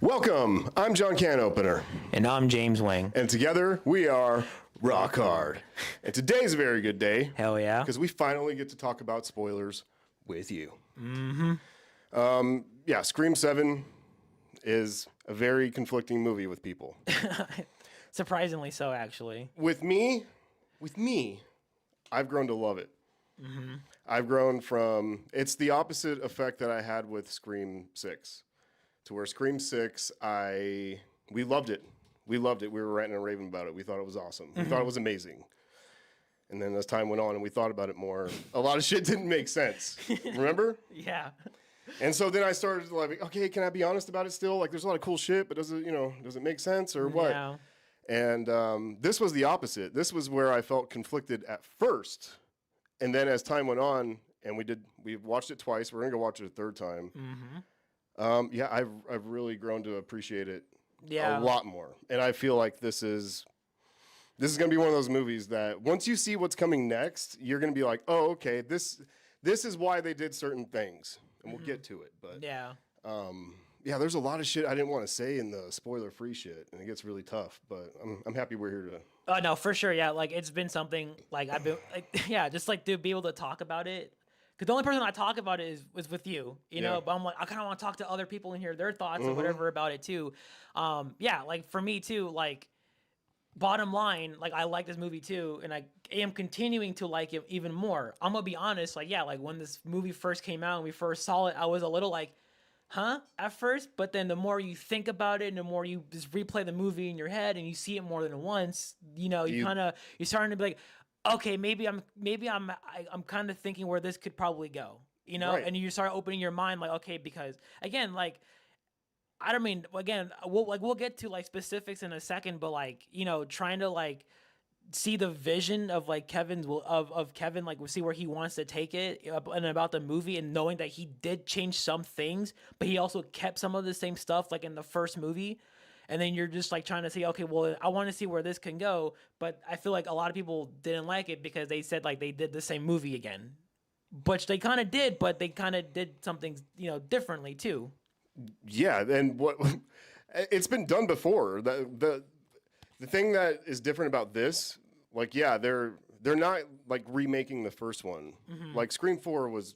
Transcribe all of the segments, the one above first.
Welcome, I'm John Canopener. And I'm James Wang. And together we are Rock Hard. And today's a very good day. Hell yeah. Because we finally get to talk about spoilers with you. Yeah, Scream 7 is a very conflicting movie with people. Surprisingly so, actually. With me, I've grown to love it. I've grown from, it's the opposite effect that I had with Scream 6. To where Scream 6, we loved it. We loved it. We were ranting and raving about it. We thought it was awesome. We thought it was amazing. And then as time went on and we thought about it more, a lot of shit didn't make sense. Remember? Yeah. And so then I started like, okay, can I be honest about it still? Like, there's a lot of cool shit, but does it make sense or what? Yeah. And this was the opposite. This was where I felt conflicted at first. And then as time went on and we watched it twice. We're going to go watch it a third time. Yeah, I've really grown to appreciate it a lot more. And I feel like this is going to be one of those movies that once you see what's coming next, you're going to be like, oh, okay, this is why they did certain things. And we'll get to it. But yeah, there's a lot of shit I didn't want to say in the spoiler-free shit, and it gets really tough. But I'm happy we're here to. Oh no, for sure. Yeah, like it's been something like I've been like just like to be able to talk about it. Because the only person I talk about it is with you, you know. But I'm like, I kind of want to talk to other people and hear their thoughts or whatever about it too. Yeah, like for me too. Like, bottom line, like I like this movie too, and I am continuing to like it even more. I'm gonna be honest, like like when this movie first came out and we first saw it, I was a little like, huh, at first. But then the more you think about it, and the more you just replay the movie in your head, and you see it more than once, you're starting to be like, okay, maybe I'm kind of thinking where this could probably go, Right. and you start opening your mind like, okay, because again, like, I don't mean, again, we'll get to like specifics in a second, but like, trying to like see the vision of like Kevin, like see where he wants to take it and about the movie, and knowing that he did change some things, but he also kept some of the same stuff like in the first movie. And then you're just like trying to say, okay, well, I want to see where this can go. But I feel like a lot of people didn't like it because they said like they did the same movie again, which they kind of did, but they kind of did something, differently too. Yeah, and what it's been done before. The thing that is different about this, like, yeah, they're not like remaking the first one. Like Scream 4 was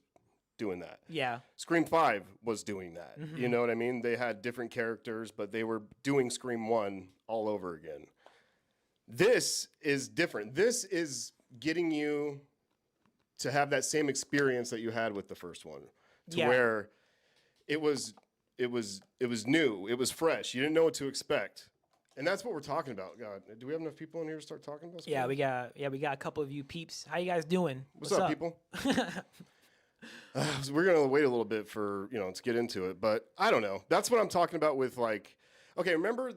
doing that. Yeah. Scream 5 was doing that. You know what I mean? They had different characters, but they were doing Scream 1 all over again. This is different. This is getting you to have that same experience that you had with the first one. Where it was new, it was fresh. You didn't know what to expect. And that's what we're talking about. God, do we have enough people in here to start talking about something? We got a couple of you peeps. How you guys doing? What's up, people? We're going to wait a little bit for, to get into it, but I don't know. That's what I'm talking about with like, okay, remember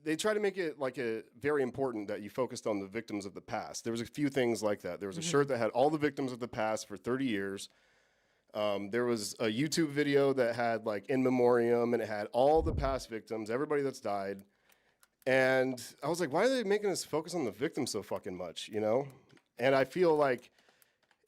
they try to make it like a very important that you focused on the victims of the past. There was a few things like that. There was a shirt that had all the victims of the past for 30 years. There was a YouTube video that had like in memoriam, and it had all the past victims, everybody that's died. And I was like, why are they making us focus on the victims so fucking much, And I feel like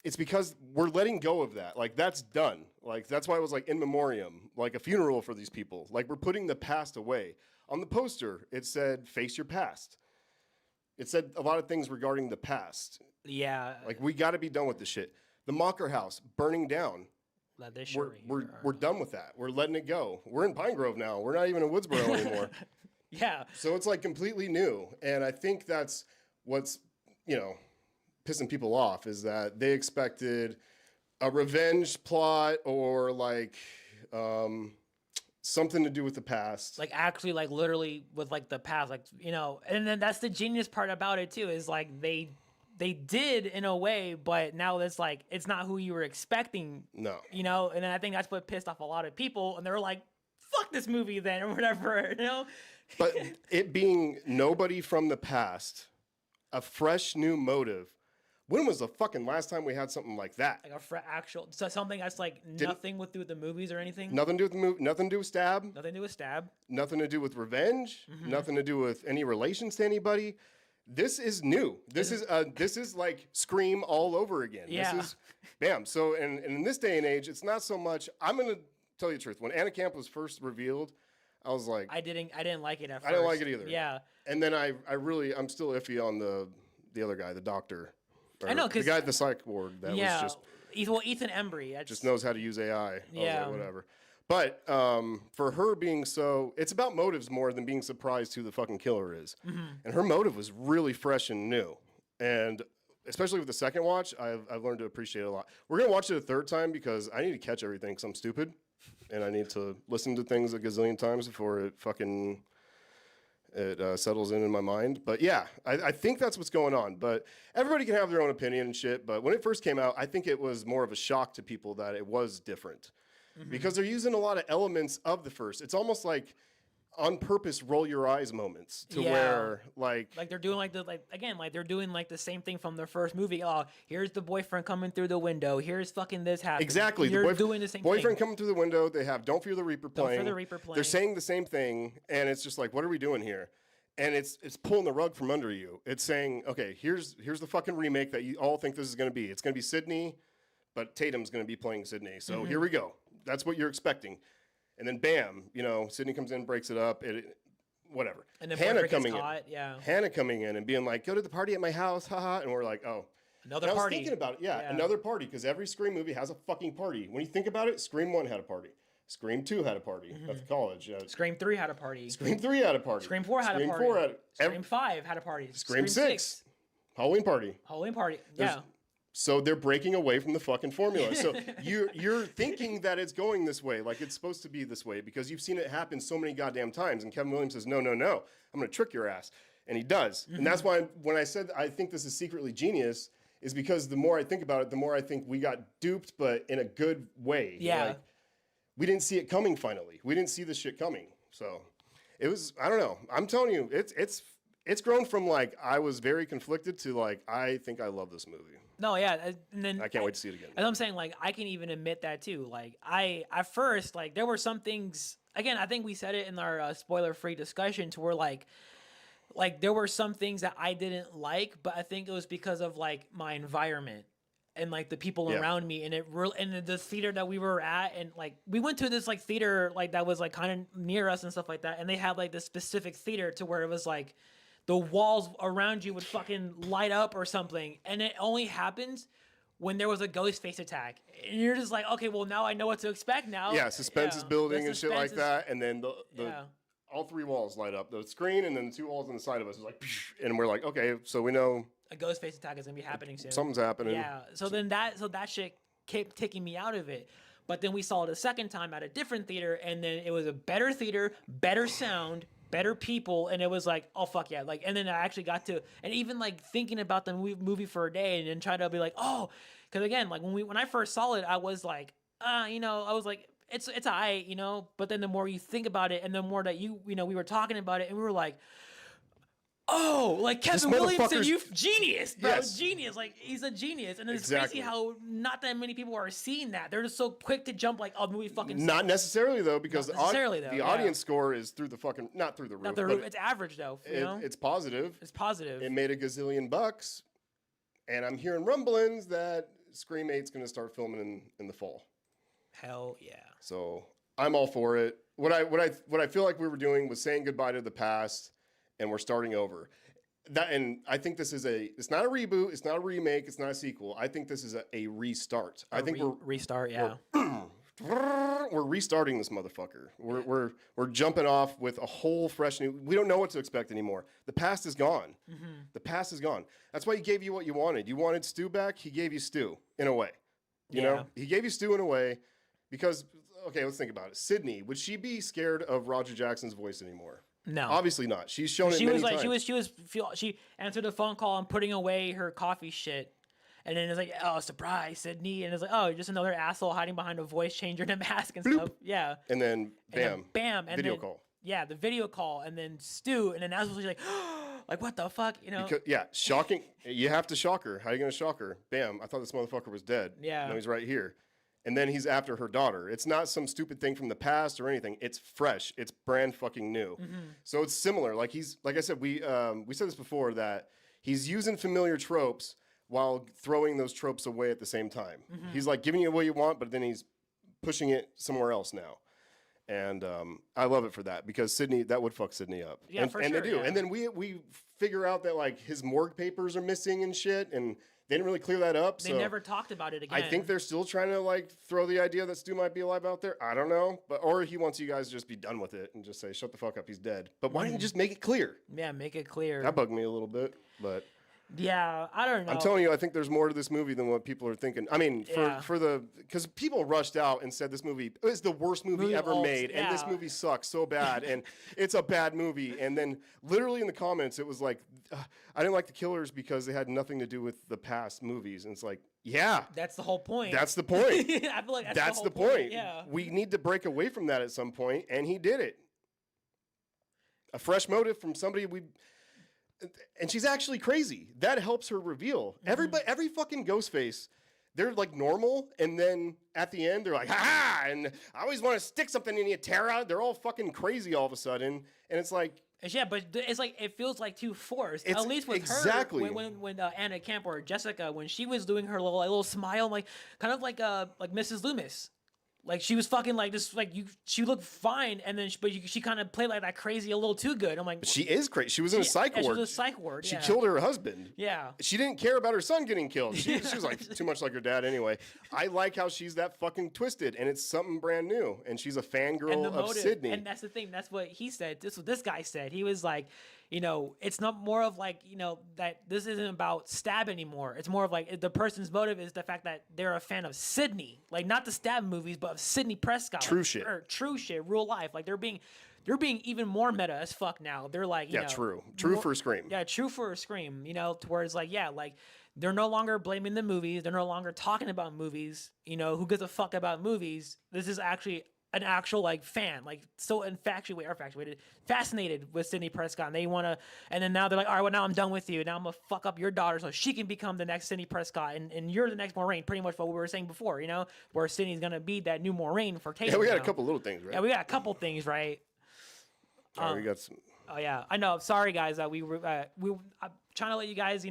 it's because we're letting go of that. Like, that's done. Like, that's why it was like in memoriam, like a funeral for these people. Like, we're putting the past away. On the poster, it said, face your past. It said a lot of things regarding the past. Yeah. Like, we got to be done with this shit. The Mocker House burning down. We're done with that. We're letting it go. We're in Pine Grove now. We're not even in Woodsboro anymore. Yeah. So it's like completely new. And I think that's what's, pissing people off, is that they expected a revenge plot or like something to do with the past. Like actually like literally with like the past, like, and then that's the genius part about it too, is like they did in a way, but now it's like it's not who you were expecting. No. And I think that's what pissed off a lot of people, and they were like, fuck this movie then or whatever, But it being nobody from the past, a fresh new motive. When was the fucking last time we had something like that? Like so something that's like nothing to do with the movies or anything? Nothing to do with the movie, nothing to do with Stab. Nothing to do with Stab. Nothing to do with revenge. Nothing to do with any relations to anybody. This is new. This is like Scream all over again. Yeah. This is bam. So and in this day and age, it's not so much I'm gonna tell you the truth. When Anna Camp was first revealed, I was like, I didn't like it at first. I didn't like it either. Yeah. And then I'm still iffy on the other guy, the doctor. I know, because the guy at the psych ward that was just Ethan Embry just knows how to use AI. Yeah. Like, whatever. But for her being it's about motives more than being surprised who the fucking killer is. Mm-hmm. And her motive was really fresh and new. And especially with the second watch, I've learned to appreciate it a lot. We're going to watch it a third time because I need to catch everything because I'm stupid. And I need to listen to things a gazillion times before it settles in my mind. But yeah, I think that's what's going on. But everybody can have their own opinion and shit. But when it first came out, I think it was more of a shock to people that it was different. Mm-hmm. Because they're using a lot of elements of the first. It's almost like on purpose roll your eyes moments to where like they're doing they're doing like the same thing from the first movie. Oh, here's the boyfriend coming through the window. Here's fucking this happening. Exactly. You're doing the same boyfriend thing. coming through the window. They have Don't Fear the Reaper playing. Don't Fear the Reaper playing. They're saying the same thing, and it's just like, what are we doing here? And it's pulling the rug from under you. It's saying, okay, here's the fucking remake that you all think this is going to be. It's going to be Sydney, but Tatum's going to be playing Sydney. So here we go. That's what you're expecting. And then bam, Sydney comes in, breaks it up. Whatever. And then Hannah coming in. Hannah coming in and being like, go to the party at my house, haha. And we're like, oh. Another and party. I was thinking about it. Yeah, another party. Because every Scream movie has a fucking party. When you think about it, Scream 1 had a party. Scream 2 had a party at the college. Scream 3 had a party. Scream 3 had a party. Scream 4 had a party. Scream 5 had a party. Scream 6. Halloween party. Halloween party. Yeah. So they're breaking away from the fucking formula. So you're thinking that it's going this way, like it's supposed to be this way, because you've seen it happen so many goddamn times. And Kevin Williams says, no, I'm going to trick your ass. And he does. And that's why when I said I think this is secretly genius, is because the more I think about it, the more I think we got duped, but in a good way. Yeah. Like, we didn't see it coming finally. We didn't see this shit coming. So it was, I don't know. I'm telling you, it's grown from like I was very conflicted to like I think I love this movie. No, yeah, and then I can't wait to see it again. As I'm saying, like I can even admit that too. Like at first, like there were some things. Again, I think we said it in our spoiler-free discussion to where like there were some things that I didn't like, but I think it was because of like my environment and like the people around me, and and the theater that we were at, and like we went to this like theater like that was like kind of near us and stuff like that, and they had like this specific theater to where it was like the walls around you would fucking light up or something, and it only happens when there was a ghost face attack, and you're just like, okay, well now I know what to expect now. Yeah, suspense is building and shit like that, and then the all three walls light up, the screen and then the two walls on the side of us is like, and we're like, okay, so we know a ghost face attack is gonna be happening soon. Something's happening. Yeah. So that shit kept taking me out of it. But then we saw it a second time at a different theater, and then it was a better theater, better sound, better people, and it was like, oh fuck yeah, like, and then I actually got to, and even like thinking about the movie for a day, and then try to be like, oh, because again, like when I first saw it, I was like, I was like, it's alright, but then the more you think about it, and the more that we were talking about it, and we were like, oh, like Kevin Williamson, you genius, bro, genius. Like he's a genius, and it's crazy how not that many people are seeing that. They're just so quick to jump like, oh, the movie fucking. Not necessarily though, because the audience score is through the fucking not through the roof. Not the roof. It's average though. It's positive. It's positive. It made a gazillion bucks, and I'm hearing rumblings that Scream 8's going to start filming in the fall. Hell yeah. So I'm all for it. What I feel like we were doing was saying goodbye to the past. And we're starting over. And I think this is it's not a reboot, it's not a remake, it's not a sequel. I think this is a restart. I think we're restart, yeah. We're restarting this motherfucker. We're jumping off with a whole fresh new. We don't know what to expect anymore. The past is gone. Mm-hmm. The past is gone. That's why he gave you what you wanted. You wanted Stu back. He gave you Stu in a way. You know, he gave you Stu in a way because okay, let's think about it. Sydney, would she be scared of Roger Jackson's voice anymore? No, obviously not. She's shown it many times. She answered the phone call and putting away her coffee shit, and then it's like, oh, surprise, Sydney, and it's like, oh, you're just another asshole hiding behind a voice changer and a mask and stuff. Yeah, and then bam, and video call. Yeah, the video call, and then Stu, and then that's when she's like, like what the fuck, Because, shocking. You have to shock her. How are you gonna shock her? Bam! I thought this motherfucker was dead. Yeah, no, he's right here. And then he's after her daughter. It's not some stupid thing from the past or anything. It's fresh. It's brand fucking new. Mm-hmm. So it's similar. Like I said, we said this before that he's using familiar tropes while throwing those tropes away at the same time. Mm-hmm. He's like giving you what you want, but then he's pushing it somewhere else now. And I love it for that, because that would fuck Sydney up. Yeah, and, for and sure. they do. Yeah. And then we figure out that like his morgue papers are missing and shit, and they didn't really clear that up. They never talked about it again. I think they're still trying to like throw the idea that Stu might be alive out there. I don't know, or he wants you guys to just be done with it and just say, "Shut the fuck up, he's dead." But why didn't you just make it clear? Yeah, make it clear. That bugged me a little bit, but. Yeah, I don't know. I'm telling you, I think there's more to this movie than what people are thinking. I mean, because people rushed out and said this movie is the worst movie ever made, and this movie sucks so bad, and it's a bad movie. And then literally in the comments, it was like, I didn't like the killers because they had nothing to do with the past movies. And it's like, yeah. That's the whole point. That's the point. I feel like that's the the point. Yeah. We need to break away from that at some point, and he did it. A fresh motive from somebody and she's actually crazy. That helps her reveal. Every fucking Ghostface, they're like normal, and then at the end they're like, ha ha, and I always want to stick something in you, Tara. They're all fucking crazy all of a sudden, and it's like, yeah, but it's like it feels like too forced. At least with exactly. her, when Anna Camp or Jessica, when she was doing her little smile, like kind of like Mrs. Loomis. Like she was fucking like this, like she looked fine, and then she kind of played like that crazy a little too good. I'm like, but she is crazy. She was in a psych ward. She was a psych ward. She killed her husband. Yeah. She didn't care about her son getting killed. She was like too much like her dad anyway. I like how she's that fucking twisted, and it's something brand new, and she's a fangirl of Sydney. And that's the thing. That's what he said. This is what this guy said. He was like, it's not more of like, that this isn't about Stab anymore. It's more of like the person's motive is the fact that they're a fan of Sydney, like not the Stab movies, but of Sydney Prescott. True shit. Or true shit, real life. Like they're being even more meta as fuck now. They're like, true for a Scream. Yeah, true for a Scream. To where it's like, yeah, like they're no longer blaming the movies. They're no longer talking about movies. Who gives a fuck about movies? This is actually an actual like fan, like so fascinated with Sydney Prescott, and they want to, and then now they're like, all right, well now I'm done with you. Now I'm gonna fuck up your daughter so she can become the next Sydney Prescott, and you're the next Maureen. Pretty much what we were saying before, where Sydney's gonna be that new Maureen for Tatum. Yeah, we got a couple little things, right? Yeah, we got a couple things, right? We got some. Oh yeah, I know. Sorry guys, we I'm trying to let you guys,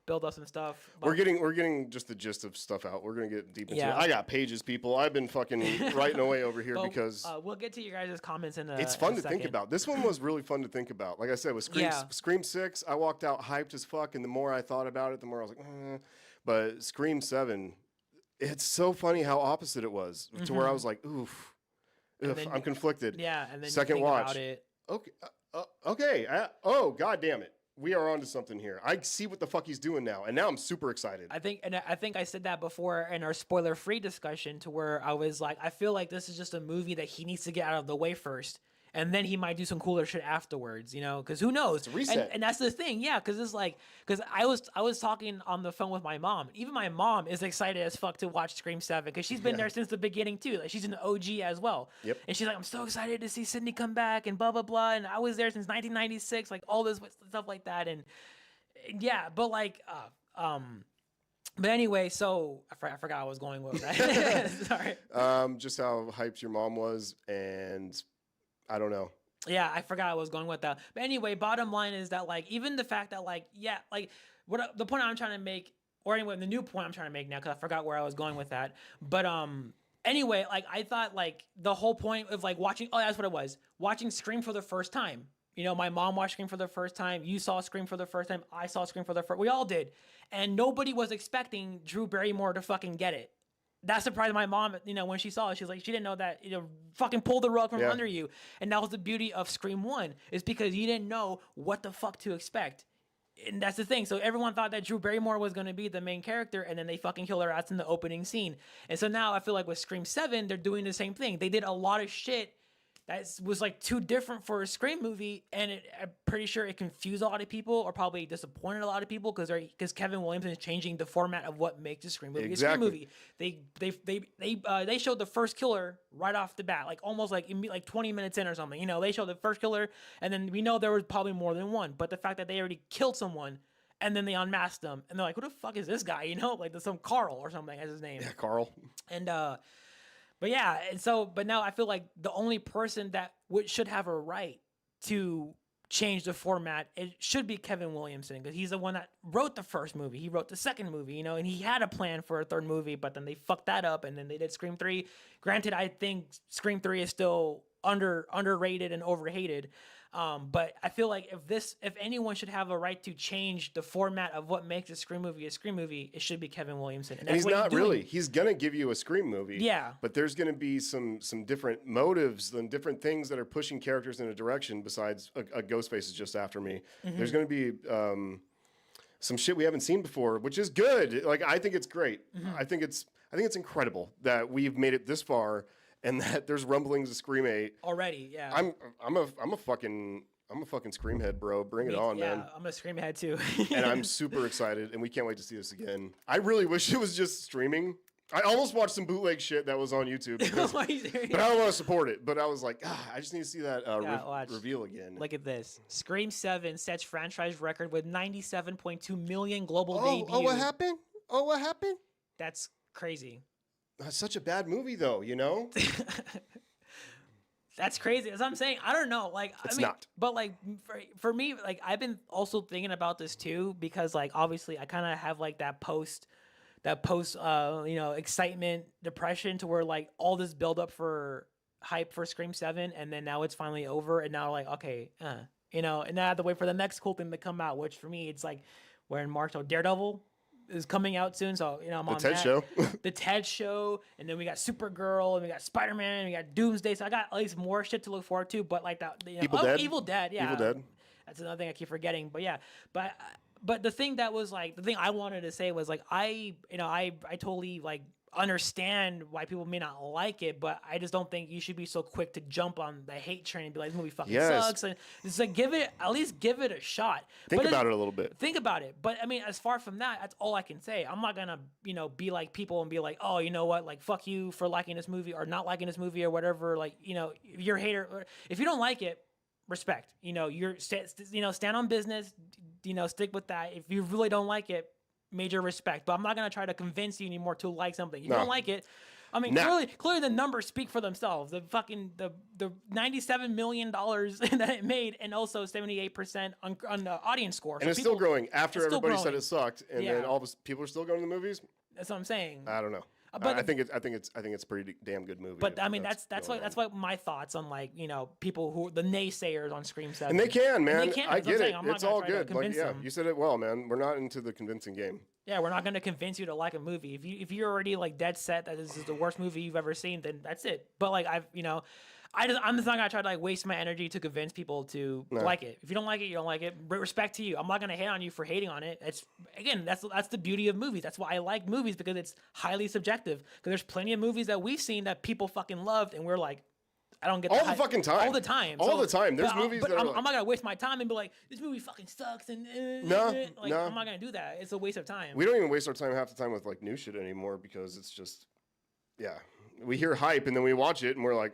build up some stuff. We're getting just the gist of stuff out. We're gonna get deep into it. I got pages, people. I've been fucking writing away over here because we'll get to your guys' comments in a. It's fun in a to think about. This one was really fun to think about. Like I said, with Scream 6, I walked out hyped as fuck, and the more I thought about it, the more I was like, But Scream 7, it's so funny how opposite it was to where I was like, oof, I'm conflicted. Yeah, and then second you think watch. about it. Okay. God damn it. We are onto something here. I see what the fuck he's doing now, and now I'm super excited. I think I said that before in our spoiler-free discussion, to where I was like, I feel like this is just a movie that he needs to get out of the way first, and then he might do some cooler shit afterwards, because who knows? It's a reset. And that's the thing, yeah, because it's like, because I was talking on the phone with my mom. Even my mom is excited as fuck to watch Scream 7 because she's been there since the beginning too. Like she's an OG as well. Yep. And she's like, I'm so excited to see Sydney come back and blah blah blah. And I was there since 1996, like all this stuff like that. And yeah, but like, but anyway, so I forgot I was going with that. Sorry. Just how hyped your mom was, and I don't know. Yeah, I forgot I was going with that. But anyway, bottom line is that like even the fact that like the point I'm trying to make, or anyway, the new point I'm trying to make now, because I forgot where I was going with that. But anyway, like I thought like the whole point of like watching, that's what it was, watching Scream for the first time. My mom watched Scream for the first time. You saw Scream for the first time. I saw Scream for the first. We all did, and nobody was expecting Drew Barrymore to fucking get it. That surprised my mom, when she saw it. She was like, she didn't know that, fucking pull the rug from under you. And that was the beauty of Scream 1, is because you didn't know what the fuck to expect. And that's the thing. So everyone thought that Drew Barrymore was going to be the main character, and then they fucking kill her ass in the opening scene. And so now I feel like with Scream 7, they're doing the same thing. They did a lot of shit that was like too different for a Scream movie, and I'm pretty sure it confused a lot of people, or probably disappointed a lot of people, because Kevin Williamson is changing the format of what makes a Scream movie a Scream movie. They showed the first killer right off the bat, like almost like 20 minutes in or something. They showed the first killer, and then we know there was probably more than one. But the fact that they already killed someone, and then they unmasked them, and they're like, "Who the fuck is this guy?" Like there's some Carl or something as his name. Yeah, Carl. And but now I feel like the only person that should have a right to change the format, it should be Kevin Williamson, because he's the one that wrote the first movie. He wrote the second movie, you know, and he had a plan for a third movie, but then they fucked that up, and then they did Scream 3. Granted, I think Scream 3 is still underrated and overhated. But I feel like if anyone should have a right to change the format of what makes a Scream movie, it should be Kevin Williamson. And he's not really. He's gonna give you a Scream movie. Yeah. But there's gonna be some different motives and different things that are pushing characters in a direction besides a Ghostface is just after me. Mm-hmm. There's gonna be some shit we haven't seen before, which is good. Like, I think it's great. Mm-hmm. I think it's incredible that we've made it this far. And that there's rumblings of Scream 8 already. Yeah, I'm a fucking Scream head, bro. Bring it on, man. Yeah, I'm a Scream head too. And I'm super excited, and we can't wait to see this again. I really wish it was just streaming. I almost watched some bootleg shit that was on YouTube, but I don't want to support it. But I was like, I just need to see that reveal again. Look at this. Scream 7 sets franchise record with 97.2 million global debuts. Oh, what happened? What happened? That's crazy. That's such a bad movie, though, you know? That's crazy. As I'm saying, I don't know. Like, it's not. But, like, for me, like, I've been also thinking about this, too, because, like, obviously I kind of have, like, that post, you know, excitement, depression, to where, like, all this buildup for hype for Scream 7, and then now it's finally over, and now, like, okay, you know, and now I have to wait for the next cool thing to come out, which for me, it's like, we're in March, so Daredevil is coming out soon, so you know I'm on the Ted that. Show. The Ted Show, and then we got Supergirl, and we got Spider-Man, and we got Doomsday. So I got at least more shit to look forward to. But like that, you know, Evil Dead, yeah, Evil Dead. That's another thing I keep forgetting. But yeah, but the thing that was like the thing I wanted to say was like I totally like understand why people may not like it, but I just don't think you should be so quick to jump on the hate train and be like, this movie fucking sucks. And it's like, at least give it a shot. Think about it a little bit. Think about it. But I mean, as far from that, that's all I can say. I'm not gonna, you know, be like people and be like, oh, you know what, like fuck you for liking this movie or not liking this movie or whatever. Like, you know, if you're a hater, or if you don't like it, respect. You know, stand on business. You know, stick with that. If you really don't like it, major respect, but I'm not gonna try to convince you anymore to like something. You don't like it. I mean, clearly the numbers speak for themselves. The fucking the $97 million that it made, and also 78% on the audience score. And so it's still growing after everybody said it sucked, and then all of us people are still going to the movies. That's what I'm saying. I don't know. But I think it's a pretty damn good movie. But I mean, that's why my thoughts on, like, you know, people who the naysayers on Scream 7. And they can, man. I get it. It's all good. Like, yeah, you said it well, man. We're not into the convincing game. Yeah, we're not going to convince you to like a movie. If you're already like dead set that this is the worst movie you've ever seen, then that's it. But like I'm just not gonna try to like waste my energy to convince people to like it. If you don't like it, you don't like it. Respect to you. I'm not gonna hate on you for hating on it. That's the beauty of movies. That's why I like movies, because it's highly subjective. Because there's plenty of movies that we've seen that people fucking loved, and we're like, I don't get all the fucking time. All the time. All the time. There's movies that I'm not gonna waste my time and be like, this movie fucking sucks. And I'm not gonna do that. It's a waste of time. We don't even waste our time half the time with like new shit anymore, because it's just, we hear hype and then we watch it and we're like,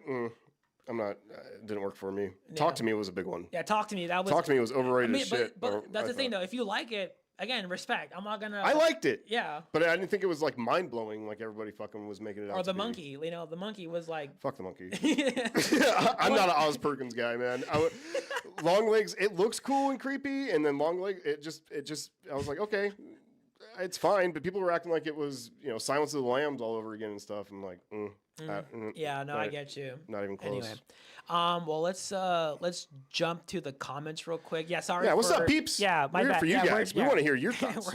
I'm not. It didn't work for me. Yeah. Talk to Me was a big one. Yeah, Talk to Me. Talk to Me was overrated as shit. But that's the thing, though. If you like it, again, respect. I'm not gonna. I liked it. Yeah. But I didn't think it was like mind blowing, like everybody fucking was making it out. Or the monkey. You know, the monkey was like. Fuck the monkey. I'm not an Oz Perkins guy, man. Long Legs. It looks cool and creepy, and then Long Legs. It just. I was like, okay. It's fine, but people were acting like it was, you know, Silence of the Lambs all over again and stuff. I'm like, I get you. Not even close. Anyway, well, let's jump to the comments real quick. Yeah, sorry. Yeah, what's up, peeps? Yeah, we're here for you guys. We want to hear your thoughts.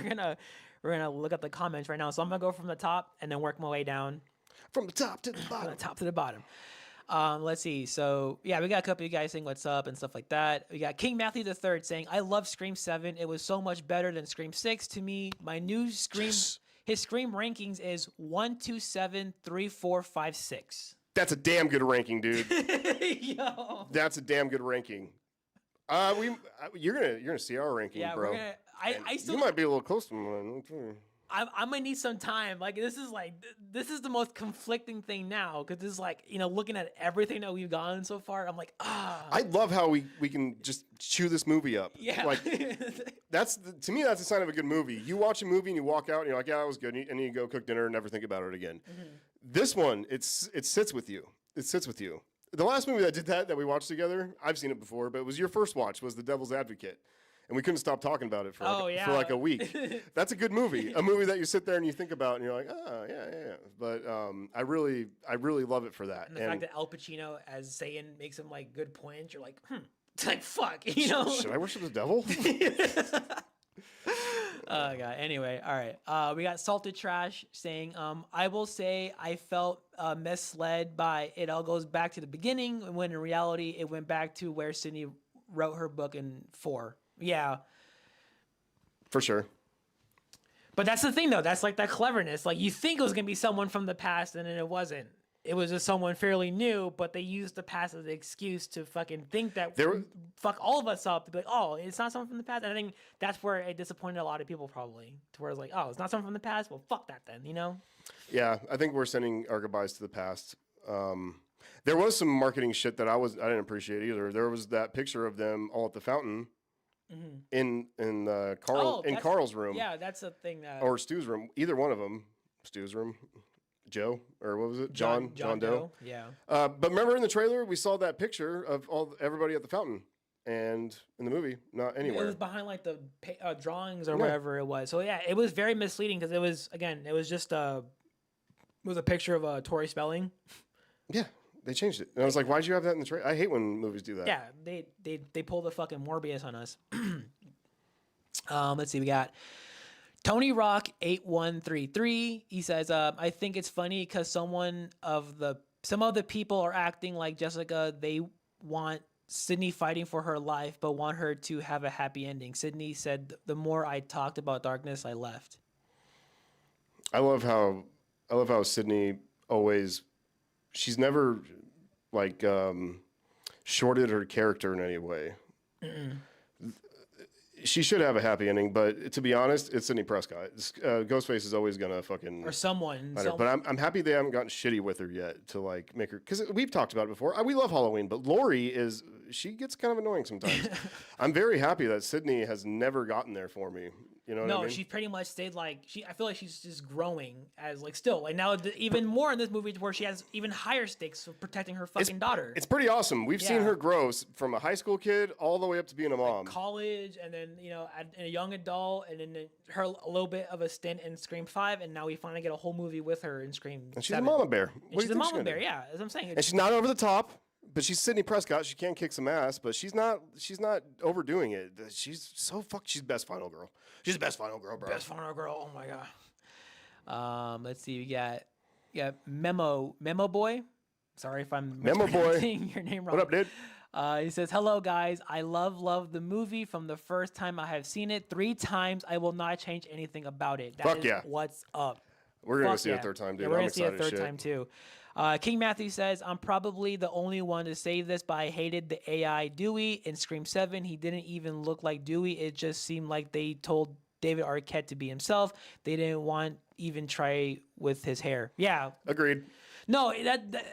we're gonna look at the comments right now. So I'm gonna go from the top and then work my way down. From the top to the bottom. From the top to the bottom. Let's see. So yeah, we got a couple of you guys saying what's up and stuff like that. We got King Matthew III saying, I love Scream 7. It was so much better than Scream 6 to me. My new Scream, his Scream rankings is 1, 2, 7, 3, 4, 5, 6. That's a damn good ranking, dude. Yo. That's a damn good ranking. You're gonna see our ranking, bro. You might be a little close to mine. I'm gonna need some time. Like, this is the most conflicting thing now, because this is like, you know, looking at everything that we've gotten so far, I'm like, I love how we can just chew this movie up. Yeah. Like, to me, that's a sign of a good movie. You watch a movie and you walk out and you're like, yeah, that was good, and you go cook dinner and never think about it again. Mm-hmm. This one, it sits with you. It sits with you. the last movie that did that we watched together, I've seen it before, but it was your first watch, was The Devil's Advocate. And we couldn't stop talking about it for like a week. That's a good movie. A movie that you sit there and you think about and you're like, oh, yeah. But I really love it for that. And the fact that Al Pacino as Satan makes him like good points, you're like, It's like, fuck, you know? Should I worship the devil? Oh, God. Anyway, all right. We got Salted Trash saying, I will say I felt misled by it all goes back to the beginning when in reality it went back to where Sydney wrote her book in 4. Yeah. For sure. But that's the thing, though. That's like that cleverness. Like, you think it was going to be someone from the past, and then it wasn't. It was just someone fairly new, but they used the past as an excuse to fucking think that fuck all of us up. To be like, oh, it's not someone from the past. And I think that's where it disappointed a lot of people, probably. To where it's like, oh, it's not someone from the past? Well, fuck that then, you know? Yeah, I think we're sending our goodbyes to the past. There was some marketing shit that I didn't appreciate either. There was that picture of them all at the fountain. In Carl's room. Yeah, that's a thing that... Or Stu's room. Either one of them. Stu's room. Joe? Or what was it? John Doe. Yeah. But remember in the trailer, we saw that picture of everybody at the fountain. And in the movie, not anywhere. It was behind like the drawings or whatever it was. So yeah, it was very misleading because it was just it was a picture of Tori Spelling. Yeah. They changed it. And I was like, why'd you have that in the trailer? I hate when movies do that. Yeah, they pull the fucking Morbius on us. Let's see, we got Tony Rock 8133. He says, I think it's funny because some of the people are acting like Jessica. They want Sydney fighting for her life, but want her to have a happy ending. Sydney said, the more I talked about darkness, I left. I love how Sydney always... She's never, like, shorted her character in any way. She should have a happy ending, but to be honest, it's Sidney Prescott. Ghostface is always gonna fucking... Or someone. But I'm happy they haven't gotten shitty with her yet to, like, make her... Because we've talked about it before. We love Halloween, but Laurie she gets kind of annoying sometimes. I'm very happy that Sydney has never gotten there for me. You know what I mean? No, she pretty much stayed like I feel like she's just growing as like still like now even more in this movie where she has even higher stakes of protecting her fucking daughter. It's pretty awesome. We've seen her grow from a high school kid all the way up to being a mom, like college, and then a young adult, and then her a little bit of a stint in Scream 5, and now we finally get a whole movie with her in Scream. And she's 7. a mama bear. She's a mama bear. Yeah, as I'm saying. And she's not over the top. But she's Sidney Prescott. She can kick some ass, but she's not overdoing it. She's she's the best final girl. She's the best final girl, bro. Best final girl. Oh my god. Let's see. We got Memo Boy. Sorry if I'm saying your name wrong. What up, dude? He says, hello, guys. I love the movie from the first time I have seen it 3 times. I will not change anything about it. That is what's up. We're going to see it a third time, dude. Yeah, we're going to see it a third time, too. King Matthew says, I'm probably the only one to say this, but I hated the AI Dewey in Scream 7. He didn't even look like Dewey. It just seemed like they told David Arquette to be himself. They didn't want even try with his hair. Yeah. Agreed. No,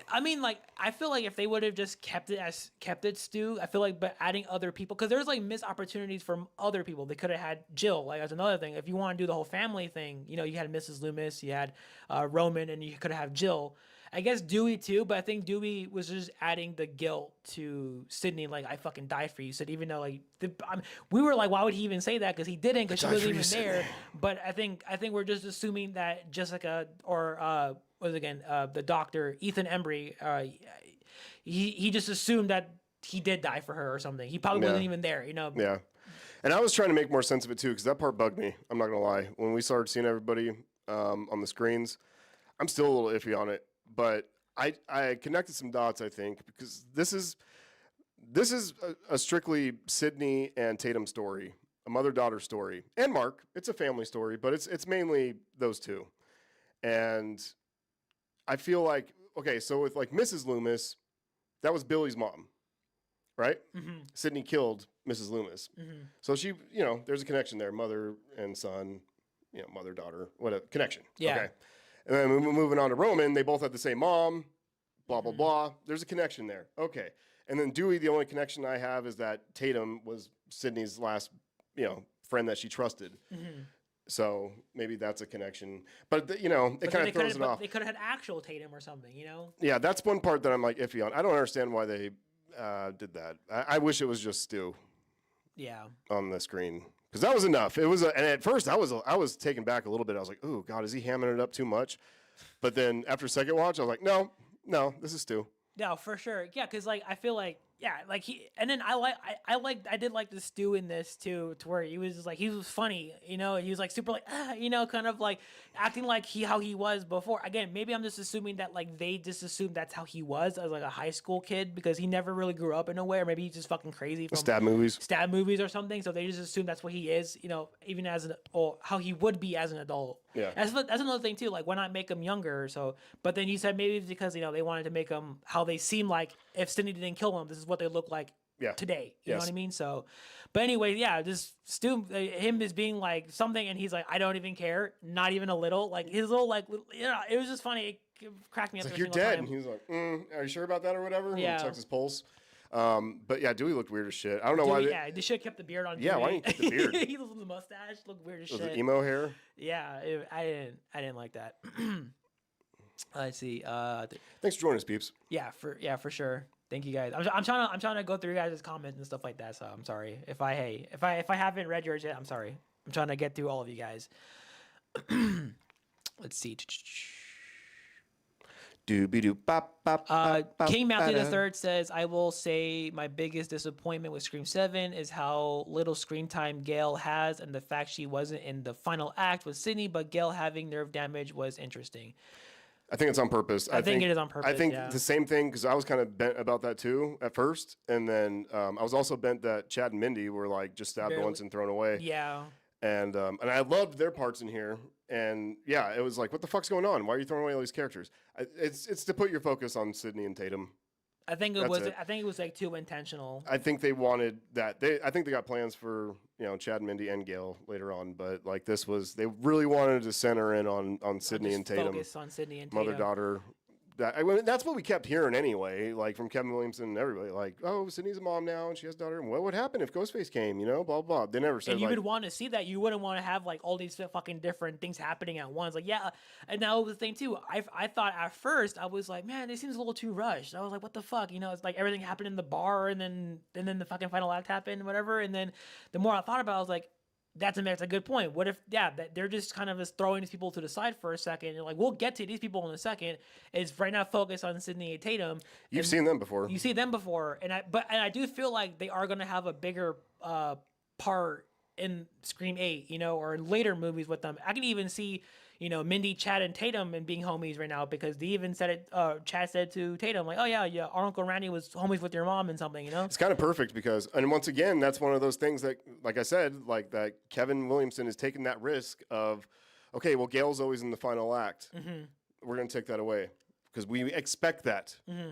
I mean, like, I feel like if they would have just kept it Stu, I feel like, but adding other people, because there's like missed opportunities from other people. They could have had Jill, like, that's another thing. If you want to do the whole family thing, you had Mrs. Loomis, you had Roman, and you could have Jill. I guess Dewey too, but I think Dewey was just adding the guilt to Sydney, like, I fucking died for you. So even though like we were like, why would he even say that? Because he didn't, because she wasn't even there. But I think we're just assuming that Jessica or the doctor Ethan Embry, he just assumed that he did die for her or something. He probably wasn't even there, Yeah, and I was trying to make more sense of it too, because that part bugged me. I'm not gonna lie. When we started seeing everybody on the screens, I'm still a little iffy on it. But I connected some dots, I think, because this is a strictly Sydney and Tatum story, a mother-daughter story, and Mark. It's a family story, but it's mainly those two. And I feel like, okay, so with like Mrs. Loomis, that was Billy's mom, right? Mm-hmm. Sydney killed Mrs. Loomis. Mm-hmm. So she, there's a connection there, mother and son, mother, daughter, what a connection. Yeah. Okay. And then moving on to Roman, they both had the same mom, blah, blah, blah. There's a connection there. Okay. And then Dewey, the only connection I have is that Tatum was Sydney's last, friend that she trusted. Mm-hmm. So maybe that's a connection. But, you know, it kind of throws it off. They could have had actual Tatum or something, you know? Yeah, that's one part that I'm like iffy on. I don't understand why they did that. I wish it was just Stu. Yeah. On the screen. Because that was enough. It was, and at first I was taken back a little bit. I was like, "Ooh, God, is he hamming it up too much?" But then after second watch, I was like, "No, this is Stu." No, for sure. Yeah, because like I feel like like and then I did like the Stu in this too, to where he was just like he was funny, you know, he was like super like you know, kind of like acting like how he was before. Again, maybe I'm just assuming that like they just assumed that's how he was as like a high school kid because he never really grew up in a way, or maybe he's just fucking crazy from stab movies or something. So they just assume that's what he is, you know, even as or how he would be as an adult. Yeah, that's another thing too. Like, why not make him younger? So, but then you said maybe it's because you know they wanted to make him how they seem like if Sydney didn't kill him, this is what they look like today. You know what I mean? So, but anyway, yeah, just Stu, him as being like something, and he's like, I don't even care, not even a little. Like his little you know, it was just funny. It cracked me up. It's like you're dead, and he's like, are you sure about that or whatever? Yeah, and checks his pulse. But yeah, Dewey looked weird as shit. I don't know why. They should have kept the beard on. Yeah, Dewey. why didn't you keep the beard? He looked with the mustache, looked weird as Was shit. it emo hair? Yeah, I didn't like that. Let's see. Thanks for joining us, peeps. Yeah, for sure. Thank you guys. I'm trying to go through your guys' comments and stuff like that. So I'm sorry if I haven't read yours yet. I'm sorry. I'm trying to get through all of you guys. Let's see. King Matthew III says, I will say my biggest disappointment with Scream 7 is how little screen time Gail has, and the fact she wasn't in the final act with Sydney, but Gail having nerve damage was interesting. I think it's on purpose. I think it is on purpose. I think the same thing, because I was kind of bent about that too at first, and then I was also bent that Chad and Mindy were like just stabbed once and thrown away. Yeah. And I loved their parts in here, and yeah, it was like, what the fuck's going on? Why are you throwing away all these characters? It's to put your focus on Sydney and Tatum. I think it was like too intentional. I think they wanted that. I think they got plans for Chad and Mindy and Gail later on, but like they really wanted to center in on Sydney and Tatum. Focus on Sydney and Tatum. Mother daughter. That's what we kept hearing anyway, like from Kevin Williamson and everybody, like, oh, Sydney's a mom now and she has a daughter. And what would happen if Ghostface came? Blah blah. They never said. And you would want to see that. You wouldn't want to have like all these fucking different things happening at once. Like, yeah, and that was the thing too. I thought at first I was like, man, this seems a little too rushed. I was like, what the fuck? It's like everything happened in the bar, and then the fucking final act happened, whatever. And then the more I thought about it, I was like, that's a good point. What if, that they're just kind of just throwing these people to the side for a second? And like, we'll get to these people in a second. It's right now focused on Sydney and Tatum. You've seen them before. You see them before, and I do feel like they are going to have a bigger part in Scream 8, or in later movies with them. I can even see, Mindy, Chad, and Tatum and being homies right now, because they even said it. Chad said to Tatum, like, "Oh yeah, our Uncle Randy was homies with your mom and something." It's kind of perfect because, and once again, that's one of those things that, like I said, like that Kevin Williamson is taking that risk of, okay, well, Gail's always in the final act. Mm-hmm. We're gonna take that away because we expect that. Mm-hmm.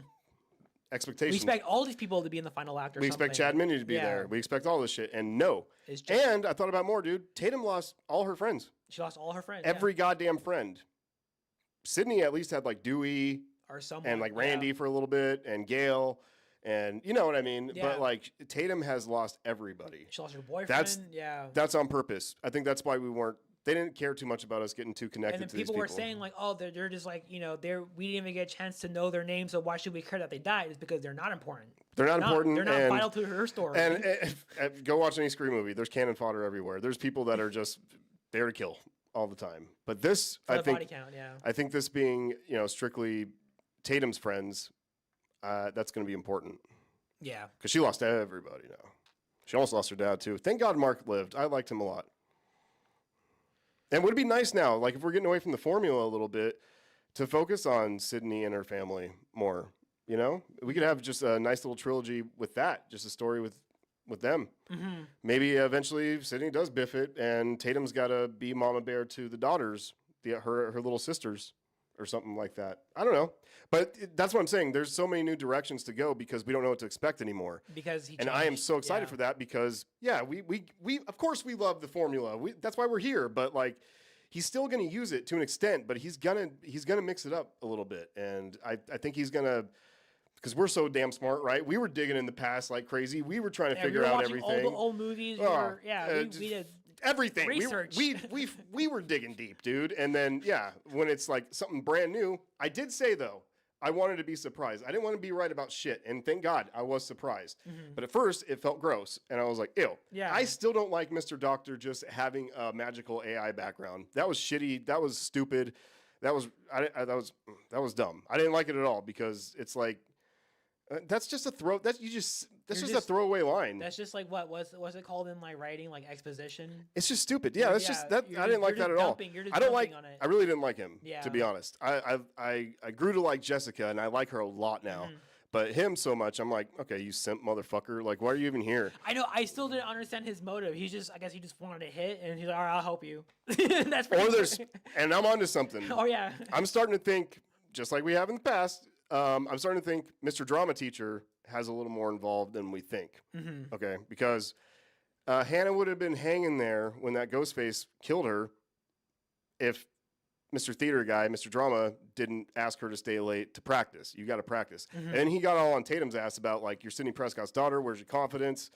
Expectations. We expect all these people to be in the final act. We expect Chad and Mindy to be there. We expect all this shit, and no. And I thought about more, dude. Tatum lost all her friends. She lost all her friends. Every goddamn friend. Sydney at least had like Dewey or someone, and like Randy for a little bit, and Gail, and you know what I mean. Yeah. But like Tatum has lost everybody. She lost her boyfriend. That's on purpose. I think that's why they didn't care too much about us getting too connected to these people. And then people were saying like, oh, they're just like, we didn't even get a chance to know their names, so why should we care that they died? It's because they're not important. They're not important. They're not vital to her story. And go watch any Scream movie. There's cannon fodder everywhere. There's people that are just there to kill all the time. But this, I think, body count, I think this being, strictly Tatum's friends, that's going to be important. Yeah. Because she lost everybody now. She almost lost her dad too. Thank God Mark lived. I liked him a lot. And would it be nice now, like if we're getting away from the formula a little bit, to focus on Sydney and her family more? We could have just a nice little trilogy with that, just a story with them. Mm-hmm. Maybe eventually Sydney does biff it, and Tatum's got to be mama bear to the daughters, her little sisters, or something like that. I don't know, but that's what I'm saying. There's so many new directions to go because we don't know what to expect anymore. And I am so excited for that because we of course we love the formula. That's why we're here. But like, he's still going to use it to an extent, but he's gonna mix it up a little bit, and I think he's gonna. Because we're so damn smart, right? We were digging in the past like crazy. We were trying to figure out everything. All the old movies. We did. everything. Research. We were digging deep, dude. And then yeah, when it's like something brand new, I did say though, I wanted to be surprised. I didn't want to be right about shit, and thank God I was surprised. But at first, it felt gross, and I was like, "Ew." Yeah. I still don't like Mr. Doctor just having a magical AI background. That was shitty. That was stupid. That was that was dumb. I didn't like it at all because it's like that's just a throw. That's just a throwaway line. That's just like what's it called in like writing, like exposition? It's just stupid. Yeah, that's just that. I didn't like that at all. I don't like. I really didn't like him. Yeah. To be honest, I grew to like Jessica, and I like her a lot now. But him so much, I'm like, okay, you simp motherfucker. Like, why are you even here? I know. I still didn't understand his motive. I guess he just wanted to hit, and he's like, all right, I'll help you. That's pretty. Or there's, and I'm onto something. Oh yeah. I'm starting to think, just like we have in the past. I'm starting to think Mr. Drama Teacher has a little more involved than we think. Okay, because Hannah would have been hanging there when that Ghostface killed her if Mr. Theater Guy, Mr. Drama, didn't ask her to stay late to practice. You got to practice. And then he got all on Tatum's ass about, like, you're Sidney Prescott's daughter. Where's your confidence?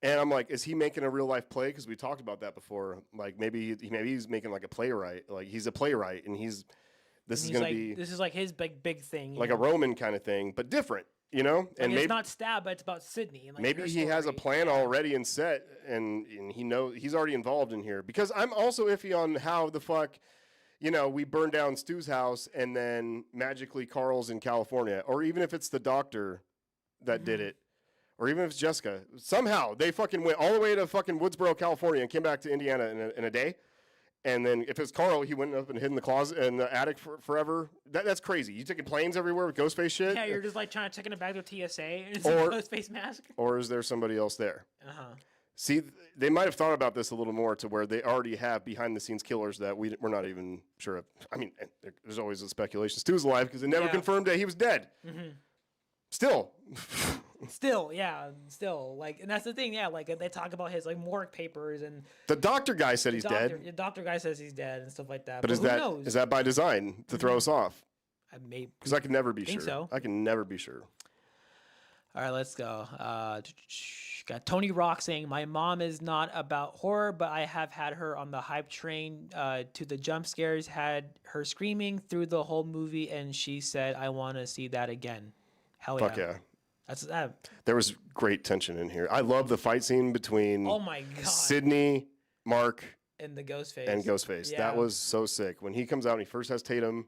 And I'm like, is he making a real life play? Because we talked about that before. Like, maybe he's making like a playwright. Like, he's a playwright, and this is going to be this is like his big thing, like a Roman kind of thing, but different, you know. And and it's maybe not Stab, but it's about Sydney. Like maybe he has a plan already in set, and he knows he's already involved in here. Because I'm also iffy on how the fuck, you know, we burn down Stu's house and then magically Carl's in California, or even if it's the doctor that did it, or even if it's Jessica. Somehow they fucking went all the way to fucking Woodsboro, California, and came back to Indiana in a day. And then if it's Carl, he went up and hid in the closet in the attic forever. That's crazy. You taking planes everywhere with Ghostface shit? Yeah, you're just like trying to check in a bag with TSA and it's a Ghostface mask. Or is there somebody else there? See, they might have thought about this a little more to where they already have behind the scenes killers that we're not even sure of. I mean, there's always a speculation. Stu's alive because they never confirmed that he was dead. Still. Still, like, and that's the thing, like they talk about his like morgue papers and the doctor guy said he's dead. The doctor guy says he's dead and stuff like that. But who knows? Is that by design to throw us off? Because I can never be sure. So. I can never be sure. All right, let's go. Got Tony Rock saying, my mom is not about horror, but I have had her on the hype train to the jump scares, had her screaming through the whole movie, and she said, I want to see that again. Hell yeah. Fuck yeah. That's there was great tension in here. I love the fight scene between Sidney, Mark, and the Ghostface. Yeah. That was so sick. When he comes out and he first has Tatum,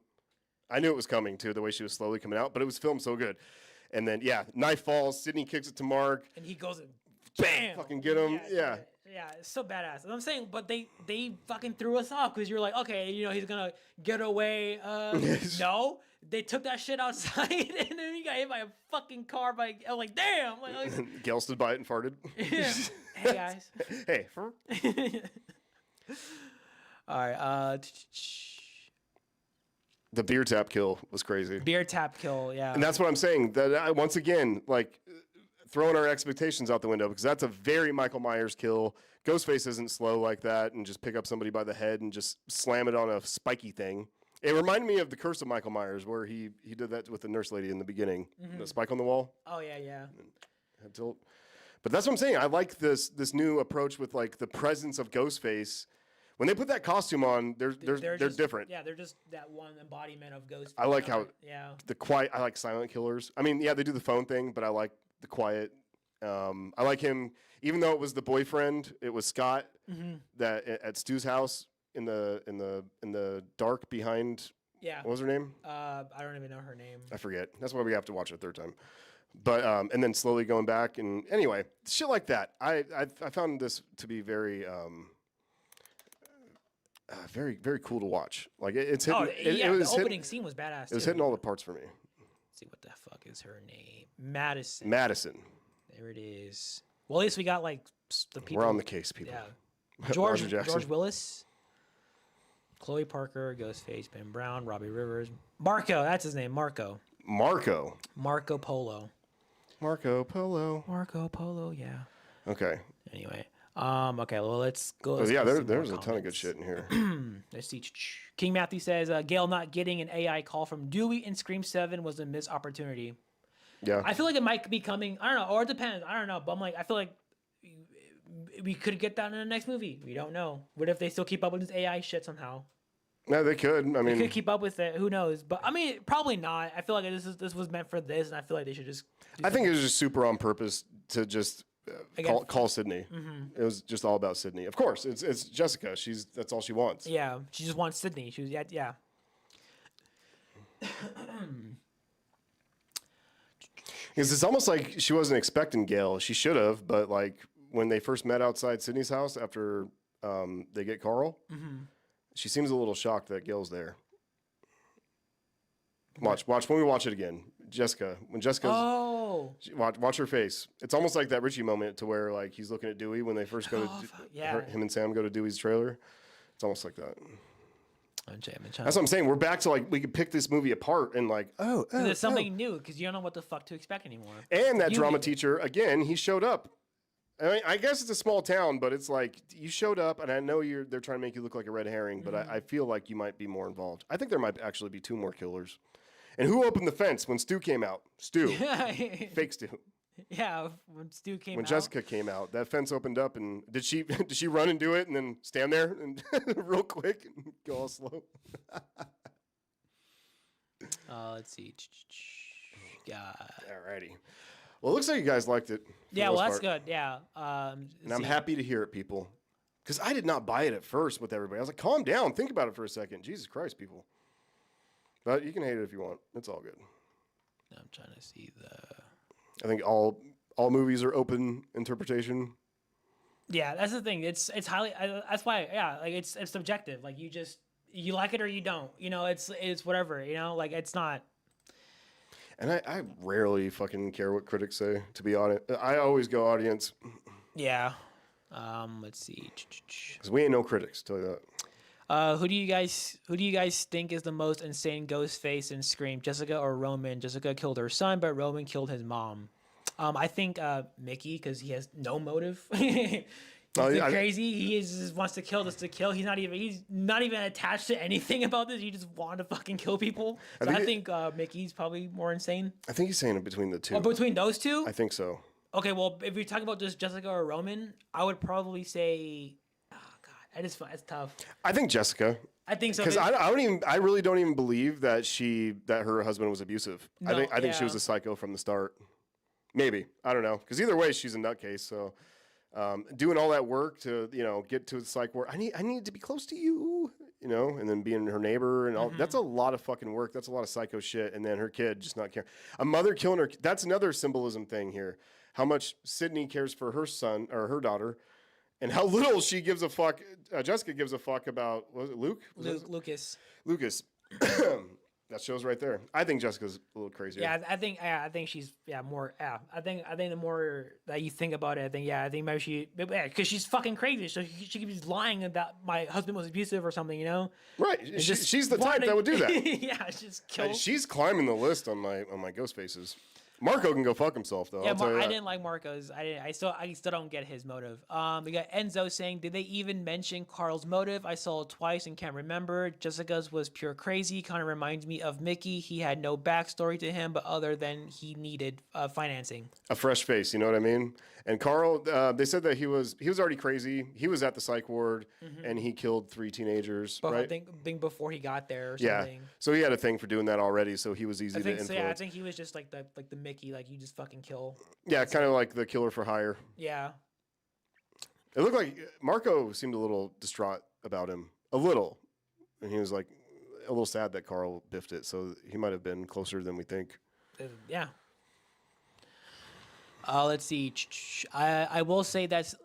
I knew it was coming too, the way she was slowly coming out, but it was filmed so good. And then knife falls, Sidney kicks it to Mark. And he goes and bam, fucking get him. Yeah. Yeah, it's so badass. And I'm saying, but they fucking threw us off because you're like, okay, you know, he's gonna get away. No, they took that shit outside, and then he got hit by a fucking car. I was like, damn. Like, Gail stood by it and farted. Yeah. Hey guys. Hey. All right. The beer tap kill was crazy. Beer tap kill, yeah. And that's what I'm saying. That once again, like, throwing our expectations out the window, because that's a very Michael Myers kill. Ghostface isn't slow like that and just pick up somebody by the head and just slam it on a spiky thing. It reminded me of The Curse of Michael Myers, where he did that with the nurse lady in the beginning. The spike on the wall. Oh, yeah. But that's what I'm saying. I like this new approach with, like, the presence of Ghostface. When they put that costume on, they're different. Yeah, they're just that one embodiment of Ghostface. I like how I like silent killers. I mean, yeah, they do the phone thing, but I like the quiet. I like him, even though it was the boyfriend. It was Scott that at Stu's house in the dark behind. Yeah. What was her name? I don't even know her name. I forget. That's why we have to watch it a third time. But and then slowly going back, and anyway, shit like that. I found this to be very very, very cool to watch. Like it's hitting. The opening scene was badass. It was hitting all the parts for me. Let's see what the fuck is her name? Madison. There it is. Well, at least we got like the people. We're on the case, people. Yeah. George Willis, Chloe Parker, Ghostface, Ben Brown, Robbie Rivers, Marco. That's his name. Marco Polo. Yeah. Okay. Anyway. Okay, well, let's go. There's a ton of good shit in here. Let's see. King Matthew says, Gail not getting an AI call from Dewey in Scream 7 was a missed opportunity. Yeah. I feel like it might be coming. I don't know, or it depends. I don't know, but I'm like, I feel like we could get that in the next movie. We don't know. What if they still keep up with this AI shit somehow? No, they could. I mean, They could keep up with it. Who knows? But I mean, probably not. I feel like this was meant for this, and I feel like they should just. I think it was just super on purpose to just call Sydney. Mm-hmm. It was just all about Sydney. Of course, it's Jessica. That's all she wants. Yeah, she just wants Sydney. She was yeah. Because it's almost like she wasn't expecting Gail. She should have, but like when they first met outside Sydney's house after they get Carl, she seems a little shocked that Gail's there. Watch when we watch it again. Jessica, when Jessica's watch her face. It's almost like that Richie moment to where like he's looking at Dewey when they first go to him and Sam go to Dewey's trailer. It's almost like that. That's what I'm saying. We're back to like we could pick this movie apart and like there's something new because you don't know what the fuck to expect anymore. And that drama teacher again, he showed up. I mean, I guess it's a small town, but it's like you showed up, and I know they're trying to make you look like a red herring, but I feel like you might be more involved. I think there might actually be 2 more killers. And who opened the fence when Stu came out? Stu, fake Stu. Yeah, when Stu came out. When Jessica came out, that fence opened up, and did she run and do it, and then stand there and real quick and go all slow? Let's see. God. Alrighty. Well, it looks like you guys liked it. Yeah, well, that's good. Yeah. And I'm happy to hear it, people, because I did not buy it at first with everybody. I was like, calm down, think about it for a second. Jesus Christ, people. But you can hate it if you want. It's all good. I'm trying to see I think all movies are open interpretation. Yeah, that's the thing. It's highly. That's why. Yeah, like it's subjective. Like you like it or you don't. You know, it's whatever. You know, like it's not. And I rarely fucking care what critics say. To be honest, I always go audience. Yeah. Let's see. Because we ain't no critics. Tell you that. Who do you guys think is the most insane ghost face in Scream? Jessica or Roman? Jessica killed her son, but Roman killed his mom. I think Mickey, because he has no motive. He's crazy. He just wants to kill just to kill. He's not even attached to anything about this. He just wanted to fucking kill people. So I think Mickey's probably more insane. I think he's saying it between the two. Oh, between those two? I think so. Okay, well, if you're talking about just Jessica or Roman, I would probably say. It's tough. I think Jessica. I think so because I really don't even believe that her husband was abusive. No, I think she was a psycho from the start. Maybe, I don't know, because either way she's a nutcase. So doing all that work to get to the psych ward. I need to be close to you, and then being her neighbor and all. That's a lot of fucking work. That's a lot of psycho shit. And then her kid just not caring. A mother killing her. That's another symbolism thing here. How much Sydney cares for her son or her daughter. And how little she gives a fuck. Jessica gives a fuck about. Was it Luke? Lucas. That shows right there. I think Jessica's a little crazier. Yeah, I think she's more. Yeah, I think the more that you think about it, I think maybe she because she's fucking crazy. So she could be lying that my husband was abusive or something. Right. She's the type that would do that. Yeah, just kill. She's climbing the list on my ghost faces. Marco can go fuck himself though. Yeah, I didn't like Marco's. I still don't get his motive. We got Enzo saying, did they even mention Carl's motive? I saw it twice and can't remember. Jessica's was pure crazy. Kind of reminds me of Mickey. He had no backstory to him, but other than he needed financing. A fresh face, you know what I mean? And Carl, they said that he was already crazy. He was at the psych ward and he killed 3 teenagers. But right? I think before he got there or something. Yeah. So he had a thing for doing that already. So he was easy to influence. So yeah, I think he was just like the Mickey, like you just fucking kill. Yeah, kind of like the killer for hire. Yeah. It looked like Marco seemed a little distraught about him. A little. And he was like a little sad that Carl biffed it. So he might have been closer than we think. Yeah. Let's see. I will say that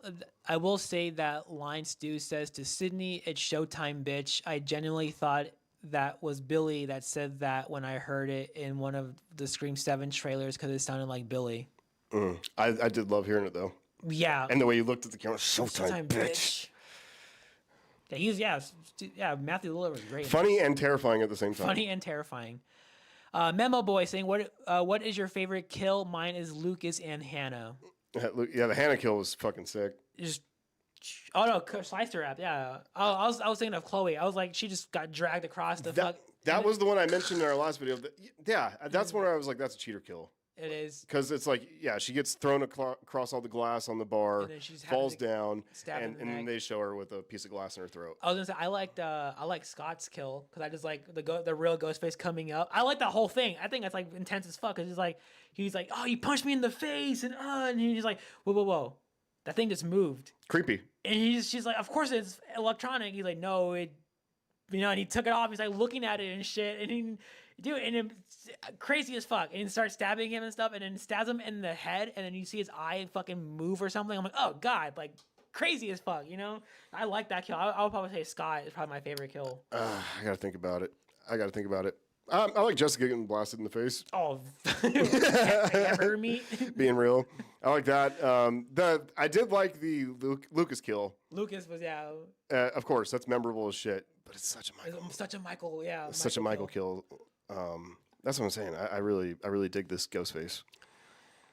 line Stu says to Sydney, "It's showtime, bitch." I genuinely thought that was Billy that said that when I heard it in one of the Scream 7 trailers because it sounded like Billy. I did love hearing it though. Yeah. And the way you looked at the camera, showtime, bitch. Yeah, Matthew Lillard was great. Funny and terrifying at the same time. Funny and terrifying. Memo Boy saying, what is your favorite kill? Mine is Lucas and Hannah. Yeah, the Hannah kill was fucking sick. Slicer app. Yeah. I was thinking of Chloe. I was like, she just got dragged across the fuck. That was the one I mentioned in our last video. Yeah, that's when I was like, that's a cheater kill. It is. Because it's like, yeah, she gets thrown across all the glass on the bar, And then she's falls down, stabbed in and the then neck. they show her with a piece of glass in her throat. I was gonna say I like Scott's kill because I just like the real Ghostface coming up. I like that whole thing. I think that's like intense as fuck. Cause he's like, oh, you punched me in the face, and he's like, whoa, that thing just moved. Creepy. And she's like, of course it's electronic. He's like, no, and he took it off. He's like looking at it and shit, and it's crazy as fuck. And he starts stabbing him and stuff, and then stabs him in the head, and then you see his eye fucking move or something. I'm like, oh god, like crazy as fuck, I like that kill. I would probably say Scott is probably my favorite kill. I gotta think about it. I like Jessica getting blasted in the face. Oh, ever meet? Being real, I like that. I did like the Lucas kill. Lucas was Of course, that's memorable as shit. But it's such a Michael. Such a Michael kill. That's what I'm saying. I really dig this Ghostface.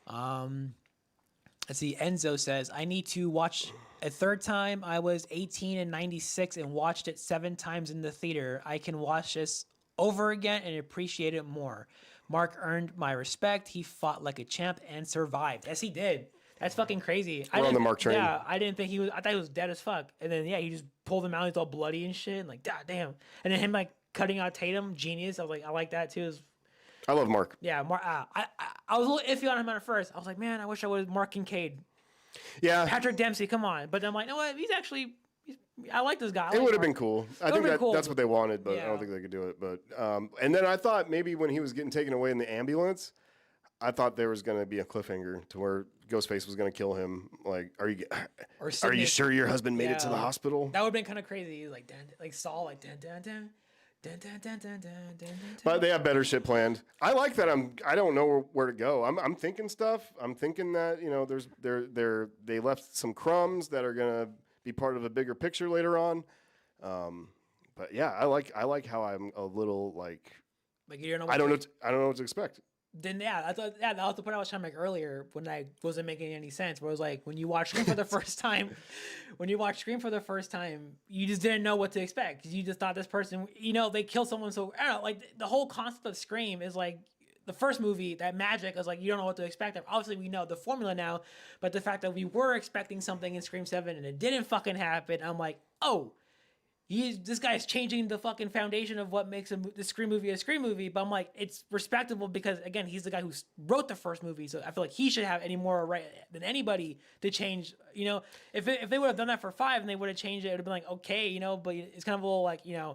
Let's see. Enzo says, I need to watch a third time. I was 18 in 96 and watched it 7 times in the theater. I can watch this over again and appreciate it more. Mark earned my respect. He fought like a champ and survived. Yes, he did. That's fucking crazy. We're on the Mark train. Yeah, I didn't think he was. I thought he was dead as fuck. And then he just pulled him out. He's all bloody and shit. And like, god damn. And then him like cutting out Tatum, genius. I was like, I like that too. I love Mark. Yeah, Mark. I was a little iffy on him at first. I was like, man, I wish I was Mark Kincaid. Yeah. Patrick Dempsey, come on. But then I'm like, no, what? I like this guy. It would have been cool. I think that's what they wanted, but I don't think they could do it. But and then I thought maybe when he was getting taken away in the ambulance, I thought there was going to be a cliffhanger to where Ghostface was going to kill him. Like, are you sure your husband made it to the hospital? That would have been kind of crazy. Like, like Saul, like dun dun dun. Dun, dun, dun, dun, dun, dun, dun. But they have better shit planned. I like that. I don't know where to go. I'm thinking stuff. I'm thinking that they left some crumbs that are gonna be part of a bigger picture later on. But yeah, I like how I'm a little like you don't know. I don't know what to expect. Then I thought that was the point I was trying to make earlier when I wasn't making any sense. Where it was like when you watch Scream for the first time, you just didn't know what to expect because you just thought this person, they kill someone. So I don't know, like the whole concept of Scream is like the first movie, that magic is like you don't know what to expect. Obviously, we know the formula now, but the fact that we were expecting something in Scream 7 and it didn't fucking happen, I'm like, oh. This guy's changing the fucking foundation of what makes the Scream movie a Scream movie. But I'm like, it's respectable because, again, he's the guy who wrote the first movie. So I feel like he should have any more right than anybody to change. If they would have done that for 5 and they would have changed it, it would have been like, okay, but it's kind of a little like, a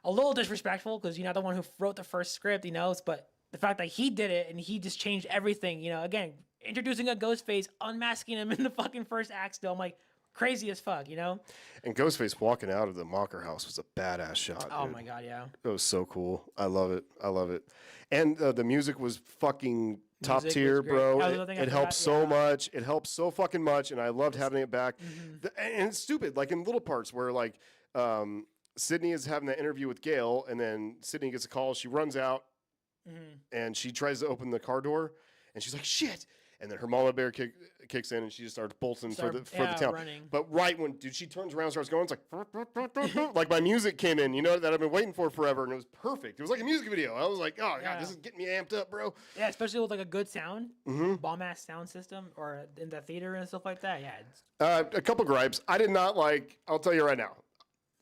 little disrespectful because you're not the one who wrote the first script, But the fact that he did it and he just changed everything, again, introducing a Ghostface, unmasking him in the fucking first act still, I'm like, crazy as fuck, And Ghostface walking out of the Mocker house was a badass shot. Oh dude. my god, yeah. It was so cool. I love it. And the music was fucking top tier, bro. It helped so much. It helped so fucking much, and I loved having it back. Mm-hmm. And it's stupid, like in little parts where like Sydney is having that interview with Gail, and then Sydney gets a call. She runs out, and she tries to open the car door, and she's like, shit. And then her mama bear kicks in, and she just starts bolting for the town. Running. But right when she turns around, and starts going, it's like like my music came in, that I've been waiting for forever, and it was perfect. It was like a music video. I was like, oh god, this is getting me amped up, bro. Yeah, especially with like a good sound, bomb ass sound system, or in the theater and stuff like that. Yeah. A couple gripes. I did not like. I'll tell you right now.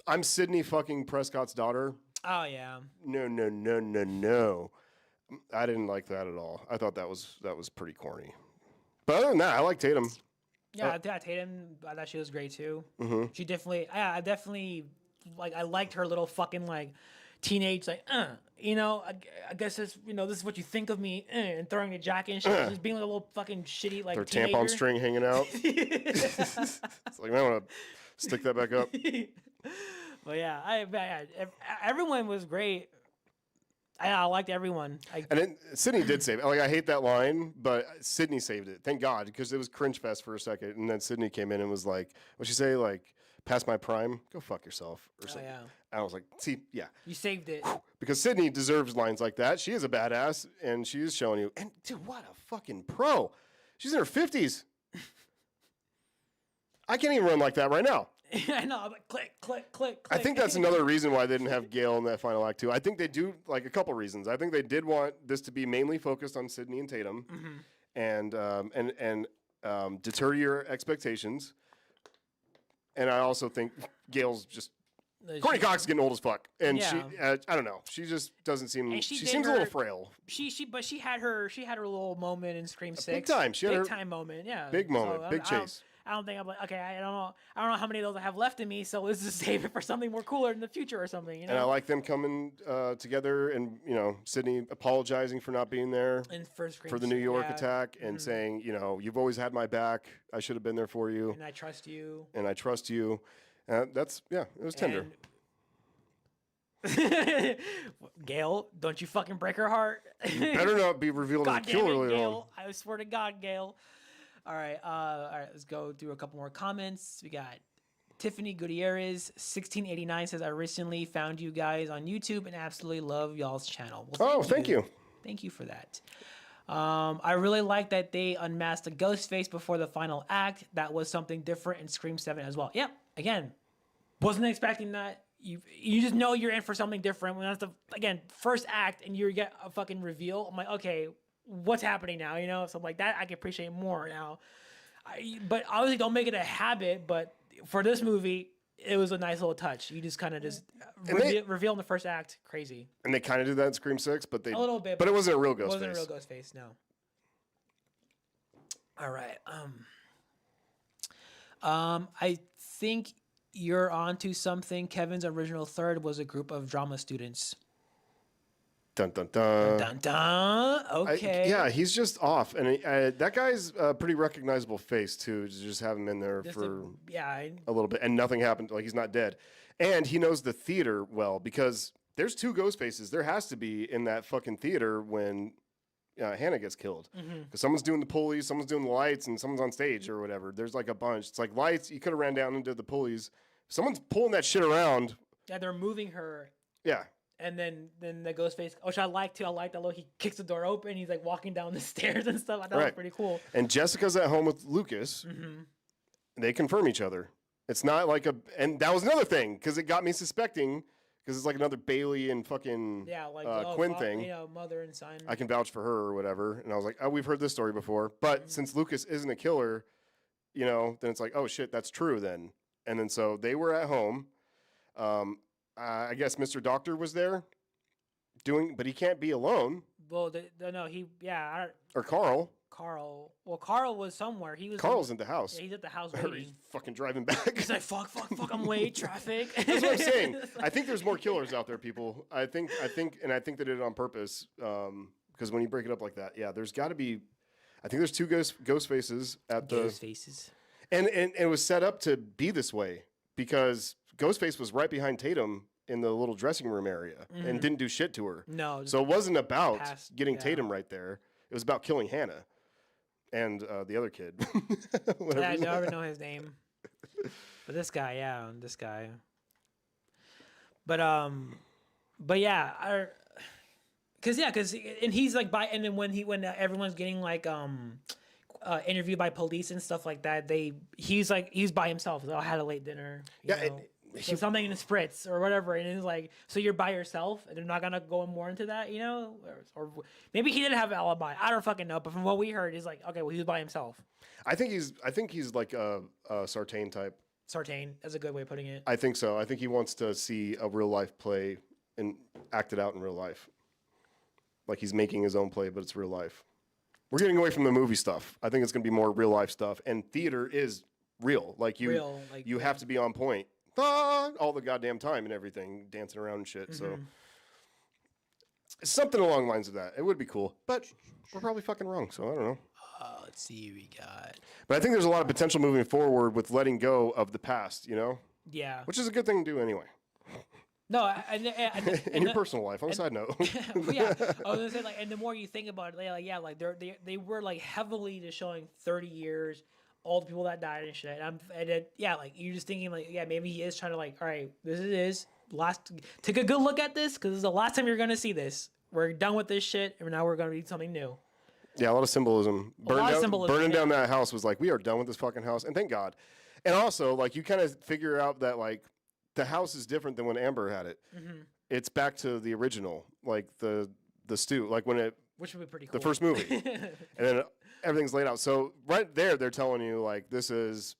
I'm Sydney fucking Prescott's daughter. Oh yeah. No. I didn't like that at all. I thought that was pretty corny. But other than that, I like Tatum. Yeah, Tatum. I thought she was great too. Mm-hmm. She definitely. I definitely I liked her little fucking teenage I guess this this is what you think of me and throwing a jacket and shit. Just being like a little fucking shitty Their teenager. Tampon string hanging out. It's like I want to stick that back up. But yeah, everyone was great. I liked everyone. And then Sydney did save it. Like, I hate that line, but Sydney saved it. Thank God, because it was cringe fest for a second. And then Sydney came in and was like, what'd she say? Like, past my prime? Go fuck yourself. Or something. Yeah. And I was like, see, yeah. You saved it. Because Sydney deserves lines like that. She is a badass, and she is showing you. And, dude, what a fucking pro. She's in her 50s. I can't even run like that right now. I know. I'm like, click, click, click, I click. think that's another reason why they didn't have Gale in that final act too. I think they do like a couple reasons. I think they did want this to be mainly focused on Sydney and Tatum, and deter your expectations. And I also think Gale's just Courtney Cox is getting old as fuck, and she I don't know. She just doesn't seem. She seems a little frail. But she had her little moment in Scream 6. Big time. She had big time moment. Yeah. Big moment. So, big chase. I don't think I'm like, okay, I don't know how many of those I have left in me, so let's just save it for something more cooler in the future or something, you know? And I like them coming together and, Sydney apologizing for not being there for the New York attack and saying, you've always had my back. I should have been there for you. And I trust you. It was tender. Gale, don't you fucking break her heart. You better not be revealed as a killer later on. I swear to God, Gale. All right, let's go through a couple more comments. We got Tiffany Gutierrez, 1689 says, I recently found you guys on YouTube and absolutely love y'all's channel. Well, thank you. Thank you for that. I really like that they unmasked the ghost face before the final act. That was something different in Scream 7 as well. Yep, again, wasn't expecting that. You just know you're in for something different when that's the first act and you get a fucking reveal. I'm like, okay, what's happening now? So like that I can appreciate more now. But obviously don't make it a habit. But for this movie, it was a nice little touch. You just kind of reveal in the first act, crazy. And they kind of did that in Scream 6, but a little bit. But it wasn't a real ghost face. It wasn't a real ghost face, no. All right. I think you're onto something. Kevin's original third was a group of drama students. Dun, dun, dun. Dun, dun. Okay. He's just off. And that guy's a pretty recognizable face, too. Just have him in there for a little bit. And nothing happened. Like, he's not dead. And he knows the theater well because there's two ghost faces. There has to be in that fucking theater when Hannah gets killed. Because someone's doing the pulleys, someone's doing the lights, and someone's on stage or whatever. There's like a bunch. It's like lights. You could have ran down and did the pulleys. Someone's pulling that shit around. Yeah, they're moving her. Yeah. And then the ghost face, which I like too. I like that look. He kicks the door open. He's like walking down the stairs and stuff. I thought it was pretty cool. And Jessica's at home with Lucas. They confirm each other. It's not like and that was another thing because it got me suspecting because it's like another Bailey and fucking Quinn thing. Mother and son. I can vouch for her or whatever. And I was like, oh, we've heard this story before. But since Lucas isn't a killer, then it's like, oh shit, that's true then. And then so they were at home. I guess Mr. Doctor was there but he can't be alone. Well, Or Carl. Well, Carl was somewhere. Carl's in the house. Yeah, he's at the house Or waiting. he's fucking driving back. He's like, fuck, I'm late, traffic. That's what I'm saying. I think there's more killers out there, people. I think they did it on purpose. Because when you break it up like that, there's got to be. I think there's two ghost faces at the. Ghost faces. And it was set up to be this way because Ghostface was right behind Tatum in the little dressing room area and didn't do shit to her. No. So it wasn't about getting Tatum right there. It was about killing Hannah and the other kid. I don't know his name. But this guy, this guy. But yeah, because he's like and then when everyone's getting like interviewed by police and stuff like that, he's by himself. I had a late dinner. So something in the spritz or whatever, and it's like, so you're by yourself, and they're not gonna go more into that, or maybe he didn't have an alibi. I don't fucking know, but from what we heard, he's like, okay, well, he was by himself. I think he's like a Sartain type. Sartain, that's a good way of putting it. I think so. I think he wants to see a real life play and act it out in real life. Like he's making his own play, but it's real life. We're getting away from the movie stuff. I think it's gonna be more real life stuff, and theater is real. Like you have to be on point. All the goddamn time and everything, dancing around and shit. So something along the lines of that. It would be cool, but we're probably fucking wrong. So I don't know. Let's see what we got. But I think there's a lot of potential moving forward with letting go of the past. Yeah. Which is a good thing to do anyway. No, in your personal life. On a side note. Yeah, I was gonna say and the more you think about it, they were heavily just showing 30 years. All the people that died and shit. You're just thinking maybe he is trying to all right, this is last. Take a good look at this because this is the last time you're gonna see this. We're done with this shit, and now we're gonna read something new. Yeah, a lot of symbolism. Burning down that house was like, we are done with this fucking house, and thank God. And also, like, you kind of figure out that, like, the house is different than when Amber had it. Mm-hmm. It's back to the original, like the stew, like when it, Which would be pretty cool. the first movie, and then everything's laid out. So right there, they're telling you like this has.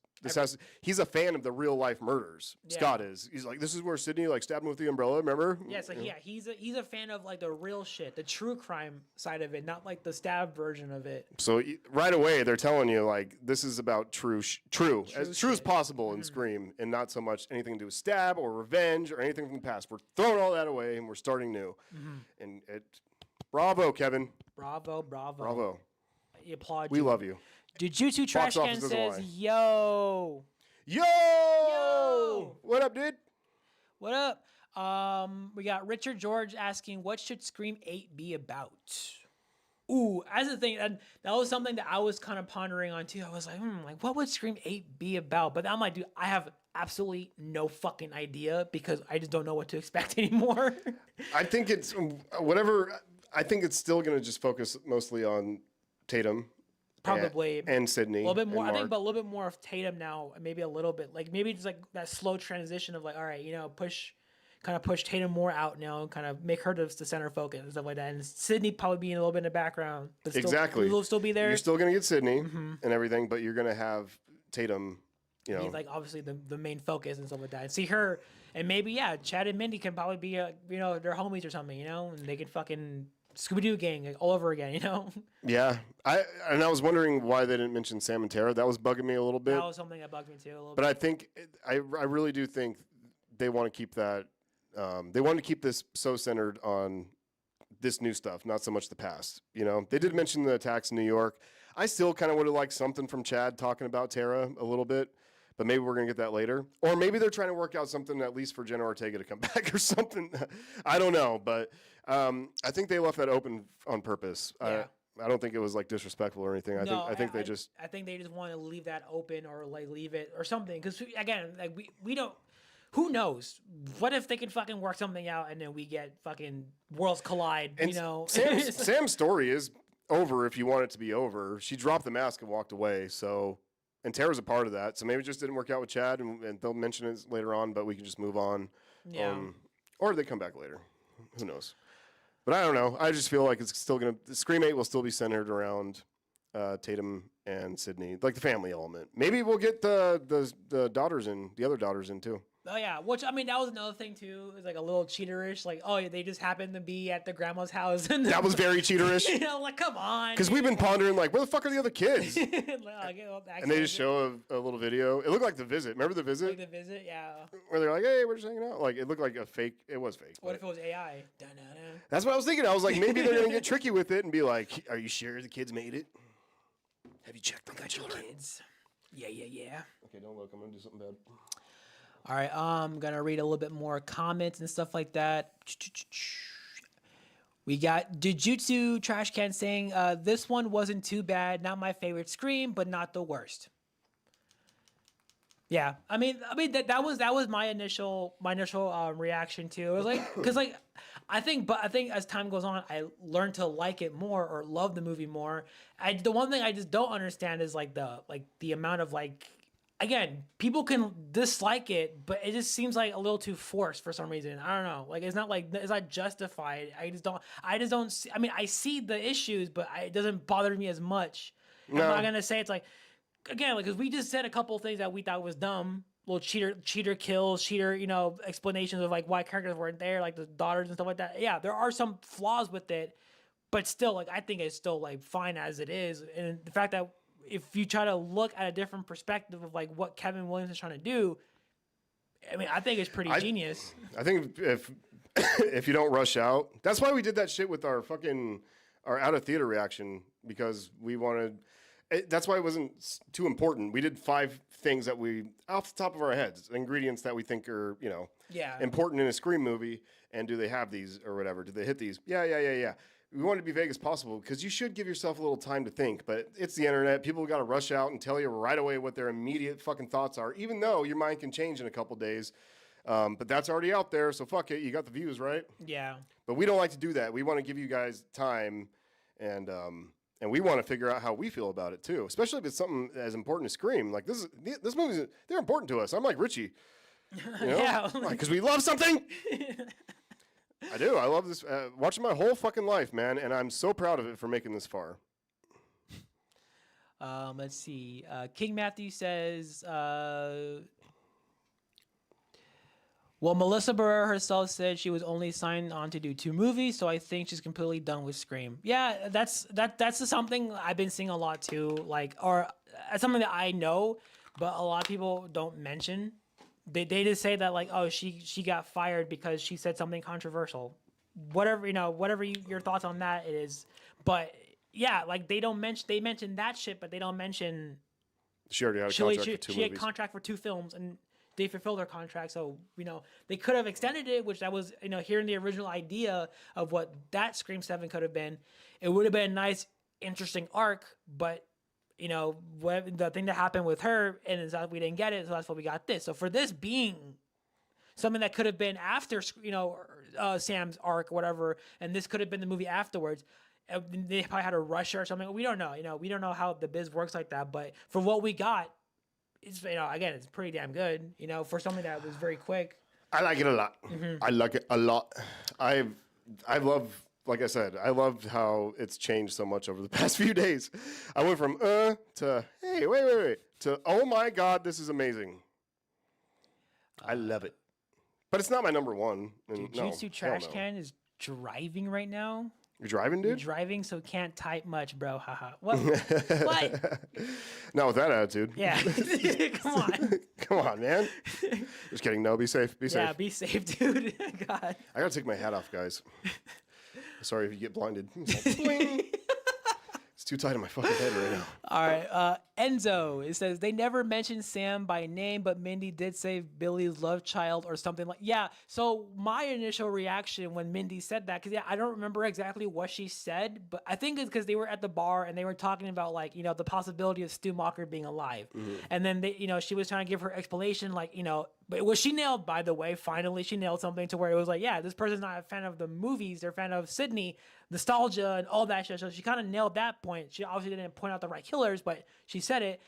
He's a fan of the real life murders. Yeah. Scott is. He's like, this is where Sydney like stabbed him with the umbrella. Remember? Yeah, so he's a fan of like the real shit, the true crime side of it, not like the stab version of it. So right away, they're telling you like this is about true as true as possible in Scream, and not so much anything to do with stab or revenge or anything from the past. We're throwing all that away and we're starting new. And bravo, Kevin. Bravo. I applaud We you. love you. Jujutsu Trash Can says, Yo. What up, dude? What up? We got Richard George asking, what should Scream 8 be about? Ooh, as a thing, and that was something that I was kind of pondering on too. I was like, like what would Scream 8 be about? But I'm like, dude, I have absolutely no fucking idea because I just don't know what to expect anymore. I think it's whatever. I think it's still going to just focus mostly on Tatum. Probably. And Sydney. A little bit more. I think, but a little bit more of Tatum now. Maybe a little bit. Like, maybe just like that slow transition of like, all right, you know, push Tatum more out now and kind of make her the center focus and stuff like that. And Sydney probably being a little bit in the background. But still, exactly. Will still be there. You're still going to get Sydney and everything, but you're going to have Tatum, you know. He's like obviously the main focus and stuff like that. And see her, and maybe, Chad and Mindy can probably be, you know, their homies or something, you know, and they can fucking Scooby-Doo gang like, all over again, you know? Yeah. I was wondering why they didn't mention Sam and Tara. That was bugging me a little bit. That was something that bugged me too a little bit. But I think, I really do think they want to keep that, they want to keep this so centered on this new stuff, not so much the past. You know, they did mention the attacks in New York. I still kind of would have liked something from Chad talking about Tara a little bit, but maybe we're going to get that later. Or maybe they're trying to work out something at least for Jenna Ortega to come back or something. I don't know, but I think they left that open on purpose. Yeah. I don't think it was like disrespectful or anything. I think they just want to leave that open or like leave it or something. Because again, like we don't. Who knows? What if they can fucking work something out and then we get fucking worlds collide? And you know, Sam's story is over if you want it to be over. She dropped the mask and walked away. So, and Tara's a part of that. So maybe it just didn't work out with Chad, and they'll mention it later on. But we can just move on. Yeah. Or they come back later. Who knows? But I don't know. I just feel like it's still gonna. Scream 8 will still be centered around Tatum and Sydney, like the family element. Maybe we'll get the daughters in, the other daughters in too. Oh yeah, which I mean that was another thing too. It was like a little cheaterish, like they just happened to be at the grandma's house. And that was very cheaterish. You know, like come on. Because we've been pondering like, where the fuck are the other kids? Like, and they just show a little video. It looked like The Visit. Remember The Visit? Like The Visit, yeah. Where they're like, hey, we're just hanging out. Like it looked like a fake. It was fake. What if it was AI? Dun-dun-dun. That's what I was thinking. I was like, maybe they're gonna get tricky with it and be like, are you sure the kids made it? Have you checked on the children? Kids. Yeah. Okay, don't look. I'm gonna do something bad. All right, I'm gonna read a little bit more comments and stuff like that. We got Jujutsu Trash Can saying, this one wasn't too bad. Not my favorite Scream, but not the worst. Yeah, I mean that was my initial reaction to it. It was like, because like I think as time goes on, I learned to like it more or love the movie more. The one thing I just don't understand is like the amount of like. Again, people can dislike it, but it just seems like a little too forced for some reason. I don't know. Like it's not justified. I just don't see, I mean, I see the issues, but it doesn't bother me as much. No. I'm not gonna say it's like, again, like, cause we just said a couple of things that we thought was dumb. Little cheater kills, you know, explanations of like why characters weren't there, like the daughters and stuff like that. Yeah, there are some flaws with it, but still, like, I think it's still like fine as it is. And the fact that if you try to look at a different perspective of like what Kevin Williams is trying to do, I mean, I think it's pretty genius. I think if you don't rush out, that's why we did that shit with our out of theater reaction, because we wanted. That's why it wasn't too important. We did 5 things that we, off the top of our heads, ingredients that we think are, you know, important in a Scream movie, and do they have these or whatever? Do they hit these? Yeah. We want to be vague as possible because you should give yourself a little time to think, but it's the internet. People got to rush out and tell you right away what their immediate fucking thoughts are, even though your mind can change in a couple days. But that's already out there, so fuck it. You got the views, right? Yeah. But we don't like to do that. We want to give you guys time and and we want to figure out how we feel about it too, especially if it's something as important as Scream. Like this movie, they're important to us. I'm like Richie, you know, Yeah. because we love something. I do. I love this. Watching my whole fucking life, man, and I'm so proud of it for making this far. Let's see. King Matthew says, well, Melissa Barrera herself said she was only signed on to do 2 movies, so I think she's completely done with Scream. Yeah, that's something I've been seeing a lot too. Like, or that's something that I know, but a lot of people don't mention. They just say that like, oh, she got fired because she said something controversial. Whatever, you know, whatever your thoughts on that is, but yeah, like they mention that shit, but they don't mention she already had a contract for 2 movies. She had a contract for 2 films, and they fulfilled her contract. So, you know, they could have extended it, which that was, you know, hearing the original idea of what that Scream 7 could have been. It would have been a nice, interesting arc, but, you know, the thing that happened with her, and is that we didn't get it, so that's why we got this. So for this being something that could have been after, you know, Sam's arc, whatever, and this could have been the movie afterwards, they probably had to rush her or something. We don't know. You know, we don't know how the biz works like that. But for what we got, it's, you know, again, it's pretty damn good. You know, for something that was very quick. I like it a lot. I like it a lot. I love, like I said, I loved how it's changed so much over the past few days. I went from to hey, wait to oh my god, this is amazing. I love it, but it's not my number one. Jujutsu Trash Can is driving right now. You're driving, dude? You're driving, so can't type much, bro. Haha. What? What? Not with that attitude. Yeah. Come on. Come on, man. Just kidding. No, be safe. Be safe. Yeah, be safe, dude. God. I gotta take my hat off, guys. Sorry if you get blinded. It's too tight on my fucking head right now. All right. Enzo, it says, they never mentioned Sam by name, but Mindy did say Billy's love child or something like. Yeah. So my initial reaction when Mindy said that, because yeah, I don't remember exactly what she said, but I think it's because they were at the bar and they were talking about like, you know, the possibility of Stu Macher being alive. Mm-hmm. And then they, you know, she was trying to give her explanation, like, you know, but it was, she nailed, by the way, finally she nailed something to where it was like, yeah, this person's not a fan of the movies, they're a fan of Sydney, nostalgia and all that shit. So she kind of nailed that point. She obviously didn't point out the right killers, but she said it.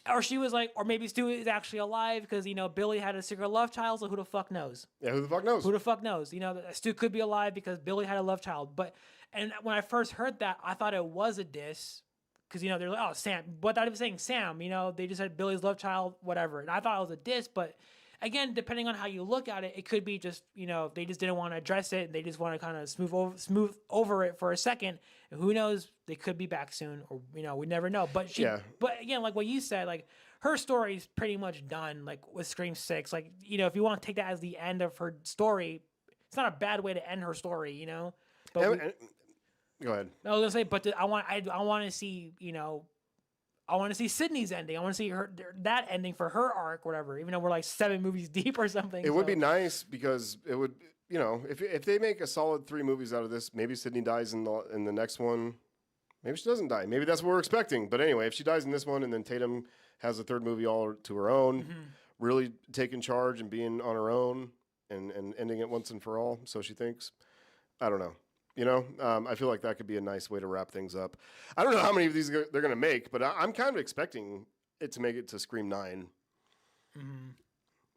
Or she was like, or maybe Stu is actually alive because, you know, Billy had a secret love child, so who the fuck knows? Yeah, who the fuck knows? Who the fuck knows? You know, Stu could be alive because Billy had a love child. But, and when I first heard that, I thought it was a diss. Because, you know, they're like, oh, Sam. But I was saying Sam, you know, they just said Billy's love child, whatever. And I thought it was a diss, but again, depending on how you look at it, it could be just, you know, they just didn't want to address it. They just want to kind of smooth over it for a second. And who knows? They could be back soon, or, you know, we never know. But but again, like what you said, like her story is pretty much done. Like with Scream 6, like, you know, if you want to take that as the end of her story, it's not a bad way to end her story, you know. But go ahead. I was gonna say, but I want to see, you know. I want to see Sydney's ending. I want to see that ending for her arc, whatever. Even though we're like 7 movies deep or something. It would be nice because it would, you know, if they make a solid 3 movies out of this, maybe Sydney dies in the next one. Maybe she doesn't die. Maybe that's what we're expecting. But anyway, if she dies in this one and then Tatum has a 3rd movie all to her own, really taking charge and being on her own and ending it once and for all, so she thinks. I don't know. You know, I feel like that could be a nice way to wrap things up. I don't know how many of these they're going to make, but I'm kind of expecting it to make it to Scream 9. Mm-hmm.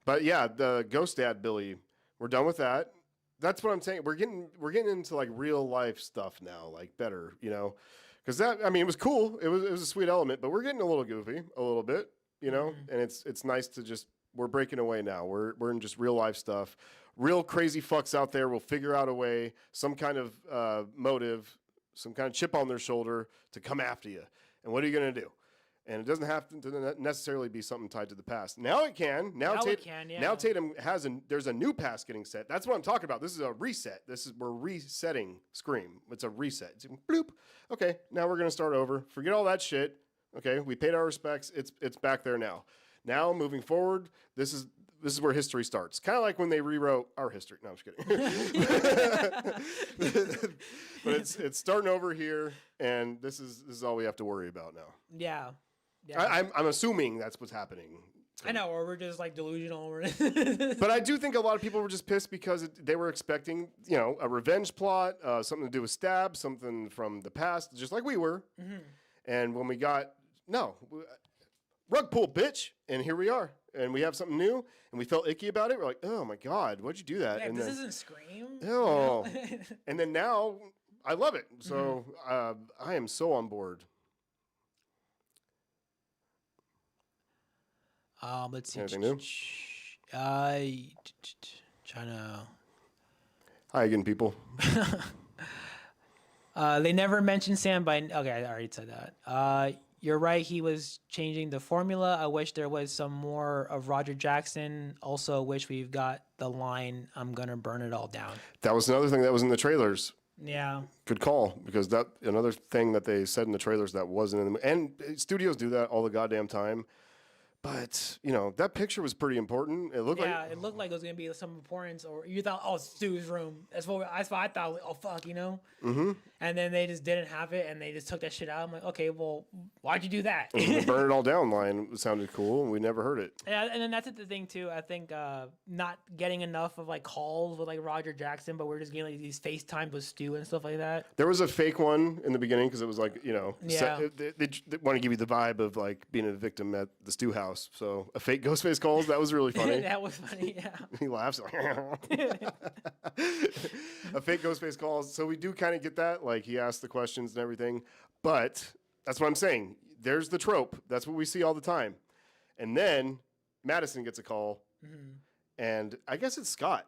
But yeah, the Ghost Dad Billy, we're done with that. That's what I'm saying. We're getting into like real life stuff now, like better, you know, because that, I mean, it was cool. It was a sweet element, but we're getting a little goofy, a little bit, you know, and it's nice to just, we're breaking away now. We're in just real life stuff. Real crazy fucks out there will figure out a way, some kind of motive, some kind of chip on their shoulder to come after you. And what are you going to do? And it doesn't have to necessarily be something tied to the past. Now it can. Now Tatum has there's a new past getting set. That's what I'm talking about. This is a reset. We're resetting Scream. It's a reset. It's bloop. Okay, now we're going to start over. Forget all that shit. Okay, we paid our respects. It's back there now. Now moving forward, this is where history starts. Kind of like when they rewrote our history. No, I'm just kidding. But it's starting over here, and this is all we have to worry about now. Yeah. I'm assuming that's what's happening. I know, or we're just like delusional. But I do think a lot of people were just pissed because they were expecting, a revenge plot, something to do with stab, something from the past, just like we were. Mm-hmm. And when we got, rug pull, bitch. And here we are. And we have something new, and we felt icky about it. We're like, oh my God, why'd you do that? Yeah, and this then, isn't Scream. Oh. And then now, I love it. So I am so on board. Let's see. Anything new? Trying to. Hi again, people. They never mentioned Sam by. Okay, I already said that. You're right. He was changing the formula. I wish there was some more of Roger Jackson. Also, wish we've got the line, "I'm gonna burn it all down." That was another thing that was in the trailers. Yeah. Good call, because that another thing that they said in the trailers that wasn't in the, and studios do that all the goddamn time. But, that picture was pretty important. It looked like... it looked like it was going to be some importance, or you thought, oh, it's Stu's room. That's what I thought, oh, fuck, Mm-hmm. And then they just didn't have it, and they just took that shit out. I'm like, okay, well, why'd you do that? The burn it all down line sounded cool, and we never heard it. Yeah, and then that's the thing, too. I think not getting enough of, calls with, Roger Jackson, but we're just getting, these FaceTimes with Stu and stuff like that. There was a fake one in the beginning, because it was they want to give you the vibe of, being a victim at the Stu house. So a fake Ghostface calls, that was really funny. That was funny, yeah. He laughs. A fake Ghostface calls. So we do kind of get that. He asks the questions and everything. But that's what I'm saying. There's the trope. That's what we see all the time. And then Madison gets a call. Mm-hmm. And I guess it's Scott.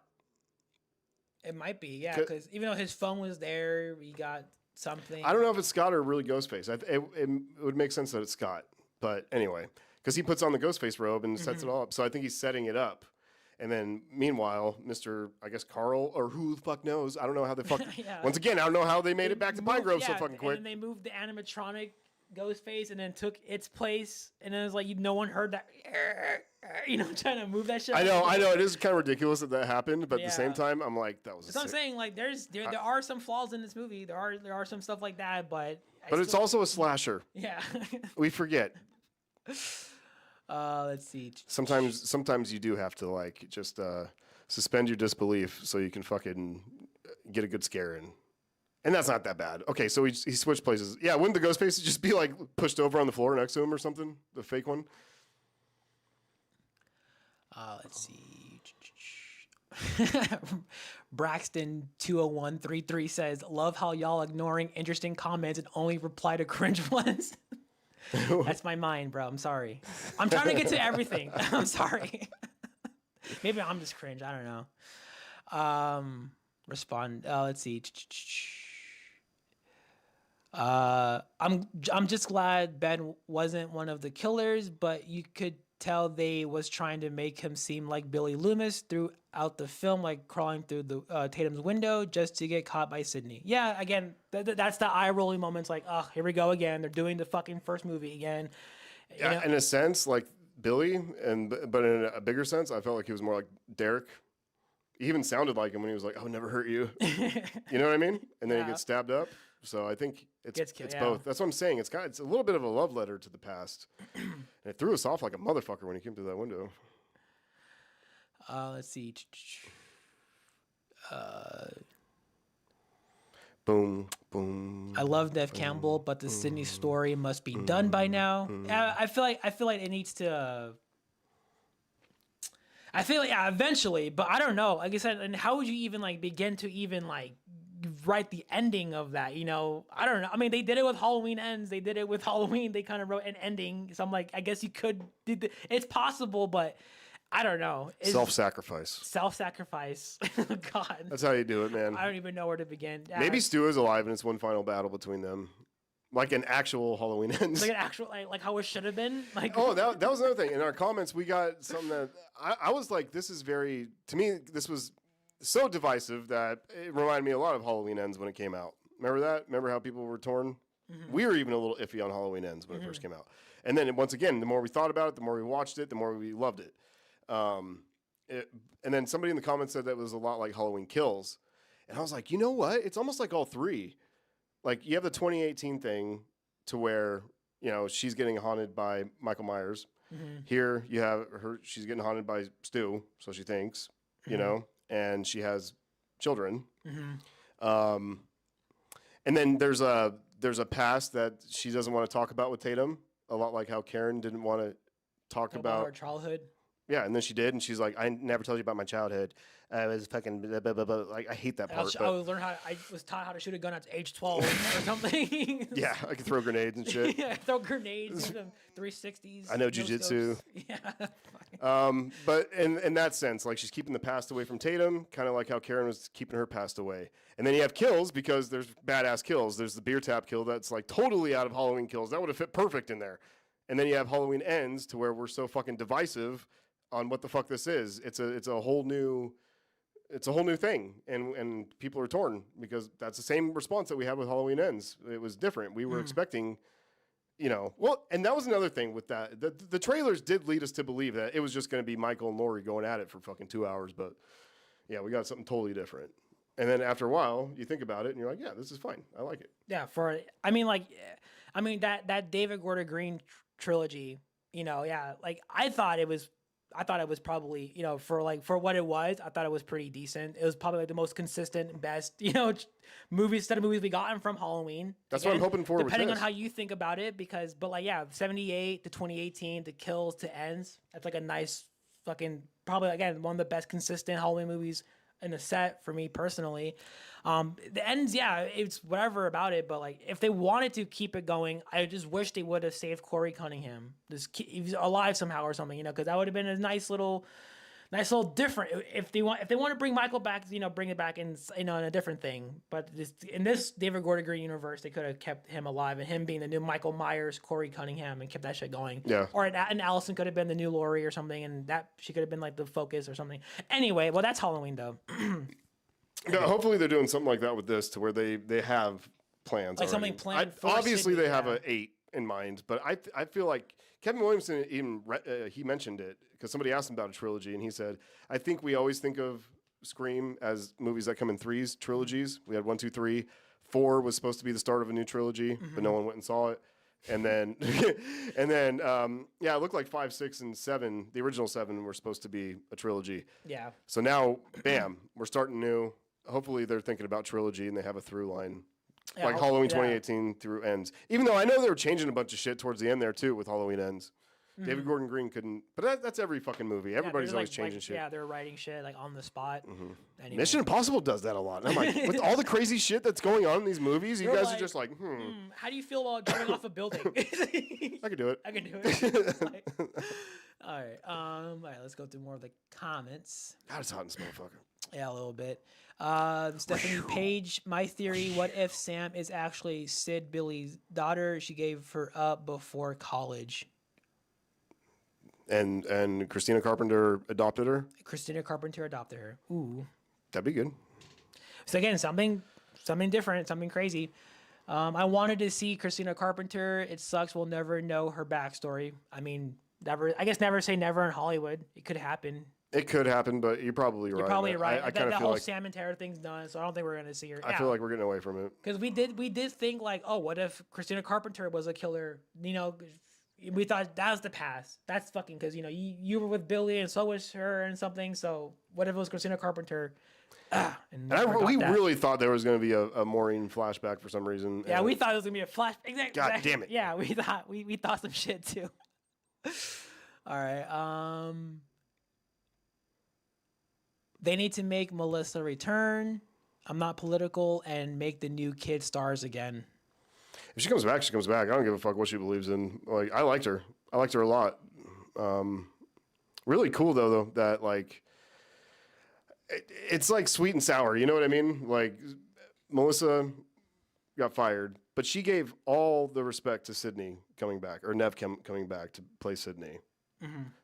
It might be, yeah. Because even though his phone was there, we got something. I don't know if it's Scott or really Ghostface. It would make sense that it's Scott. But anyway. Because he puts on the Ghostface robe and sets it all up. So I think he's setting it up. And then, meanwhile, Mr. I guess Carl, or who the fuck knows? I don't know how they fuck... Once again, I don't know how they made it back to Pine Grove so fucking quick. And then they moved the animatronic Ghostface and then took its place. And then it was like, no one heard that... trying to move that shit. I know. It is kind of ridiculous that happened. But at the same time, I'm like, that was... That's what I'm saying. There are some flaws in this movie. There are some stuff like that, but... It's also a slasher. Yeah. We forget. Let's see. Sometimes you do have to just suspend your disbelief so you can fucking get a good scare in, and that's not that bad. Okay, so he switched places. Yeah, wouldn't the Ghostface just be pushed over on the floor next to him or something? The fake one. Let's see. Braxton 20133 says, "Love how y'all ignoring interesting comments and only reply to cringe ones." That's my mind, bro. I'm sorry. I'm trying to get to everything. I'm sorry. Maybe I'm just cringe. I don't know. Respond. Let's see. I'm just glad Ben wasn't one of the killers, but you could tell they was trying to make him seem like Billy Loomis throughout the film, crawling through the Tatum's window just to get caught by Sydney. Yeah, again, that's the eye-rolling moments. Oh, here we go again. They're doing the fucking first movie again. Yeah, in a sense, Billy, but in a bigger sense, I felt like he was more like Derek. He even sounded like him when he was like, "I would never hurt you." You know what I mean? And then he gets stabbed up. So I think it's both. That's what I'm saying. It's a little bit of a love letter to the past. And it threw us off like a motherfucker when he came through that window. Let's see. Boom, boom. I love Nev Campbell, but the Sydney story must be done by now. I feel like it needs to. I feel like eventually, but I don't know. Like I said, and how would you even begin to even write the ending of that? I don't know. I mean, they did it with Halloween Ends. They did it with Halloween. They kind of wrote an ending. So I'm like, I guess you could. It's possible, but I don't know. Self-sacrifice. Self-sacrifice. God. That's how you do it, man. I don't even know where to begin. Maybe Stu is alive and it's one final battle between them. Like an actual Halloween Ends. Like an actual, like how it should have been. Oh, that was another thing. In our comments, we got something that I was like, this is very, to me, this was so divisive that it reminded me a lot of Halloween Ends when it came out. Remember that? Remember how people were torn? Mm-hmm. We were even a little iffy on Halloween Ends when it first came out. And then once again, the more we thought about it, the more we watched it, the more we loved it. And then somebody in the comments said that was a lot like Halloween Kills. And I was like, you know what? It's almost like all three. Like, you have the 2018 thing to where, she's getting haunted by Michael Myers. Here you have her. She's getting haunted by Stu, so she thinks, you know, and she has children. And then there's a past that she doesn't want to talk about with Tatum. A lot like how Karen didn't want to talk about her childhood. Yeah, and then she did, and she's like, "I never told you about my childhood. I was fucking blah, blah, blah, blah." Like, I hate that part. I was taught how to shoot a gun at age 12 or something. Yeah, I can throw grenades and shit. Yeah, throw grenades, 360s. I know jujitsu. Yeah. But in that sense, like, she's keeping the past away from Tatum, kind of like how Karen was keeping her past away. And then you have kills because there's badass kills. There's the beer tap kill that's like totally out of Halloween Kills. That would have fit perfect in there. And then you have Halloween Ends to where we're so fucking divisive on what the fuck this is. It's a whole new thing, and people are torn because that's the same response that we had with Halloween Ends. It was different. We were expecting, well, and that was another thing with that. The trailers did lead us to believe that it was just going to be Michael and Laurie going at it for fucking 2 hours, but yeah, we got something totally different. And then after a while, you think about it, and you're like, yeah, this is fine. I like it. Yeah, that David Gordon Green trilogy, like I thought it was probably, for what it was, I thought it was pretty decent. It was probably like the most consistent, best, set of movies we gotten from Halloween. That's what I'm hoping for. Depending on how you think about it, 78 to 2018, to kills to ends. That's like a nice fucking, probably again, one of the best consistent Halloween movies in a set for me personally. The ends, yeah, it's whatever about it, but like if they wanted to keep it going, I just wish they would have saved Corey Cunningham. He was alive somehow or something, because that would have been a nice little different. If they want to bring Michael back, bring it back in a different thing. But in this David Gordon Green universe, they could have kept him alive and him being the new Michael Myers, Corey Cunningham, and kept that shit going. Yeah. And Allison could have been the new Laurie or something, and that she could have been like the focus or something. Anyway, well, that's Halloween though. Yeah, hopefully they're doing something like that with this, to where they have plans. Like already. something planned. Obviously, they have an 8 in mind, but I feel like Kevin Williamson even he mentioned it because somebody asked him about a trilogy, and he said, "I think we always think of Scream as movies that come in threes, trilogies. We had 1, 2, 3. 4 was supposed to be the start of a new trilogy, but no one went and saw it." And then, it looked like 5, 6, and 7. The original 7 were supposed to be a trilogy. Yeah. So now, bam, we're starting new. Hopefully, they're thinking about trilogy and they have a through line, like Halloween 2018 through Ends. Even though I know they were changing a bunch of shit towards the end there too with Halloween Ends. David Gordon Green couldn't, but that's every fucking movie. Everybody's always changing shit. Yeah, they're writing shit like on the spot. Anyway. Mission Impossible does that a lot. And I'm like, with all the crazy shit that's going on in these movies, you guys are just like, How do you feel about jumping off a building? I can do it. I can do it. All right, let's go through more of the comments. God, it's hot in this motherfucker. Yeah, a little bit. Stephanie Page, my theory, what if Sam is actually Sid Billy's daughter? She gave her up before college. And Christina Carpenter adopted her? Christina Carpenter adopted her. Ooh. That'd be good. So again, something different, something crazy. I wanted to see Christina Carpenter. It sucks we'll never know her backstory. I mean, never say never in Hollywood. It could happen. It could happen, but you're probably right. You're probably right. I kind of that feel whole like Sam and Tara thing's done, so I don't think we're gonna see her. I feel like we're getting away from it. Because we did think like, oh, what if Christina Carpenter was a killer? We thought that was the past. That's fucking because you were with Billy and so was her and something. So what if it was Christina Carpenter? We really thought there was going to be a Maureen flashback for some reason. Yeah, we thought it was going to be a flash. Exactly. God damn it. Yeah, we thought some shit too. All right. They need to make Melissa return. I'm not political, and make the new kid stars again. If she comes back, she comes back. I don't give a fuck what she believes in. Like, I liked her. I liked her a lot. Really cool though that like it's like sweet and sour. You know what I mean? Like, Melissa got fired, but she gave all the respect to Sydney coming back, or Nev coming back to play Sydney.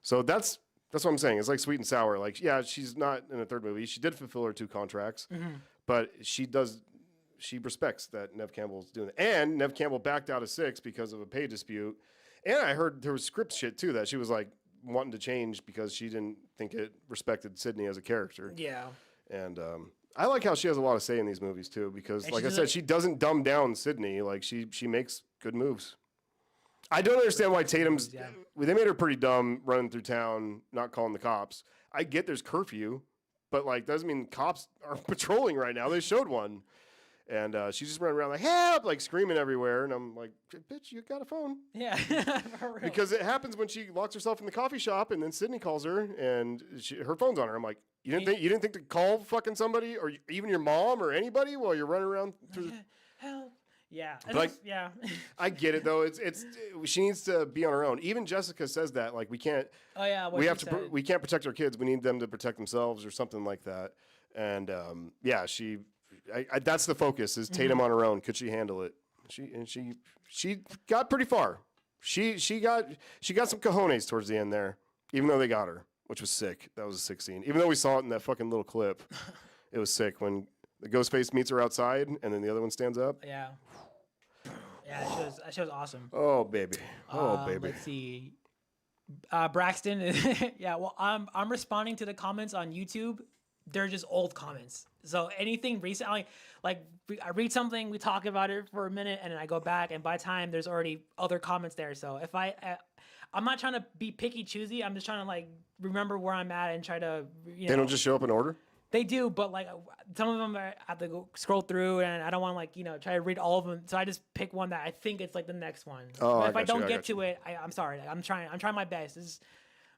So that's what I'm saying. It's like sweet and sour. Like, yeah, she's not in a third movie. She did fulfill her 2 contracts, but she respects that Nev Campbell's doing it. And Nev Campbell backed out of 6 because of a pay dispute. And I heard there was script shit too that she was like wanting to change because she didn't think it respected Sydney as a character. Yeah. And I like how she has a lot of say in these movies too, because like I said, she doesn't dumb down Sydney. Like she makes good moves. I don't understand why Tatum's. Yeah. They made her pretty dumb running through town, not calling the cops. I get there's curfew, but like doesn't mean cops are patrolling right now. They showed one, and she's just running around like help, like screaming everywhere. And I'm like, bitch, you got a phone? Yeah, for real. Because it happens when she locks herself in the coffee shop, and then Sydney calls her, and her phone's on her. I'm like, you didn't think to call fucking somebody, or even your mom, or anybody while you're running around through. Help. Yeah. Like, yeah. I get it though. It's she needs to be on her own. Even Jessica says that. Like we can't. Oh yeah. We can't protect our kids. We need them to protect themselves or something like that. And yeah, that's the focus is Tatum on her own. Could she handle it? She got pretty far. She got some cojones towards the end there, even though they got her, which was sick. That was a sick scene. Even though we saw it in that fucking little clip, it was sick when the Ghostface meets her outside and then the other one stands up. Yeah. Yeah, that show's awesome. Oh baby. Let's see. Braxton. Yeah. Well, I'm responding to the comments on YouTube. They're just old comments. So anything recent, like I read something, we talk about it for a minute, and then I go back, and by the time there's already other comments there. So if I'm not trying to be picky choosy. I'm just trying to like remember where I'm at and try to. They don't just show up in order. They do, but like some of them I have to go scroll through, and I don't want to like try to read all of them. So I just pick one that I think it's like the next one. Oh, but if I don't get to it, I'm sorry. I'm trying my best.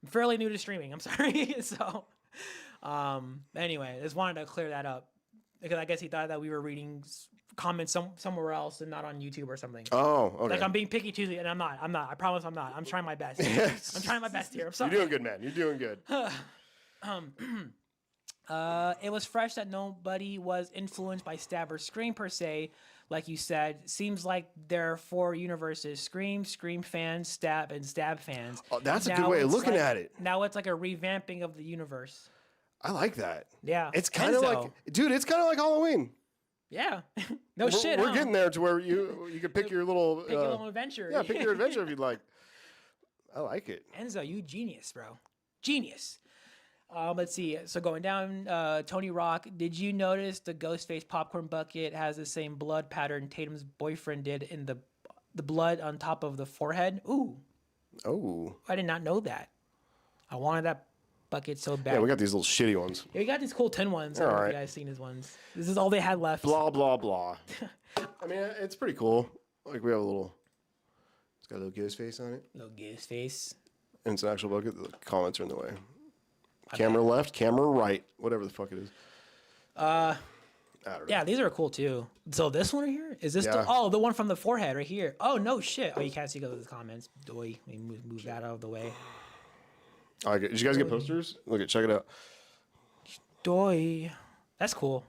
I'm fairly new to streaming. I'm sorry. So, anyway, just wanted to clear that up because I guess he thought that we were reading comments somewhere else and not on YouTube or something. Oh, okay. Like I'm being picky choosy, and I'm not. I promise I'm not. I'm trying my best. I'm trying my best here. I'm sorry. You're doing good, man. You're doing good. It was fresh that nobody was influenced by Stab or Scream per se. Like you said, seems like there are 4 universes: Scream, Scream fans, Stab, and Stab fans. Oh, that's a good way of looking at it. Now it's like a revamping of the universe. I like that. Yeah. It's kind of like, dude, it's kind of like Halloween. Yeah. No shit. We're getting there to where you could pick your little... Pick your little adventure. Yeah, pick your adventure if you'd like. I like it. Enzo, you genius, bro. Genius. Let's see. So going down, Tony Rock, did you notice the Ghostface popcorn bucket has the same blood pattern Tatum's boyfriend did in the blood on top of the forehead? Ooh. Oh. I did not know that. I wanted that bucket so bad. Yeah, we got these little shitty ones. Yeah, we got these cool tin ones. I don't know if you guys seen his ones. This is all they had left. Blah, blah, blah. I mean, it's pretty cool. Like we have a little... It's got a little ghost face on it. Little goose face. And it's an actual bucket. The comments are in the way. Camera left, camera right, whatever the fuck it is. I don't know. Yeah, these are cool too. So this one right here is this? Yeah. The one from the forehead right here. Oh no shit! Oh, you can't see the comments. Doy, let me move that out of the way. All right, did you guys get posters? Look check it out. Doy, that's cool.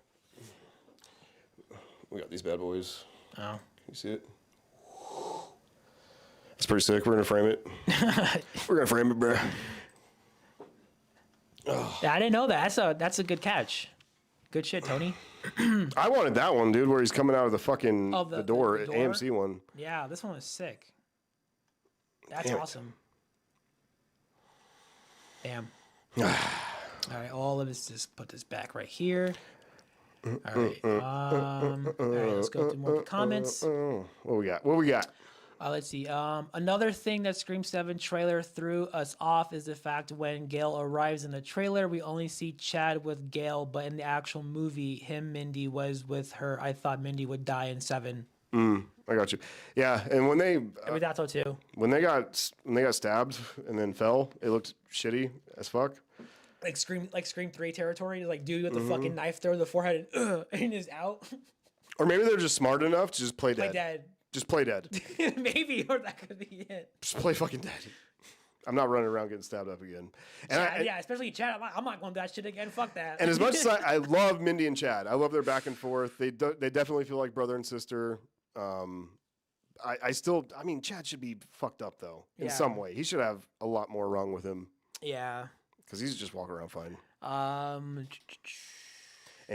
We got these bad boys. Oh, can you see it? It's pretty sick. We're gonna frame it. We're gonna frame it, bro. Yeah, I didn't know that. That's a good catch. Good shit, Tony. I wanted that one, dude, where he's coming out of the fucking the door. AMC one. Yeah, this one was sick. That's Damn it. awesome. Damn. All right, all of this. Just put this back right here. All right. All right, let's go through more comments. What we got? Let's see. Another thing that Scream 7 trailer threw us off is the fact when Gale arrives in the trailer, we only see Chad with Gale, but in the actual movie, Mindy was with her. I thought Mindy would die in 7. I got you. Yeah, and when they I mean, that's so too. when they got stabbed and then fell, it looked shitty as fuck. Like Scream 3 territory, like dude with the fucking knife through the forehead and is out. Or maybe they're just smart enough to just play dead. Dead. Just play dead. Maybe, or that could be it. Just play fucking dead. I'm not running around getting stabbed up again. And Chad, yeah, especially Chad. I'm not going to do that shit again. Fuck that. And as much as I love Mindy and Chad, I love their back and forth. They definitely feel like brother and sister. I mean, Chad should be fucked up though in some way. He should have a lot more wrong with him. Yeah. Because he's just walking around fine. And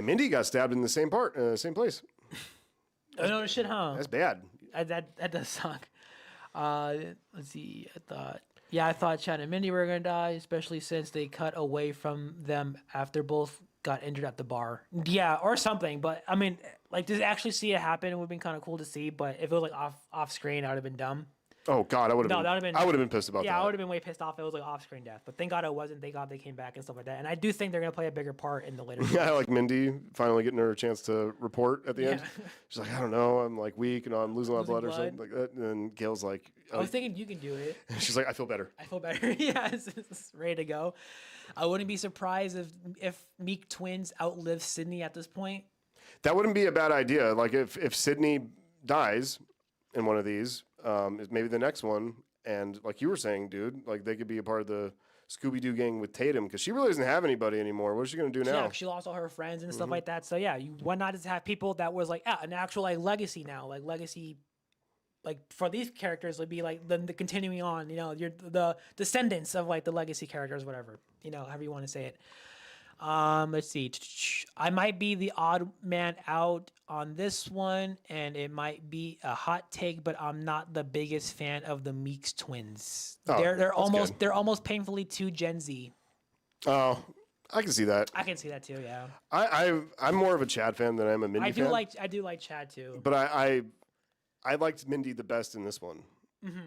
Mindy got stabbed in the same place. Oh no, shit, huh? That's bad. That does suck. Let's see. I thought Chad and Mindy were gonna die, especially since they cut away from them after both got injured at the bar. Yeah, or something. But I mean, like, to actually see it happen, it would have been kind of cool to see. But if it was like off screen, that would have been dumb. Oh God, I would No, have. that would've been- I would have been pissed about Yeah, I that. would have been way pissed off if it was like off-screen death. But thank God it wasn't. Thank God they came back and stuff like that. And I do think they're gonna play a bigger part in the later. Yeah, like Mindy finally getting her chance to report at the end. Yeah. She's like, I don't know, I'm like weak and I'm losing a lot of Losing blood or something blood. like that. And then Gail's like, I was thinking you can do it. she's like, I feel better. I feel better. Yeah, it's ready to go. I wouldn't be surprised if Meek twins outlive Sydney at this point. That wouldn't be a bad idea. Like if Sydney dies in one of these, is maybe the next one. And like you were saying, dude, like they could be a part of the Scooby-Doo gang with Tatum because she really doesn't have anybody anymore. What is she going to do now? Yeah, she lost all her friends and stuff like that. So yeah, why not just have people that was like an actual like legacy now, like legacy, like for these characters would be like the continuing on, you're the descendants of like the legacy characters, whatever, however you want to say it. Let's see. I might be the odd man out on this one, and it might be a hot take, but I'm not the biggest fan of the Meeks twins. Oh, they're almost painfully too Gen Z. Oh, I can see that. I can see that too. Yeah. I'm more of a Chad fan than I'm a Mindy fan. I do like Chad too. But I liked Mindy the best in this one. Mm-hmm.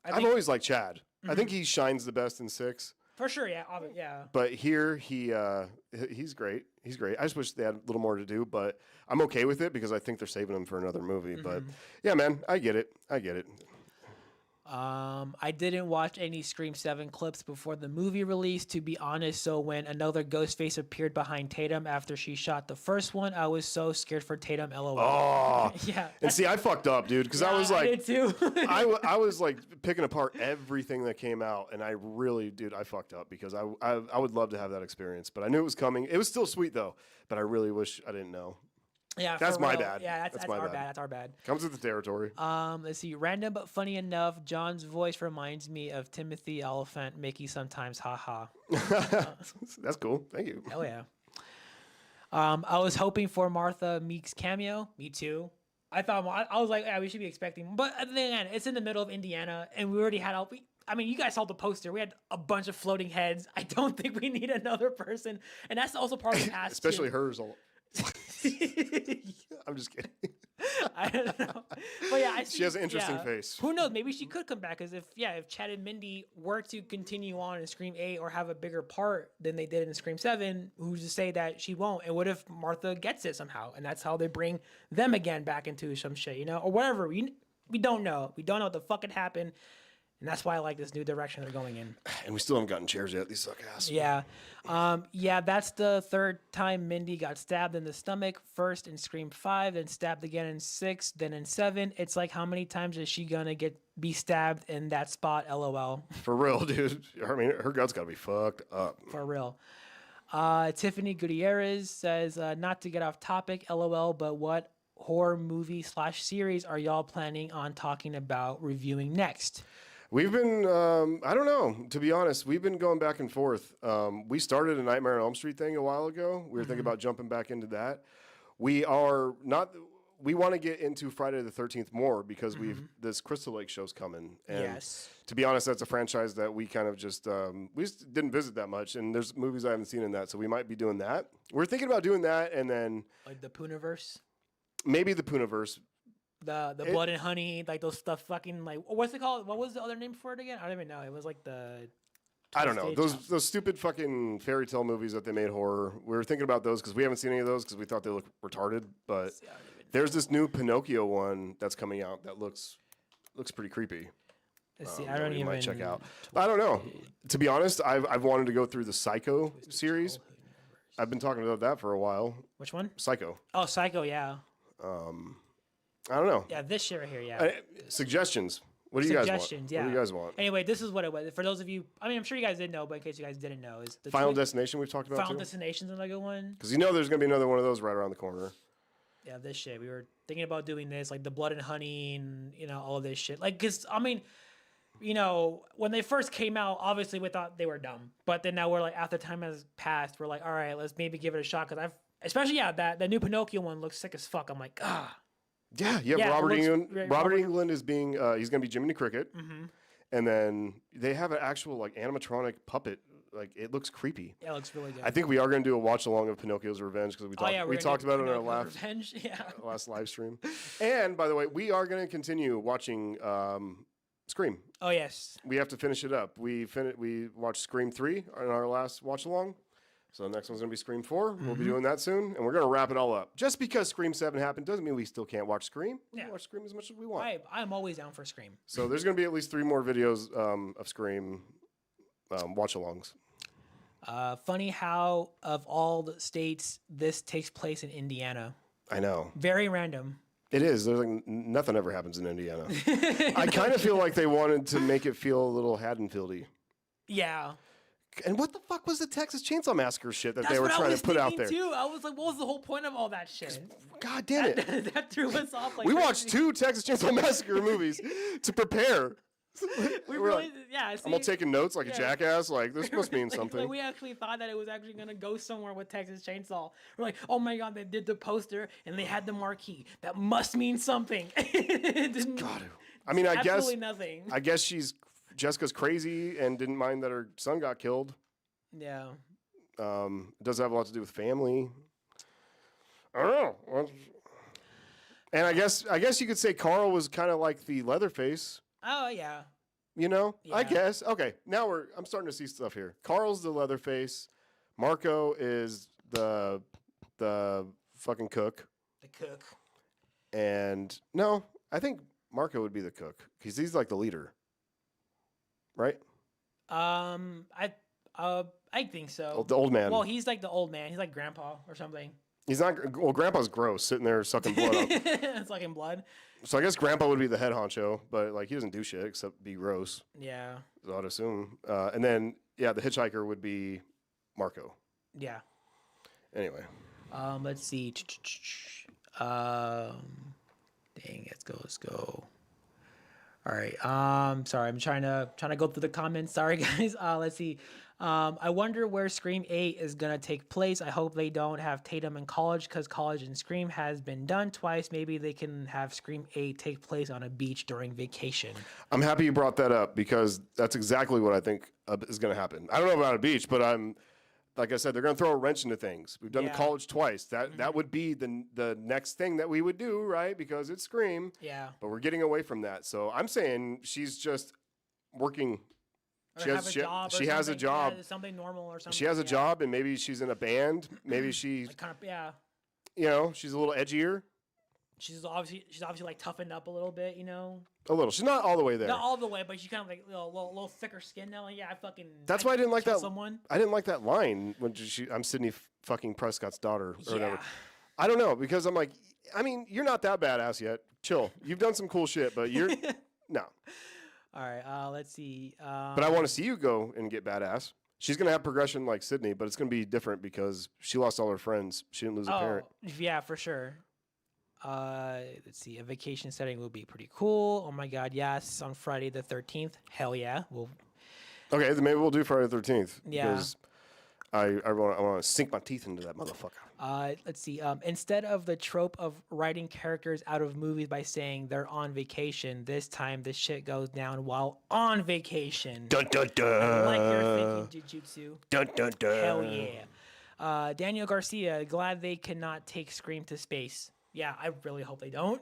I've always liked Chad. Mm-hmm. I think he shines the best in 6. For sure, yeah, yeah. But here he's great. He's great. I just wish they had a little more to do, but I'm okay with it because I think they're saving him for another movie. But yeah, man, I get it. I didn't watch any Scream 7 clips before the movie release, to be honest, so when another ghost face appeared behind Tatum after she shot the first one, I was so scared for Tatum, lol. Oh. Yeah. And see, I fucked up, dude, because I was like... I did too. I was like picking apart everything that came out, and I really, dude, I fucked up because I would love to have that experience, but I knew it was coming. It was still sweet, though, but I really wish I didn't know. Yeah, that's my real. bad. Yeah, that's my our bad. That's our bad. Comes with the territory. Let's see. Random but funny enough, John's voice reminds me of Timothy Oliphant, Mickey sometimes, haha. That's cool. Thank you. Hell yeah. I was hoping for Martha Meek's cameo. Me too. I was like, yeah, we should be expecting. But then it's in the middle of Indiana, and we already had you guys saw the poster. We had a bunch of floating heads. I don't think we need another person, and that's also part of the ask. Especially hers. I'm just kidding. I don't know, but yeah, she has an interesting face. Who knows? Maybe she could come back because if Chad and Mindy were to continue on in Scream 8 or have a bigger part than they did in Scream 7, who's to say that she won't? And what if Martha gets it somehow, and that's how they bring them again back into some shit, or whatever? We don't know. We don't know what the fuck had happened. And that's why I like this new direction they're going in. And we still haven't gotten chairs yet. These suck ass. Yeah. That's the third time Mindy got stabbed in the stomach. First in Scream 5, then stabbed again in 6, then in 7. It's like, how many times is she gonna be stabbed in that spot? LOL. For real, dude. I mean, her gut's gotta be fucked up. For real. Tiffany Gutierrez says, not to get off topic, LOL, but what horror movie / series are y'all planning on talking about reviewing next? We've been, I don't know, to be honest, we've been going back and forth. We started a Nightmare on Elm Street thing a while ago. We were thinking about jumping back into that. We want to get into Friday the 13th more because this Crystal Lake show's coming. And yes. To be honest, that's a franchise that we kind of just didn't visit that much. And there's movies I haven't seen in that, so we might be doing that. We're thinking about doing that, and then... Like the Poonaverse? Maybe the Poonaverse. The Blood and Honey, like those stuff fucking, like, what's it called? What was the other name for it again? I don't even know. It was like the... I don't know. Those stupid fucking fairy tale movies that they made horror. We were thinking about those because we haven't seen any of those because we thought they looked retarded. But there's this new Pinocchio one that's coming out that looks pretty creepy. Let's see. I don't even... might check out. I don't know. To be honest, I've wanted to go through the Psycho series. I've been talking about that for a while. Which one? Psycho. Oh, Psycho, yeah. I don't know. Yeah, this shit right here, yeah. Suggestions. What do you guys want? Yeah. What do you guys want? Anyway, this is what it was. For those of you, I mean, I'm sure you guys did know, but in case you guys didn't know, is the Final Destination we've talked about Final too? Destination's another good one. Because there's going to be another one of those right around the corner. Yeah, this shit. We were thinking about doing this, like the Blood and Honey and, all of this shit. Like, because, I mean, when they first came out, obviously we thought they were dumb. But then now we're like, after time has passed, we're like, all right, let's maybe give it a shot. Because especially, that new Pinocchio one looks sick as fuck. I'm like, ah. Yeah, Robert Englund. Robert Englund is being, he's going to be Jiminy Cricket. Mm-hmm. And then they have an actual, like, animatronic puppet. Like, it looks creepy. Yeah, it looks really good. I think we are going to do a watch along of Pinocchio's Revenge because we talked about it in our last live stream. And, by the way, we are going to continue watching Scream. Oh yes. We have to finish it up. We watched Scream 3 on our last watch along. So the next one's going to be Scream 4. We'll be doing that soon. And we're going to wrap it all up. Just because Scream 7 happened doesn't mean we still can't watch Scream. We can watch Scream as much as we want. I'm always down for Scream. So there's going to be at least 3 more videos of Scream watch-alongs. Funny how, of all the states, this takes place in Indiana. I know. Very random. It is. There's like nothing ever happens in Indiana. I kind of feel like they wanted to make it feel a little Haddonfieldy. Yeah. And what the fuck was the Texas Chainsaw Massacre shit that they were trying to put out there? Too. I was like, what was the whole point of all that shit? God damn it. That threw us off. Like we watched 2 Texas Chainsaw Massacre movies to prepare. We really, like, yeah. See, I'm all taking notes like a jackass. Like, this must mean something. Like, we actually thought that it was actually going to go somewhere with Texas Chainsaw. We're like, oh my God, they did the poster and they had the marquee. That must mean something. God. I mean, I guess. Nothing. I guess Jessica's crazy and didn't mind that her son got killed. Yeah. It does have a lot to do with family. I don't know. And I guess you could say Carl was kind of like the Leatherface. Oh yeah. You know? Yeah. I guess. Okay. Now I'm starting to see stuff here. Carl's the Leatherface. Marco is the fucking cook. The cook. And no, I think Marco would be the cook because he's like the leader. Right? I think so. The old man. Well, he's like the old man. He's like grandpa or something. He's not. Well, Grandpa's gross, sitting there sucking blood up. Sucking blood. So I guess Grandpa would be the head honcho, but like he doesn't do shit except be gross. Yeah. So I'd assume. And then the hitchhiker would be Marco. Yeah. Anyway. Let's see. Dang, let's go. All right. Sorry, I'm trying to go through the comments. Sorry, guys. Let's see. I wonder where Scream 8 is gonna take place. I hope they don't have Tatum in college because college and Scream has been done twice. Maybe they can have Scream 8 take place on a beach during vacation. I'm happy you brought that up because that's exactly what I think is gonna happen. I don't know about a beach, but like I said, they're gonna throw a wrench into things. We've done the college twice. That would be the next thing that we would do, right? Because it's Scream. Yeah. But we're getting away from that. So I'm saying she's just working. She has a job. Yeah, something normal or something. She has a job, and maybe she's in a band. Maybe she's like kind of, yeah. You know, she's a little edgier. She's obviously like toughened up a little bit, you know. A little. She's not all the way there. Not all the way, but she's kind of like a little thicker skin now. Like, yeah, That's why I didn't like that. Someone. I didn't like that line when I'm Sydney fucking Prescott's daughter or whatever. I don't know because I'm like, I mean, you're not that badass yet. Chill. You've done some cool shit, but you're no. All right, let's see. But I want to see you go and get badass. She's going to have progression like Sydney, but it's going to be different because she lost all her friends. She didn't lose a parent. Yeah, for sure. Let's see. A vacation setting would be pretty cool. Oh, my God, yes. On Friday the 13th. Hell yeah. Okay, then maybe we'll do Friday the 13th. Yeah. Because I want to sink my teeth into that motherfucker. Let's see. Instead of the trope of writing characters out of movies by saying they're on vacation, this time the shit goes down while on vacation. Dun dun dun. Like you're thinking jujutsu. Dun dun dun. Hell yeah. Daniel Garcia, glad they cannot take Scream to space. Yeah, I really hope they don't.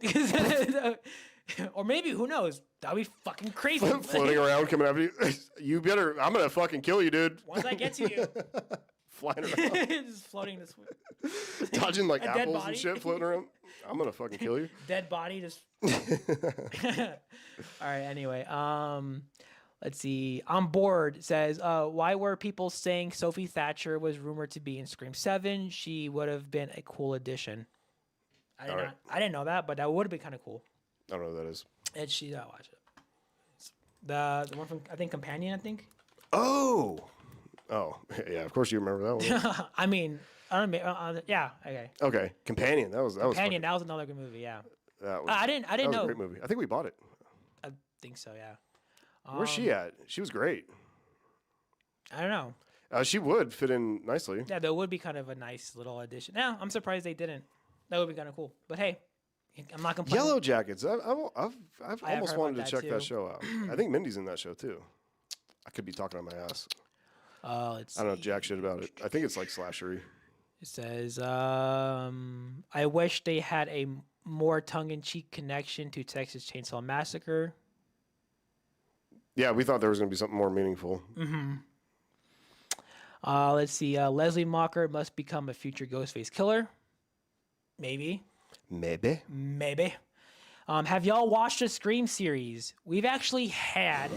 Or maybe, who knows? That'd be fucking crazy. Floating around, coming after you. You better, I'm going to fucking kill you, dude. Once I get to you. Flying around. Just floating this way. Dodging like apples and shit floating around. I'm going to fucking kill you. Dead body just. All right, anyway. Let's see. On board says, why were people saying Sophie Thatcher was rumored to be in Scream 7? She would have been a cool addition. I didn't know that, but that would have been kind of cool. I don't know who that is. And she, watch it. It's the one from, I think, Companion, I think. Oh, yeah, of course you remember that one. I mean, yeah, okay. Okay, Companion. That was Companion. That was another good movie. Yeah. That was, I didn't that was know. a great movie. I think we bought it. I think so. Yeah. Where's she at? She was great. I don't know. She would fit in nicely. Yeah, that would be kind of a nice little addition. Yeah, I'm surprised they didn't. That would be kind of cool. But hey, I'm not complaining. Yellow Jackets. I've almost wanted to check that show out. I think Mindy's in that show too. I could be talking on my ass. Let's see. I don't know jack shit about it. I think it's like slashery. It says, I wish they had a more tongue-in-cheek connection to Texas Chainsaw Massacre. Yeah, we thought there was going to be something more meaningful. Let's see. Leslie Mocker must become a future Ghostface killer. Maybe. Maybe. Have y'all watched the Scream series? We actually did,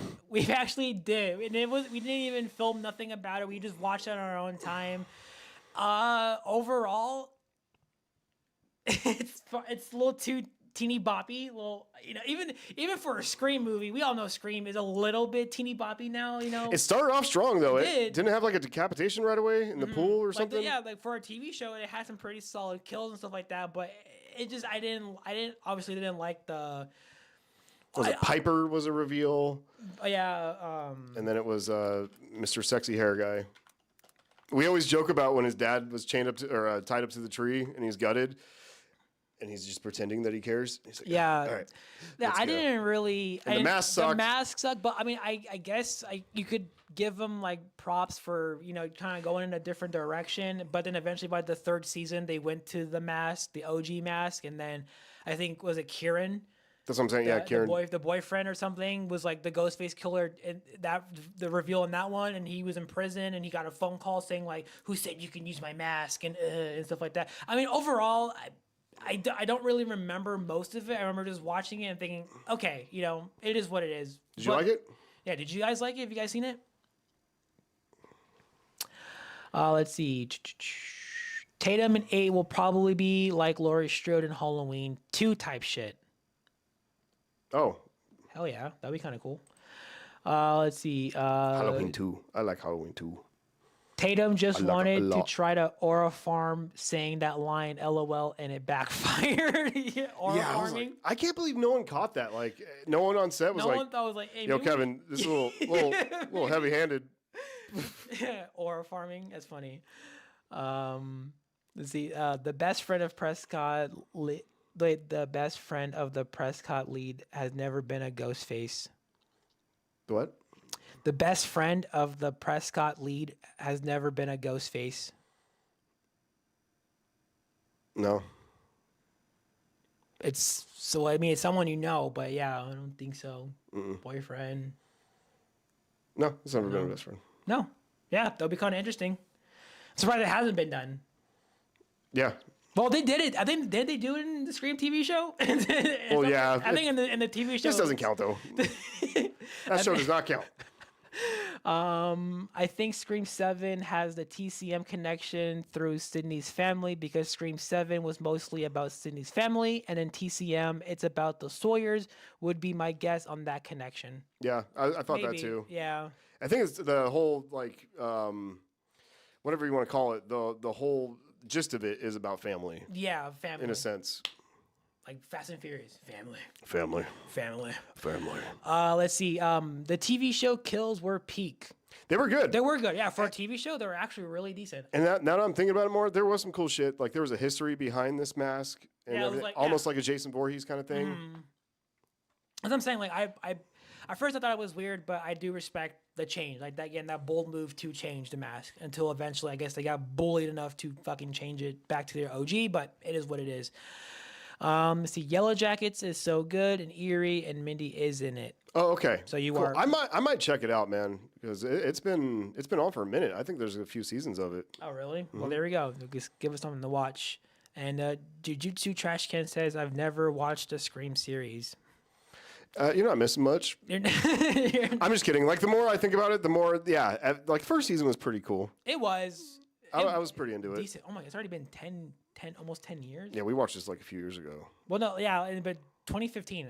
and we didn't even film nothing about it. We just watched it on our own time. Overall, it's a little too teeny boppy. Little, even for a Scream movie, we all know Scream is a little bit teeny boppy now. It started off strong though. It didn't have like a decapitation right away in the pool or something. Like for a TV show, it had some pretty solid kills and stuff like that. But it just, I didn't like the. Piper was a reveal. Yeah. And then it was Mr. Sexy Hair Guy. We always joke about when his dad was chained up to, or tied up to the tree and he's gutted. And he's just pretending that he cares. He's like, yeah. all right, Yeah, I didn't really. And the mask sucked. The mask sucked, but I mean, I guess you could give him like props for kind of going in a different direction. But then eventually, by the third season, they went to the mask, the OG mask, and then I think was it Kieran. That's what I'm saying. Kieran. The boyfriend or something was like the Ghostface killer. And the reveal in that one, and he was in prison, and he got a phone call saying like, "Who said you can use my mask?" and stuff like that. I mean, overall, I don't really remember most of it. I remember just watching it and thinking, okay, it is what it is. Did you like it? Yeah. Did you guys like it? Have you guys seen it? Let's see. Tatum and 8 will probably be like Laurie Strode in Halloween 2 type shit. Oh. Hell yeah. That'd be kind of cool. Let's see. Halloween 2. I like Halloween 2. Tatum just wanted to try to aura farm saying that line LOL and it backfired. Aura farming. I can't believe no one caught that. Like no one on set was no one thought it was like, hey, yo, Kevin, this is a little heavy handed. Aura farming. That's funny. Let's see. The best friend of Prescott, the best friend of the Prescott lead has never been a Ghostface. What? The best friend of the Prescott lead has never been a Ghostface. No. It's someone you know, but yeah, I don't think so. Boyfriend. No, it's never been a best friend. No. Yeah, that'll be kind of interesting. I'm surprised it hasn't been done. Yeah. Well, they did it. I think did they do it in the Scream TV show? Well, yeah. I think in the TV show. This doesn't count though. That show does not count. I think Scream 7 has the TCM connection through Sydney's family because Scream 7 was mostly about Sydney's family, and in TCM, it's about the Sawyers, would be my guess on that connection. Yeah, I thought that too. Yeah. I think it's the whole, like, whatever you want to call it, the whole gist of it is about family. Yeah, family. In a sense. Like Fast and Furious. Family. Let's see. The TV show kills were peak. They were good. They were good. Yeah, for a TV show, they were actually really decent. And now that I'm thinking about it more, there was some cool shit. Like there was a history behind this mask, and it was like, almost like a Jason Voorhees kind of thing. As I'm saying, like I at first I thought it was weird, but I do respect the change. Like that bold move to change the mask until eventually, I guess they got bullied enough to fucking change it back to their OG. But it is what it is. Let's see, Yellow Jackets is so good and eerie, and Mindy is in it. Oh, okay. So you cool. are. I might check it out, man, because it's been on for a minute. I think there's a few seasons of it. Oh, really? Well, there we go. Just give us something to watch. And Jujutsu Trash Can says, I've never watched a Scream series. You're not missing much. I'm just kidding. Like the more I think about it, the more like first season was pretty cool. It was. I was pretty into it. Decent. Oh my God, it's already been almost 10 years. Yeah, we watched this like a few years ago. Well, no, yeah, but 2015.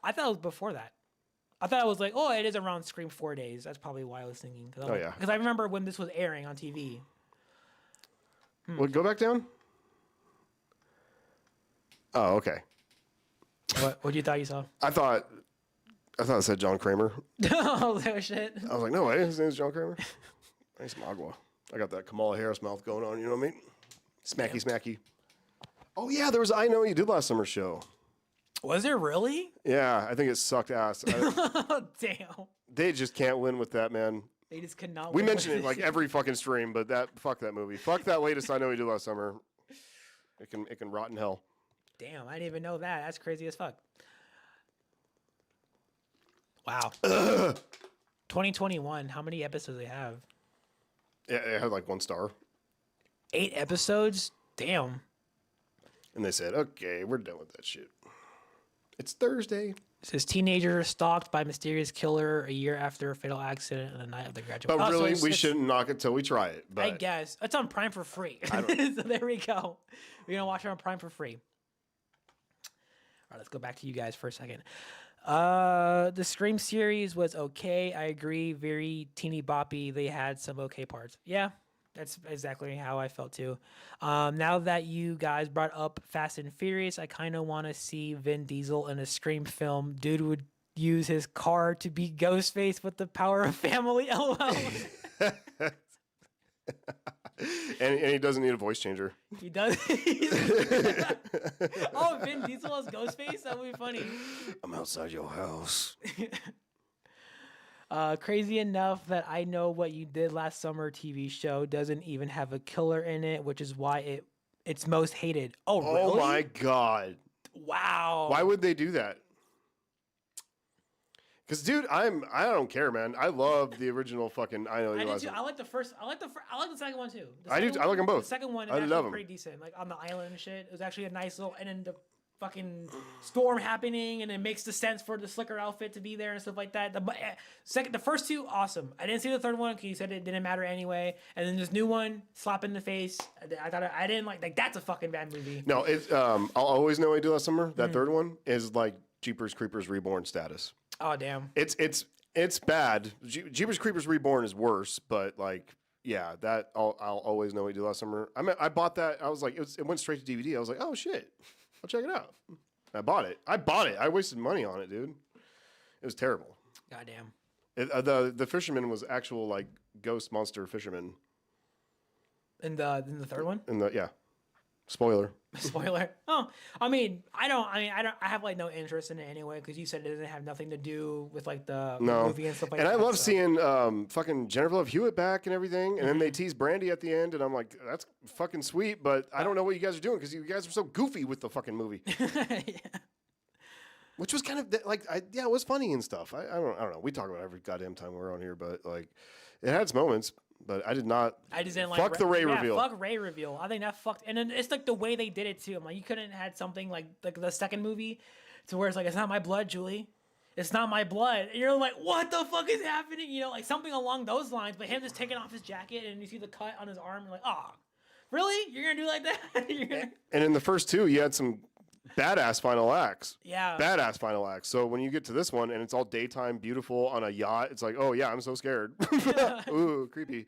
I thought it was before that. I thought it was like, oh, it is around Scream 4 days. That's probably why I was thinking. Because I remember when this was airing on TV. Well, go back down. Oh, okay. What you thought you saw? I thought it said John Kramer. Oh, shit. I was like, no way, his name's John Kramer. I need some agua. I got that Kamala Harris mouth going on, you know what I mean? Smacky, smacky. Oh, yeah, there was I Know What You Did Last Summer show. Was there really? Yeah, I think it sucked ass. Damn. They just can't win with that, man. They just could not win. We mention it like every fucking stream, but fuck that movie. Fuck that latest I Know What You Did Last Summer. It can rot in hell. Damn, I didn't even know that. That's crazy as fuck. Wow. 2021. How many episodes do they have? It had like 1 star. 8 episodes? Damn. And they said, okay, we're done with that shit. It's Thursday. It says teenager stalked by mysterious killer a year after a fatal accident on the night of the graduation. But really, we shouldn't knock it till we try it. But I guess. It's on Prime for free. So there we go. We're going to watch it on Prime for free. All right, let's go back to you guys for a second. The Scream series was okay. I agree. Very teeny boppy. They had some okay parts. Yeah, that's exactly how I felt too. Now that you guys brought up Fast and Furious, I kind of want to see Vin Diesel in a Scream film. Dude would use his car to be Ghostface with the power of family. LOL. and he doesn't need a voice changer. He does. Oh, Vin Diesel as Ghostface? That would be funny. I'm outside your house. Crazy enough that I Know What You Did Last Summer TV show doesn't even have a killer in it, which is why it's most hated. Oh, really? Oh my God. Wow. Why would they do that? Because, dude, I don't care, man. I love the original fucking I Know You Last Summer. I like the first. I like the second one too. I do. I like them both. The second one is actually pretty decent. Like on the island and shit. It was actually a nice little. And then the fucking storm happening, and it makes the sense for the Slicker outfit to be there and stuff like that. The first two, awesome. I didn't see the third one because you said it didn't matter anyway. And then this new one, slap in the face. I didn't like that's a fucking bad movie. No, it's I'll Always Know What You Did Last Summer. That third one is like Jeepers Creepers Reborn status. Oh damn. It's bad. Jeepers Creepers Reborn is worse, but like yeah, that I'll Always Know What You Did Last Summer. I bought that. I was like, it went straight to DVD. I was like, oh shit, I'll check it out. I bought it. I wasted money on it, dude. It was terrible. Goddamn. The fisherman was actual like ghost monster fisherman. In the third one. Spoiler. Spoiler. Oh, I have like no interest in it anyway because you said it doesn't have nothing to do with like the movie and stuff like that. And I love seeing fucking Jennifer Love Hewitt back and everything, and then they tease Brandy at the end, and I'm like, that's fucking sweet, but I don't know what you guys are doing because you guys are so goofy with the fucking movie. Yeah. Which was kind of like, it was funny and stuff. I don't know. We talk about it every goddamn time we're on here, but like, it had its moments. But I didn't like fuck the Ray reveal. Fuck Ray reveal. I think that fucked. And then it's like the way they did it too. I'm like, you couldn't have had something like the second movie, to where it's like, it's not my blood, Julie. It's not my blood. And you're like, what the fuck is happening? You know, like something along those lines. But him just taking off his jacket and you see the cut on his arm. You're like, oh, really? You're gonna do like that? And in the first two, you had some badass final acts. Yeah. Badass final acts. So when you get to this one and it's all daytime, beautiful on a yacht, it's like, oh yeah, I'm so scared. Ooh, creepy.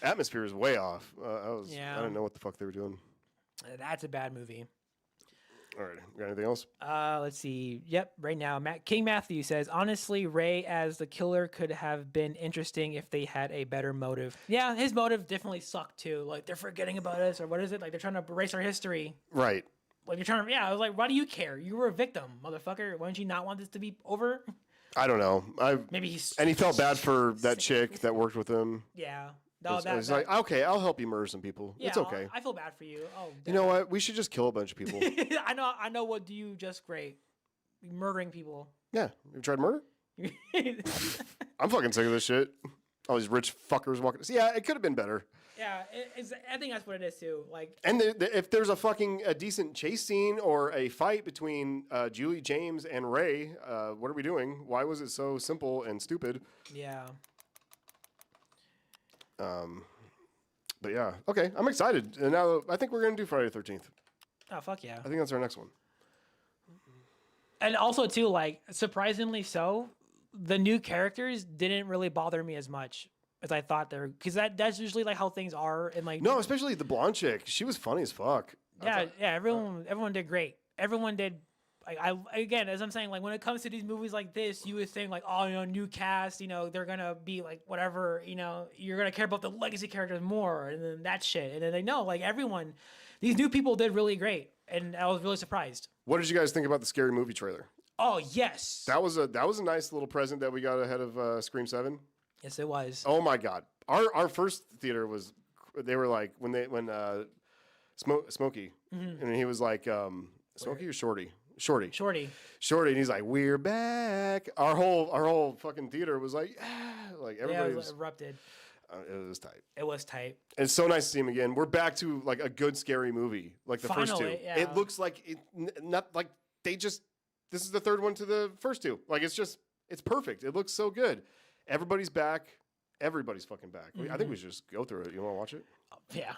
Atmosphere is way off. I didn't know what the fuck they were doing. That's a bad movie. All right. Got anything else? Let's see. Yep. Right now, King Matthew says, honestly, Ray as the killer could have been interesting if they had a better motive. Yeah, his motive definitely sucked too. Like they're forgetting about us, or what is it? Like they're trying to erase our history. Right. Like you're trying to, I was like, why do you care? You were a victim, motherfucker. Why don't you not want this to be over? I don't know. And he felt bad for that chick that worked with him. Yeah. No, it's like, okay, I'll help you murder some people. Yeah, it's okay. I feel bad for you. Oh, you know what? We should just kill a bunch of people. I know what do you just great. Murdering people. Yeah. You tried murder? I'm fucking sick of this shit. All these rich fuckers walking. Yeah, it could have been better. Yeah, I think that's what it is too. Like, and if there's a decent chase scene or a fight between Julie, James, and Ray, what are we doing? Why was it so simple and stupid? Yeah. But yeah, okay, I'm excited. And now I think we're gonna do Friday the 13th. Oh fuck yeah! I think that's our next one. And also too, like surprisingly so, the new characters didn't really bother me as much as I thought they're, because that's usually like how things are, and like no, especially the blonde chick. She was funny as fuck. Yeah, everyone did great. Everyone did. Like again, as I'm saying, like when it comes to these movies like this, you would think like, oh, new cast, they're gonna be like whatever, you're gonna care about the legacy characters more, and then that shit, and then they know like everyone, these new people did really great, and I was really surprised. What did you guys think about the Scary Movie trailer? Oh yes, that was a nice little present that we got ahead of Scream 7. Yes, it was. Oh my god, our first theater was, they were like when Smokey, and he was like Smokey or Shorty. Shorty. And he's like, "We're back." Our whole fucking theater was like, "Yeah," like everybody was erupted. It was tight. It was tight. And it's so nice to see him again. We're back to like a good scary movie, like the first two. Yeah. It looks like not like they just. This is the third one to the first two. Like it's perfect. It looks so good. Everybody's back. Everybody's fucking back. I think we should just go through it. You want to watch it? Yeah.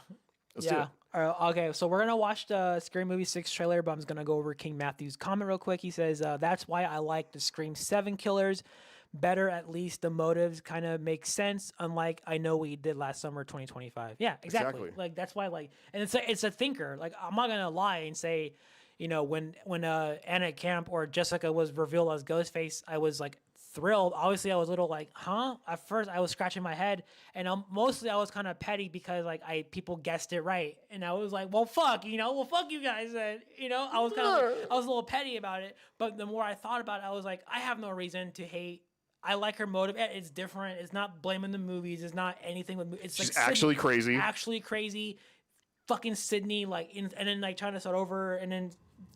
Let's do it. Okay, so we're gonna watch the Scary Movie 6 trailer, but I'm just gonna go over King Matthew's comment real quick. He says, "That's why I like the Scream 7 killers better. At least the motives kind of make sense. Unlike I Know We Did Last Summer, 2025." Yeah, exactly. Like that's why, like, and it's a thinker. Like I'm not gonna lie and say, you know, when Anna Camp or Jessica was revealed as Ghostface, I was like thrilled. Obviously, I was a little like, huh? At first, I was scratching my head, and mostly I was kind of petty because like people guessed it right, and I was like, well, fuck, you know, fuck you guys, and you know, I was I was a little petty about it. But the more I thought about it, I was like, I have no reason to hate. I like her motive. It's different. It's not blaming the movies. It's not anything with. It's She's like actually crazy. Actually crazy. Fucking Sydney, like, and then like trying to start over, and then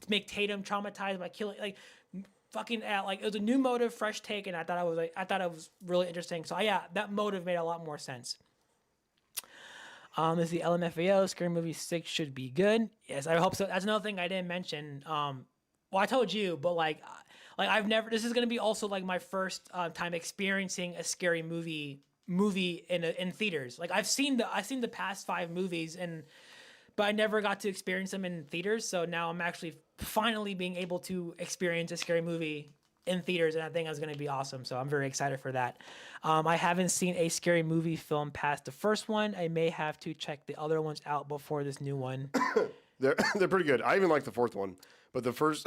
make Tatum traumatized by killing, like. Fucking like it was a new motive, fresh take, and I thought it was really interesting. So yeah, that motive made a lot more sense. This is the LMFAO. Scary Movie 6 should be good. Yes, I hope so. That's another thing I didn't mention. Well, I told you, but like I've never. This is gonna be also like my first time experiencing a scary movie in theaters. Like I've seen the past 5 movies but I never got to experience them in theaters. So now I'm actually finally being able to experience a scary movie in theaters, and I think that's going to be awesome. So I'm very excited for that. I haven't seen a scary movie film past the first one. I may have to check the other ones out before this new one. They're pretty good. I even like the fourth one, but the first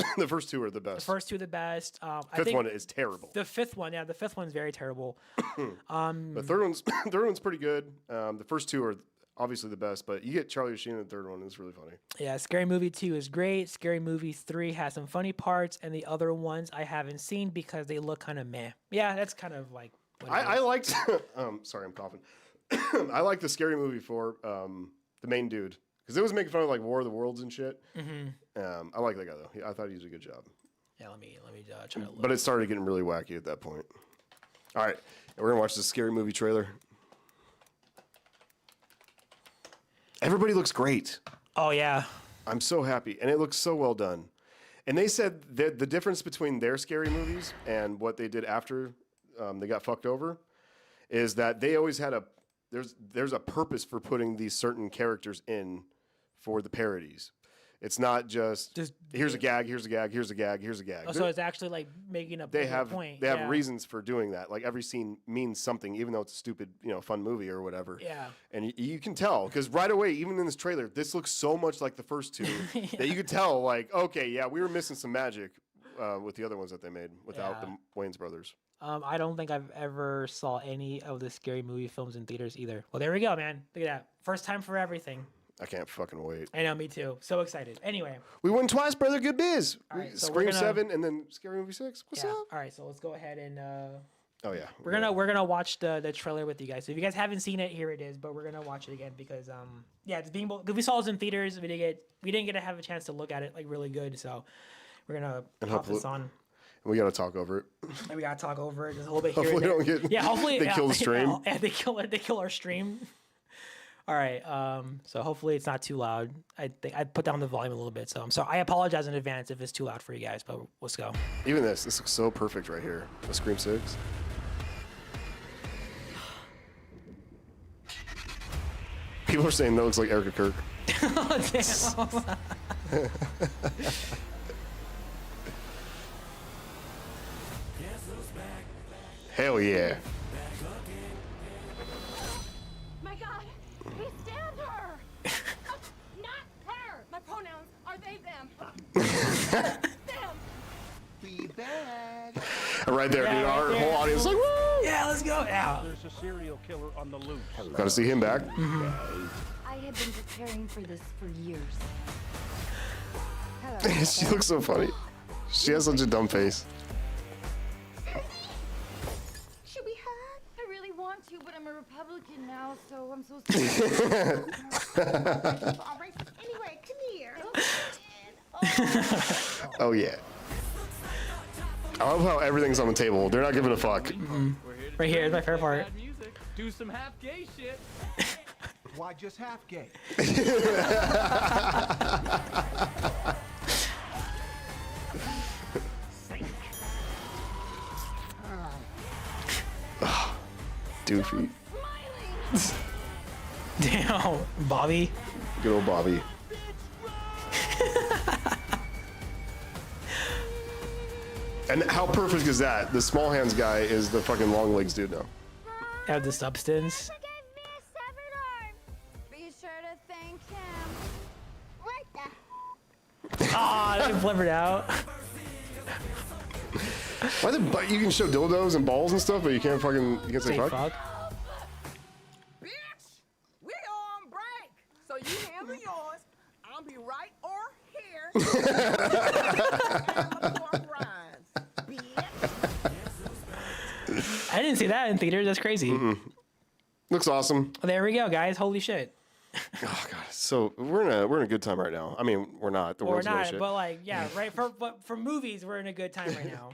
two are the best. The first two are the best. Fifth one is terrible. The fifth one's very terrible. The third one's pretty good. The first two are obviously the best, but you get Charlie Sheen in the third one. It's really funny. Yeah, Scary Movie 2 is great. Scary Movie 3 has some funny parts, and the other ones I haven't seen because they look kind of meh. Yeah, that's kind of like what I liked sorry, I'm coughing. I like the Scary Movie 4, the main dude, because it was making fun of like War of the Worlds and shit. Mm-hmm. I like that guy though. I thought he did a good job. Yeah, let me try to look. But it started getting really wacky at that point. All right, we're gonna watch the Scary Movie trailer. Everybody looks great. Oh, yeah. I'm so happy. And it looks so well done. And they said that the difference between their scary movies and what they did after they got fucked over is that they always had there's a purpose for putting these certain characters in for the parodies. It's not just here's a gag, here's a gag, here's a gag, here's a gag. Oh, so it's actually like making a point. They have reasons for doing that. Like every scene means something, even though it's a stupid, fun movie or whatever. Yeah. And you can tell because right away, even in this trailer, this looks so much like the first two that you could tell, like, okay, yeah, we were missing some magic with the other ones that they made without the Wayans brothers. I don't think I've ever saw any of the Scary Movie films in theaters either. Well, there we go, man. Look at that. First time for everything. I can't fucking wait. I know, me too. So excited. Anyway. We won twice, brother. Good biz. Right, so Scream 7 and then Scary Movie 6. What's up? All right, so let's go ahead and... oh, yeah. We're gonna watch the trailer with you guys. So if you guys haven't seen it, here it is. But we're gonna watch it again because it's being because we saw it in theaters. We didn't get to have a chance to look at it like really good. So we're gonna pop this on. We gotta talk over it. And we gotta talk over it just a little bit here. Hopefully, and there. don't get. Yeah, hopefully they kill the stream. Yeah, they kill our stream. All right. So hopefully it's not too loud. I think I put down the volume a little bit. So I'm sorry. I apologize in advance if it's too loud for you guys. But let's go. Even this looks so perfect right here. The Scream 6. People are saying that looks like Erica Kirk. Oh, damn. Hell yeah. My God, he stabbed her. Not her. My pronouns are they, them. Them. Be back. Right there, dude. Our whole audience is like, woo! Yeah, let's go. Yeah. There's a serial killer on the loose. Gotta see him back. I have been preparing for this for years. Hello. She looks so funny. She has such a dumb face. Should we hug? I really want to, but I'm a Republican now, so I'm supposed to. Anyway, come here. Oh yeah. I love how everything's on the table. They're not giving a fuck. Right here is my favorite part. Do some half gay shit. Why just half gay? Doofy. Damn, Bobby. Good old Bobby. And how perfect is that? The small hands guy is the fucking long legs dude now. Have the substance. Gave me a severed arm. Be sure to thank him. What the? Ah, they flippered out. Why the but you can show dildos and balls and stuff, but you can't say Say fuck? fuck. Bitch, we on break. So you handle yours. I'll be right or here. I didn't see that in theaters. That's crazy. Looks awesome. There we go, guys. Holy shit. Oh god, so we're in a good time right now. I mean, we're not. The Or world's going not, shit. but like, yeah, right. For movies, we're in a good time right now.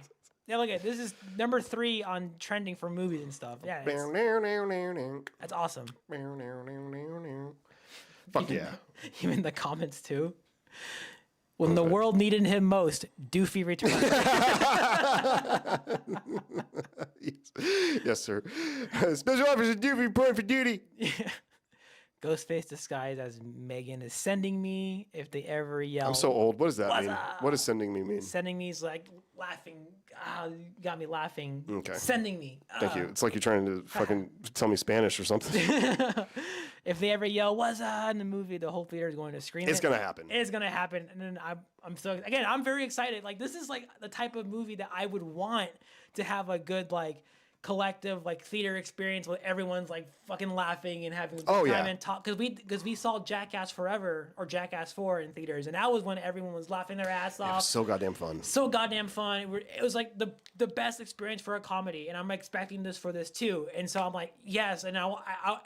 Yeah, look at this is number 3 on trending for movies and stuff. Yeah, that's awesome. Fuck yeah. Even the comments too. When the world needed him most, Doofy returned. Yes, sir. Special Officer Doofy report for duty. Ghostface disguised as Megan is sending me. If they ever yell, I'm so old. What does that What's mean? up? What does sending me mean? Sending me is like laughing. Ah, you got me laughing. Okay. Sending me. Thank you. It's like you're trying to fucking tell me Spanish or something. If they ever yell "What's up" in the movie, the whole theater is going to scream. It's gonna happen. It's gonna happen, and then I'm so again I'm very excited. Like this is like the type of movie that I would want to have a good like collective like theater experience where everyone's like fucking laughing and having a good Oh, time yeah. and talk because we saw Jackass Forever or Jackass 4 in theaters, and that was when everyone was laughing their ass It off. was so goddamn fun. So goddamn fun. It was like the best experience for a comedy, and I'm expecting this for this too. And so I'm like, yes, and I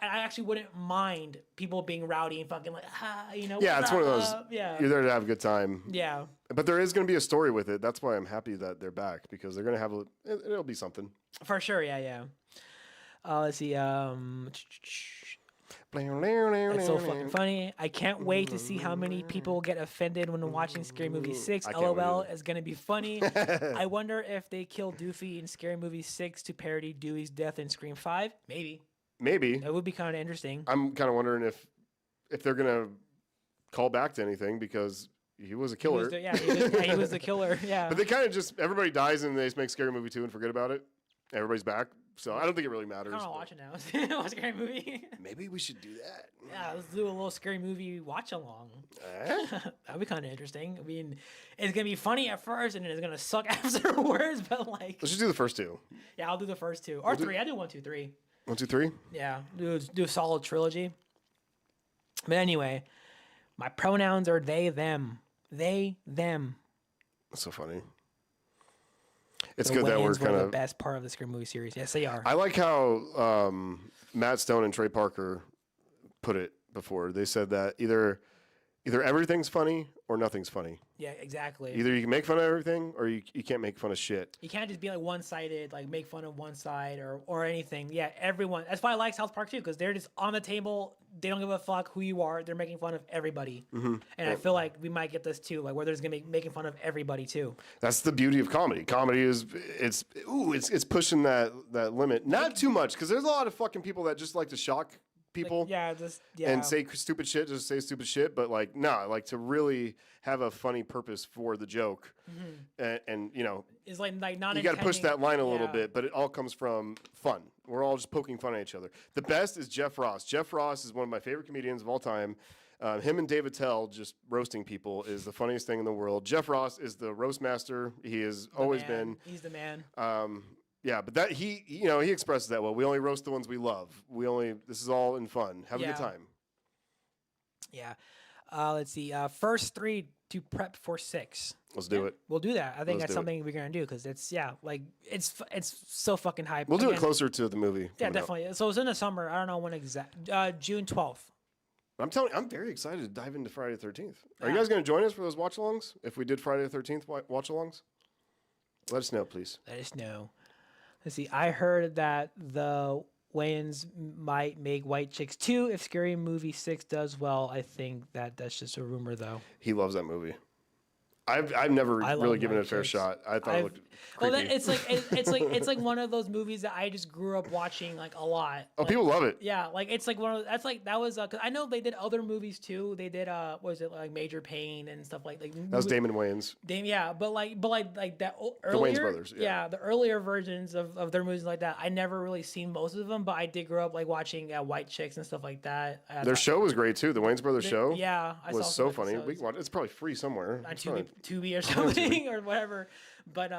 actually wouldn't mind people being rowdy and fucking like, you know. Yeah, what's it's one of those. up? Yeah. You're there to have a good time. Yeah. But there is going to be a story with it. That's why I'm happy that they're back because they're going to have it'll be something. For sure. Yeah. Let's see. It's so fucking funny. I can't wait to see how many people get offended when watching Scary Movie 6. I can't wait LOL either. is gonna be funny. I wonder if they kill Doofy in Scary Movie 6 to parody Dewey's death in Scream 5. Maybe. Maybe. That would be kind of interesting. I'm kind of wondering if they're going to call back to anything because he was a killer. He was the killer. Yeah. But they kind of just everybody dies and they just make Scary Movie 2 and forget about it. Everybody's back. So I don't think it really matters. I don't know. but Watch it now. Watch a scary movie. Maybe we should do that. Yeah, let's do a little scary movie watch along. Eh? That'd be kind of interesting. I mean, it's gonna be funny at first, and then it's gonna suck afterwards. But like, Let's just do the first two. yeah, I'll do the first 2 or 3. I do 1, 2, 3. 1, 2, 3. Yeah, do a solid trilogy. But anyway, my pronouns are they, them. They, them. That's so funny. It's The good that we're Wayans were kind the of. best part of the scary movie series. Yes, they are. I like how Matt Stone and Trey Parker put it before. They said that either everything's funny or nothing's funny. Yeah, exactly. Either you can make fun of everything or you can't make fun of shit. You can't just be like one-sided, like make fun of one side or anything. Yeah, everyone. That's why I like South Park too, because they're just on the table. They don't give a fuck who you are. They're making fun of everybody. Mm-hmm. And I feel like we might get this too, like where there's gonna be making fun of everybody too. That's the beauty of comedy. Comedy is it's pushing that limit. Not too much because there's a lot of fucking people that just like to shock people. And say stupid shit, just say stupid shit. But like, no, like to really have a funny purpose for the joke, and you know, It's like not. you got to push that line a little yeah. bit. But it all comes from fun. We're all just poking fun at each other. The best is Jeff Ross. Jeff Ross is one of my favorite comedians of all time. Him and David Tell just roasting people is the funniest thing in the world. Jeff Ross is the roast master. He has always been. He's the man. Yeah, but that he expresses that well. We only roast the ones we love. This is all in fun. Have a good time. Yeah. Let's see. First 3 to prep for 6. Let's do it. We'll do that. I think Let's that's do it. something we're gonna do because it's it's so fucking hype. We'll do it Again, closer to the movie. Yeah, coming out. definitely. So it's in the summer. I don't know when exact. June 12th. I'm telling you, I'm very excited to dive into Friday the 13th. Are you guys going to join us for those watch-alongs? If we did Friday the 13th watch-alongs? Let us know, please. Let us know. Let's see. I heard that the Wayans might make White Chicks 2 if Scary Movie 6 does well. I think that's just a rumor, though. He loves that movie. I've never really given it a fair shot. I thought it looked creepy. Well, it's like one of those movies that I just grew up watching like a lot. Oh, people love it. Yeah, like it's like one of that was cause I know they did other movies too. They did what was it like Major Pain and stuff like that was Damon Wayans. Yeah, but like that earlier, the Wayans brothers. Yeah, the earlier versions of their movies like that. I never really seen most of them, but I did grow up like watching White Chicks and stuff like that. Their show was great too. The Wayans brothers show. Yeah, I was saw so funny. We can watch. It's probably free somewhere. On Tubi or something or whatever. But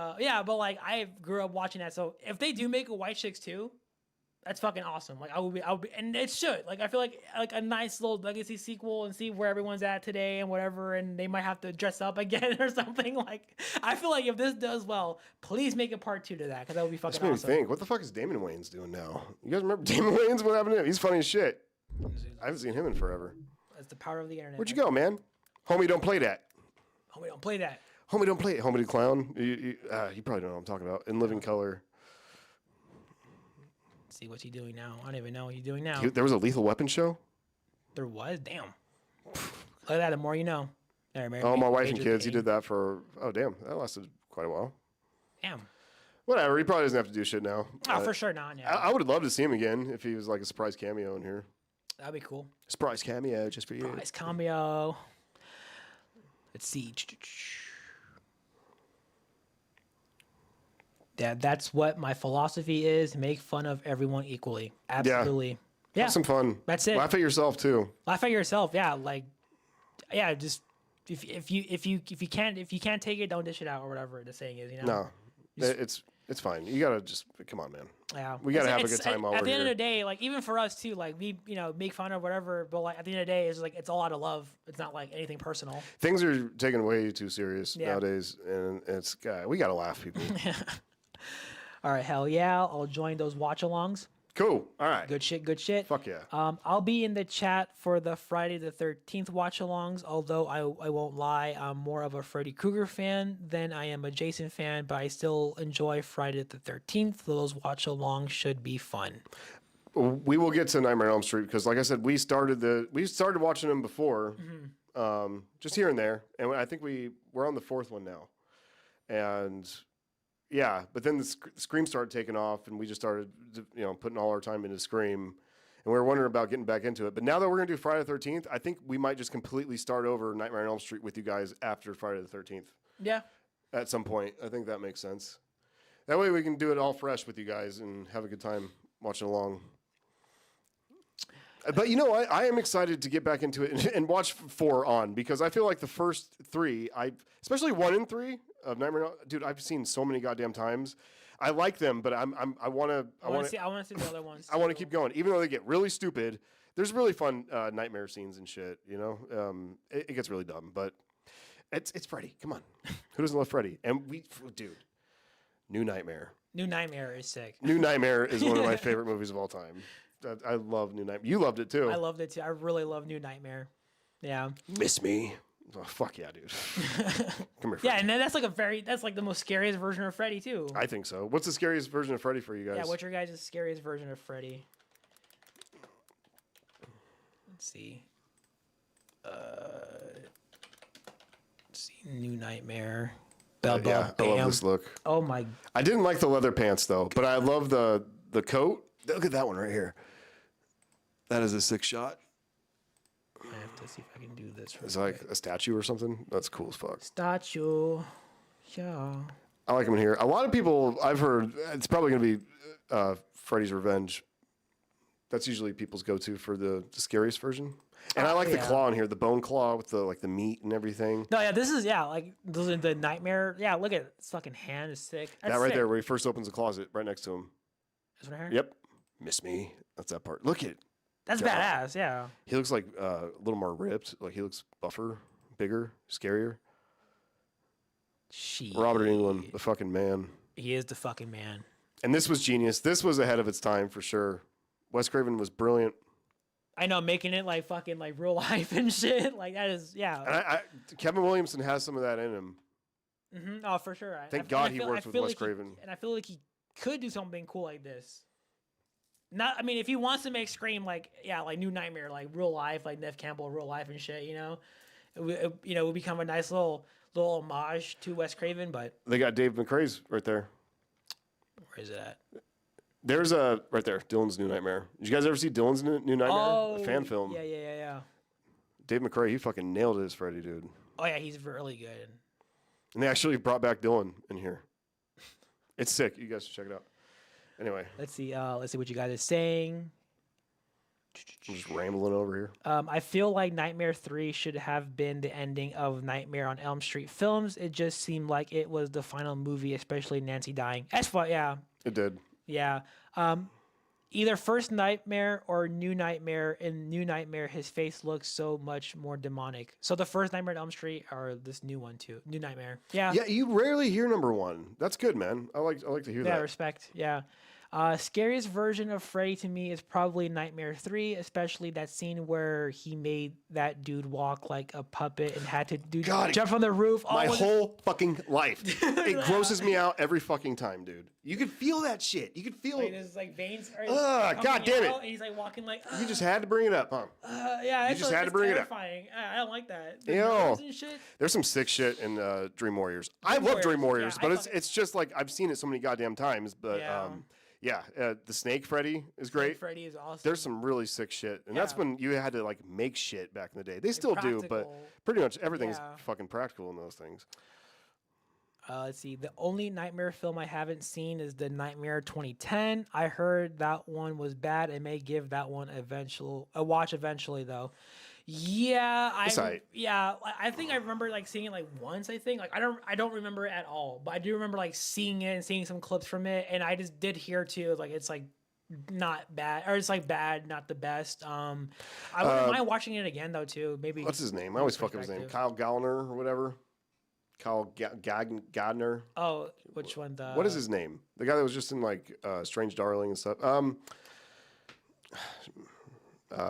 but like I grew up watching that. So if they do make a White Chicks 2, that's fucking awesome. Like I would be, and it should. Like I feel like a nice little legacy sequel and see where everyone's at today and whatever. And they might have to dress up again or something. Like I feel like if this does well, please make a part 2 to that because that would be fucking awesome. Just made me think. What the fuck is Damon Wayans doing now? You guys remember Damon Wayans? What happened to him? He's funny as shit. I haven't seen him in forever. That's the power of the internet. Where'd you go, man? Homie, don't play that. Homie, don't play that. Homie, don't play it. Homie the Clown. You probably don't know what I'm talking about. In Living Color. Let's see what's he doing now. I don't even know what he's doing now. There was a Lethal Weapon show? There was? Damn. Look at that. The more you know. There, my wife and kids. He did that for... Oh, damn. That lasted quite a while. Damn. Whatever. He probably doesn't have to do shit now. Oh, for sure not. Yeah. I would love to see him again if he was like a surprise cameo in here. That'd be cool. Surprise cameo just for you. Surprise cameo. Let's see. That's what my philosophy is. Make fun of everyone equally. Absolutely. Yeah. Have some fun. That's it. Laugh at yourself too. Laugh at yourself. Yeah. Like, yeah. Just if you can't take it, don't dish it out or whatever the saying is. You know. No, it's fine. You gotta just come on, man. Yeah. We gotta have a good time while we're here. At the end of the day, like even for us too, like we make fun of whatever, but like at the end of the day, it's like it's all out of love. It's not like anything personal. Things are taken way too serious nowadays, and it's we gotta laugh, people. All right, hell yeah, I'll join those watch-alongs. Cool. All right. Good shit. Fuck yeah. I'll be in the chat for the Friday the 13th watch-alongs, although I won't lie, I'm more of a Freddy Krueger fan than I am a Jason fan, but I still enjoy Friday the 13th. Those watch-alongs should be fun. We will get to Nightmare on Elm Street because, like I said, we started watching them before, just here and there, and I think we're on the 4th one now, and... Yeah, but then the Scream started taking off, and we just started, putting all our time into Scream, and we were wondering about getting back into it. But now that we're gonna do Friday the 13th, I think we might just completely start over Nightmare on Elm Street with you guys after Friday the 13th. Yeah. At some point, I think that makes sense. That way we can do it all fresh with you guys and have a good time watching along. But I am excited to get back into it and watch 4 on because I feel like the first 3, especially 1 and 3 of Nightmare, dude, I've seen so many goddamn times. I like them, but I want to see the other ones. I want to keep going, even though they get really stupid. There's really fun nightmare scenes and shit. It gets really dumb, but it's Freddy. Come on, who doesn't love Freddy? And dude, New Nightmare. New Nightmare is sick. New Nightmare is one of my favorite movies of all time. I love New Nightmare. You loved it too. I loved it too. I really love New Nightmare. Yeah. Miss me. Oh, fuck yeah, dude. Come here, Freddy. Yeah, and that's like the most scariest version of Freddy too. I think so. What's the scariest version of Freddy for you guys? Yeah, what's your guys' scariest version of Freddy? Let's see. New Nightmare. I love this look. Oh my. I didn't like the leather pants though, but I love the coat. Look at that one right here. That is a sick shot. I have to see if I can do this. It's like a statue or something. That's cool as fuck. Statue. Yeah. I like them in here. A lot of people I've heard it's probably going to be Freddy's Revenge. That's usually people's go-to for the scariest version. And I like the claw in here, the bone claw with the meat and everything. No, yeah, this is like those are the nightmare. Yeah, look at this fucking hand is sick. That's that right sick. There, where he first opens the closet, right next to him. This one here. Yep. Miss me. That's that part. Look at it. That's badass. Yeah. He looks like a little more ripped. Like he looks buffer, bigger, scarier. Robert Englund, the fucking man. He is the fucking man. And this was genius. This was ahead of its time for sure. Wes Craven was brilliant. I know, making it like fucking like real life and shit. Like that is, yeah. And Kevin Williamson has some of that in him. Oh, for sure. Thank God he works with Wes Craven. And I feel like he could do something cool like this. Not, I mean, if he wants to make Scream like, yeah, like New Nightmare, like real life, like Nev Campbell, real life and shit, you know, it would become a nice little homage to Wes Craven. But They got Dave McRae's right there. where is it at? There's a right there, Dylan's New Nightmare. Did you guys ever see Dylan's New Nightmare? Oh, A fan film. Yeah. Dave McRae, he fucking nailed it as Freddy, dude. Oh yeah, he's really good. And they actually brought back Dylan in here. It's sick. You guys should check it out. Anyway, Let's see what you guys are saying. I'm just rambling over here. I feel like Nightmare 3 should have been the ending of Nightmare on Elm Street films. It just seemed like it was the final movie, especially Nancy dying. That's fun, yeah. It did. Yeah. Either First Nightmare or New Nightmare. In New Nightmare, his face looks so much more demonic. So the first Nightmare on Elm Street or this new one too. New Nightmare. Yeah. Yeah, you rarely hear number one. That's good, man. I like to hear Yeah, that. respect. Yeah. Scariest version of Freddy to me is probably Nightmare 3, especially that scene where he made that dude walk like a puppet and had to jump from the roof. My was whole fucking life. It grosses me out every fucking time, dude. You could feel that shit. You could feel like his like veins are God coming damn it. out, and he's like walking like You just had to bring it up, huh? yeah, You just had to bring it up. terrifying. I don't like that. The Ew. nerves and shit. There's some sick shit in Dream Warriors. I love Dream Warriors, yeah, but it's just like I've seen it so many goddamn times. But the Snake Freddy is great. Freddy is awesome. There's some really sick shit, and that's Yeah. when you had to like make shit back in the day. They still do, but practical. pretty much everything's Yeah. fucking practical in those things. Let's see. The only Nightmare film I haven't seen is the Nightmare 2010. I heard that one was bad. I may give that one a watch eventually, though. Yeah, I think I remember like seeing it like once. I think like I don't remember it at all, but I do remember like seeing it and seeing some clips from it, and I just did hear too like it's like not bad or it's like bad, not the best. I wouldn't mind watching it again though too. Maybe What's his name? I always fuck up his name. Kyle Gallner or whatever. Kyle Gardner. Oh, which one? What is his name? The guy that was just in like Strange Darling and stuff.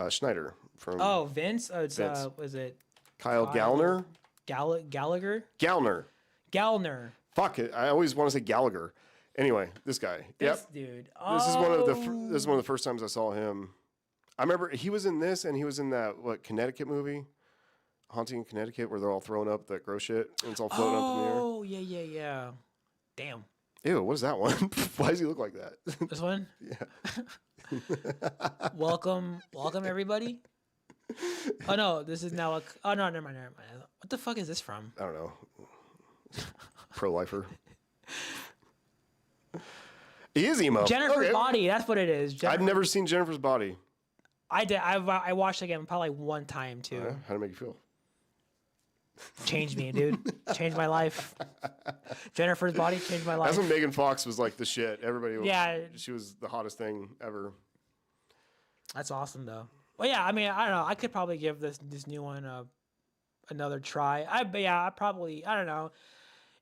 Schneider from. Oh, Vince. Oh, it's Vince. Was it Kyle Gallner? Gallagher? Gallner. Fuck it. I always want to say Gallagher. Anyway, this guy. This dude. This is one of the first times I saw him. I remember he was in this and he was in that Connecticut movie, Haunting in Connecticut, where they're all throwing up that gross shit and it's all floating up in the air. Oh, yeah. Damn. Ew, what is that one? Why does he look like that? This one? Yeah. Welcome everybody. Oh no, this is now oh no, never mind. What the fuck is this from? I don't know. Pro-lifer. He is emo. Jennifer's Body, that's what it is. I've never seen Jennifer's Body. I did. I watched it again probably like one time too. How'd it make you feel? Changed me, dude. Changed my life. Jennifer's Body changed my life. That's when Megan Fox was like the shit. Everybody was, Yeah. She was the hottest thing ever. That's awesome though. Well, yeah, I mean, I don't know. I could probably give this new one another try. I don't know.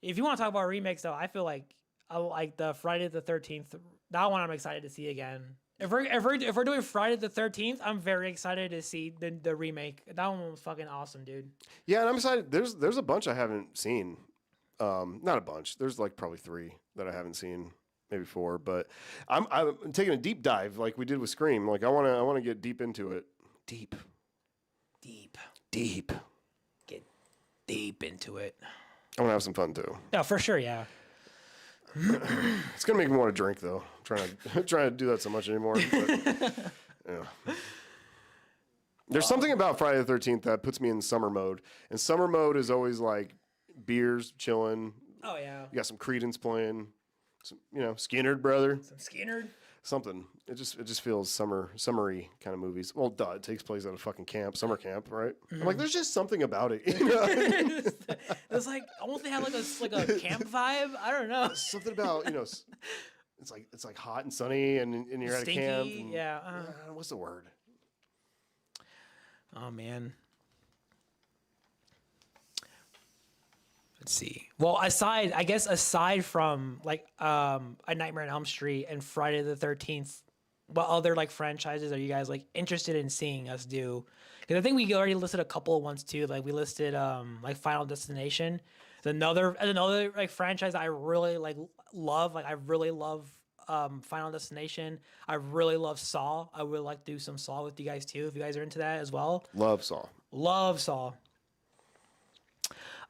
If you want to talk about remakes though, I feel like I like the Friday the 13th. That one I'm excited to see again. If we're doing Friday the 13th, I'm very excited to see the remake. That one was fucking awesome, dude. Yeah, and I'm excited. There's a bunch I haven't seen. Not a bunch. There's like probably 3 that I haven't seen, maybe 4. But I'm taking a deep dive like we did with Scream. Like I wanna get deep into it. Deep. Get deep into it. I wanna have some fun too. No, for sure, yeah. It's gonna make me want to drink though. I'm trying to do that so much anymore. But, yeah. There's something about Friday the 13th that puts me in summer mode, and summer mode is always like beers, chilling. Oh yeah. You got some Creedence playing, some, Skinner brother, Some Skinner. something. It just feels summery kind of movies. Well, duh, it takes place at a fucking summer camp, right? I'm like, there's just something about it. It's like almost they have like a camp vibe. I don't know. Something about it's like hot and sunny, and you're at a camp. Stinky, And, yeah. what's the word? Oh man. Let's see. Well, aside from like A Nightmare on Elm Street and Friday the 13th, what other like franchises are you guys like interested in seeing us do? Because I think we already listed a couple of ones too. Like we listed like Final Destination. It's another like franchise I really like love. Like I really love Final Destination. I really love Saw. I would like to do some Saw with you guys too if you guys are into that as well. Love Saw. Love Saw.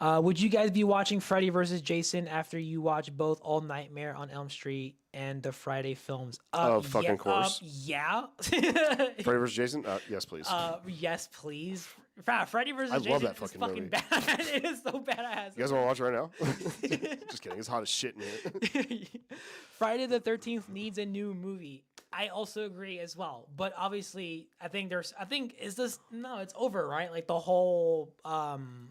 Would you guys be watching Freddy vs. Jason after you watch both All Nightmare on Elm Street and the Friday films? Fucking course. Yeah. Freddy vs. Jason? Yes, please. Yes, please. Freddy vs. I Jason love that is fucking fucking movie. bad. It is so badass. You guys want to watch it right now? Just kidding. It's hot as shit in here. Friday the 13th needs a new movie. I also agree as well. But obviously, it's over, right? Like the whole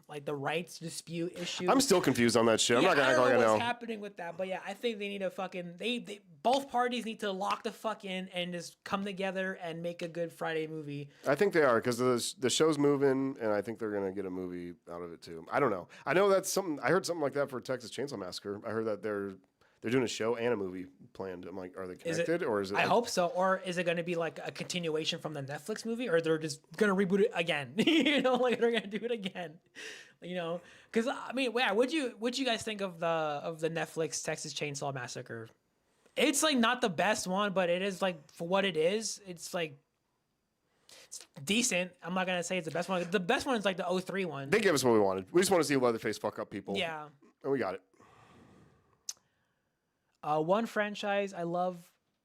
like the rights dispute issue. I'm still confused on that shit. I'm not gonna act like I know know. what's happening with that, but yeah, I think they need to fucking they both parties need to lock the fuck in and just come together and make a good Friday movie. I think they are because the show's moving, and I think they're gonna get a movie out of it too. I don't know. I know that's something. I heard something like that for Texas Chainsaw Massacre. I heard that they're doing a show and a movie planned. I'm like, are they connected or is it? I hope so. Or is it going to be like a continuation from the Netflix movie, or they're just going to reboot it again? You know, like they're going to do it again. You know, because I mean, yeah. What'd you guys think of the Netflix Texas Chainsaw Massacre? It's like not the best one, but it is like for what it is. It's like it's decent. I'm not gonna say it's the best one. The best one is like the 03 one. They gave us what we wanted. We just want to see Leatherface fuck up people. Yeah. And we got it. One franchise I love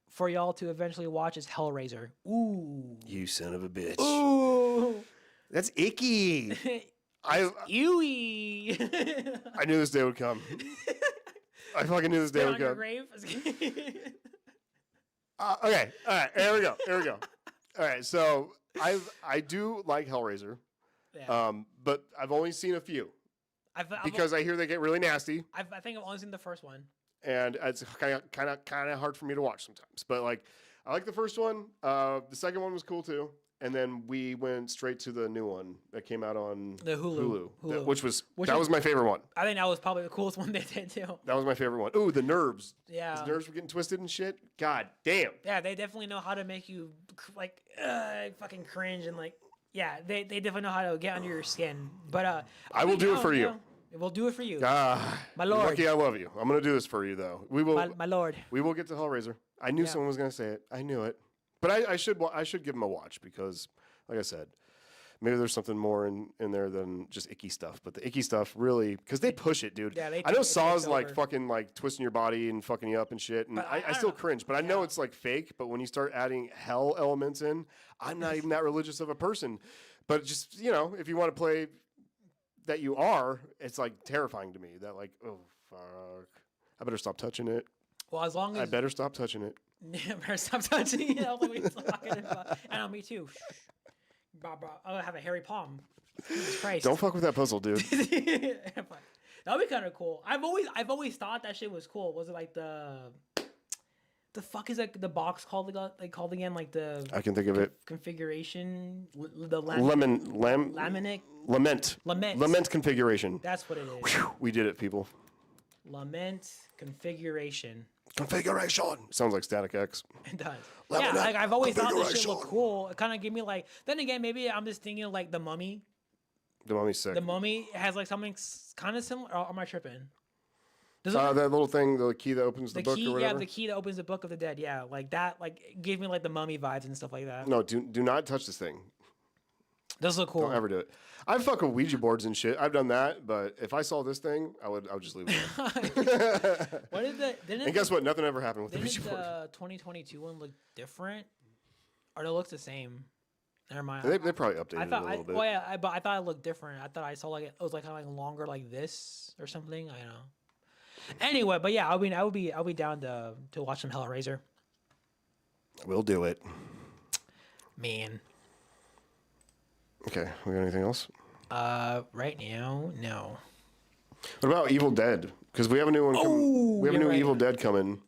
for y'all to eventually watch is Hellraiser. Ooh. You son of a bitch. Ooh. That's icky. Ewy. I knew this day would come. I fucking knew this day would on your come. grave. Okay. All right. Here we go. All right. So I do like Hellraiser. Yeah. But I've only seen a few because I hear they get really nasty. I think I've only seen the first one. And it's kind of hard for me to watch sometimes. But like, I like the first one. The second one was cool too. And then we went straight to the new one that came out on the Hulu. Which was my favorite one. I think that was probably the coolest one they did too. That was my favorite one. Ooh, the nerves. Yeah. His nerves were getting twisted and shit. God damn. Yeah, they definitely know how to make you like fucking cringe and like they definitely know how to get under your skin. But I will do it for you. We'll do it for you. My lord. Lucky I love you. I'm going to do this for you, though. We will. My lord. We will get to Hellraiser. I knew someone was going to say it. I knew it. But I should give him a watch because, like I said, maybe there's something more in there than just icky stuff. But the icky stuff really, because they push it, dude. Yeah, I know Saw's like fucking like twisting your body and fucking you up and shit. And I still cringe. But I know it's like fake. But when you start adding hell elements in, I'm not even that religious of a person. But just, if you want to play that you are, it's like terrifying to me that like, oh fuck, I better stop touching it. Well, as long as I better stop touching it. Yeah, better stop touching it. I know, me too. I'll have a hairy palm. Jesus Christ. Don't fuck with that puzzle, dude. That'd be kind of cool. I've always thought that shit was cool. Was it like the fuck is like the box called again? Like the I can think of it. Configuration. Lament configuration. That's what it is. Whew, we did it, people. Lament configuration. Sounds like Static X. It does. Yeah, like I've always thought this shit looked cool. It kind of gave me like. Then again, maybe I'm just thinking like the Mummy. The Mummy's sick. The Mummy has like something kind of similar. Or am I tripping? That little thing, the key that opens the book or whatever. Yeah, the key that opens the Book of the Dead. Yeah, like that. Like it gave me like the Mummy vibes and stuff like that. No, do not touch this thing. Does look cool. Don't ever do it. I fuck with Ouija boards and shit. I've done that, but if I saw this thing, I would just leave it. And guess what? Nothing ever happened with the Ouija board. Didn't the 2022 one look different, or it looks the same? Never mind. They probably updated it a little bit. Well, yeah, but I thought it looked different. I thought I saw like it was like kind of like longer, like this or something. I don't know. Anyway, but yeah, I mean, I'll be down to watch some Hellraiser. We'll do it. Man. Okay, we got anything else? Right now, no. What about Evil Dead? Because we have a new one. We have a new right. Evil Dead coming,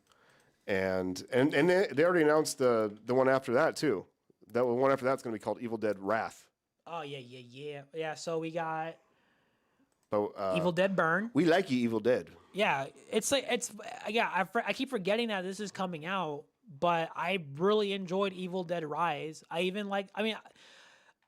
and they already announced the one after that too. That one after that's going to be called Evil Dead Wrath. Oh yeah. So we got But Evil Dead Burn. We like you, Evil Dead. Yeah, it's like I keep forgetting that this is coming out but I really enjoyed Evil Dead Rise.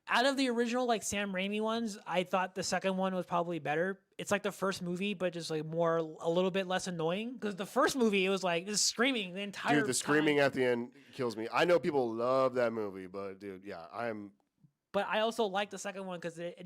Out of the original like Sam Raimi ones, I thought the second one was probably better. It's like the first movie, but just like a little bit less annoying. Because the first movie, it was like just screaming the entire time. Dude, the screaming at the end kills me. I know people love that movie, but dude, yeah, But I also like the second one because it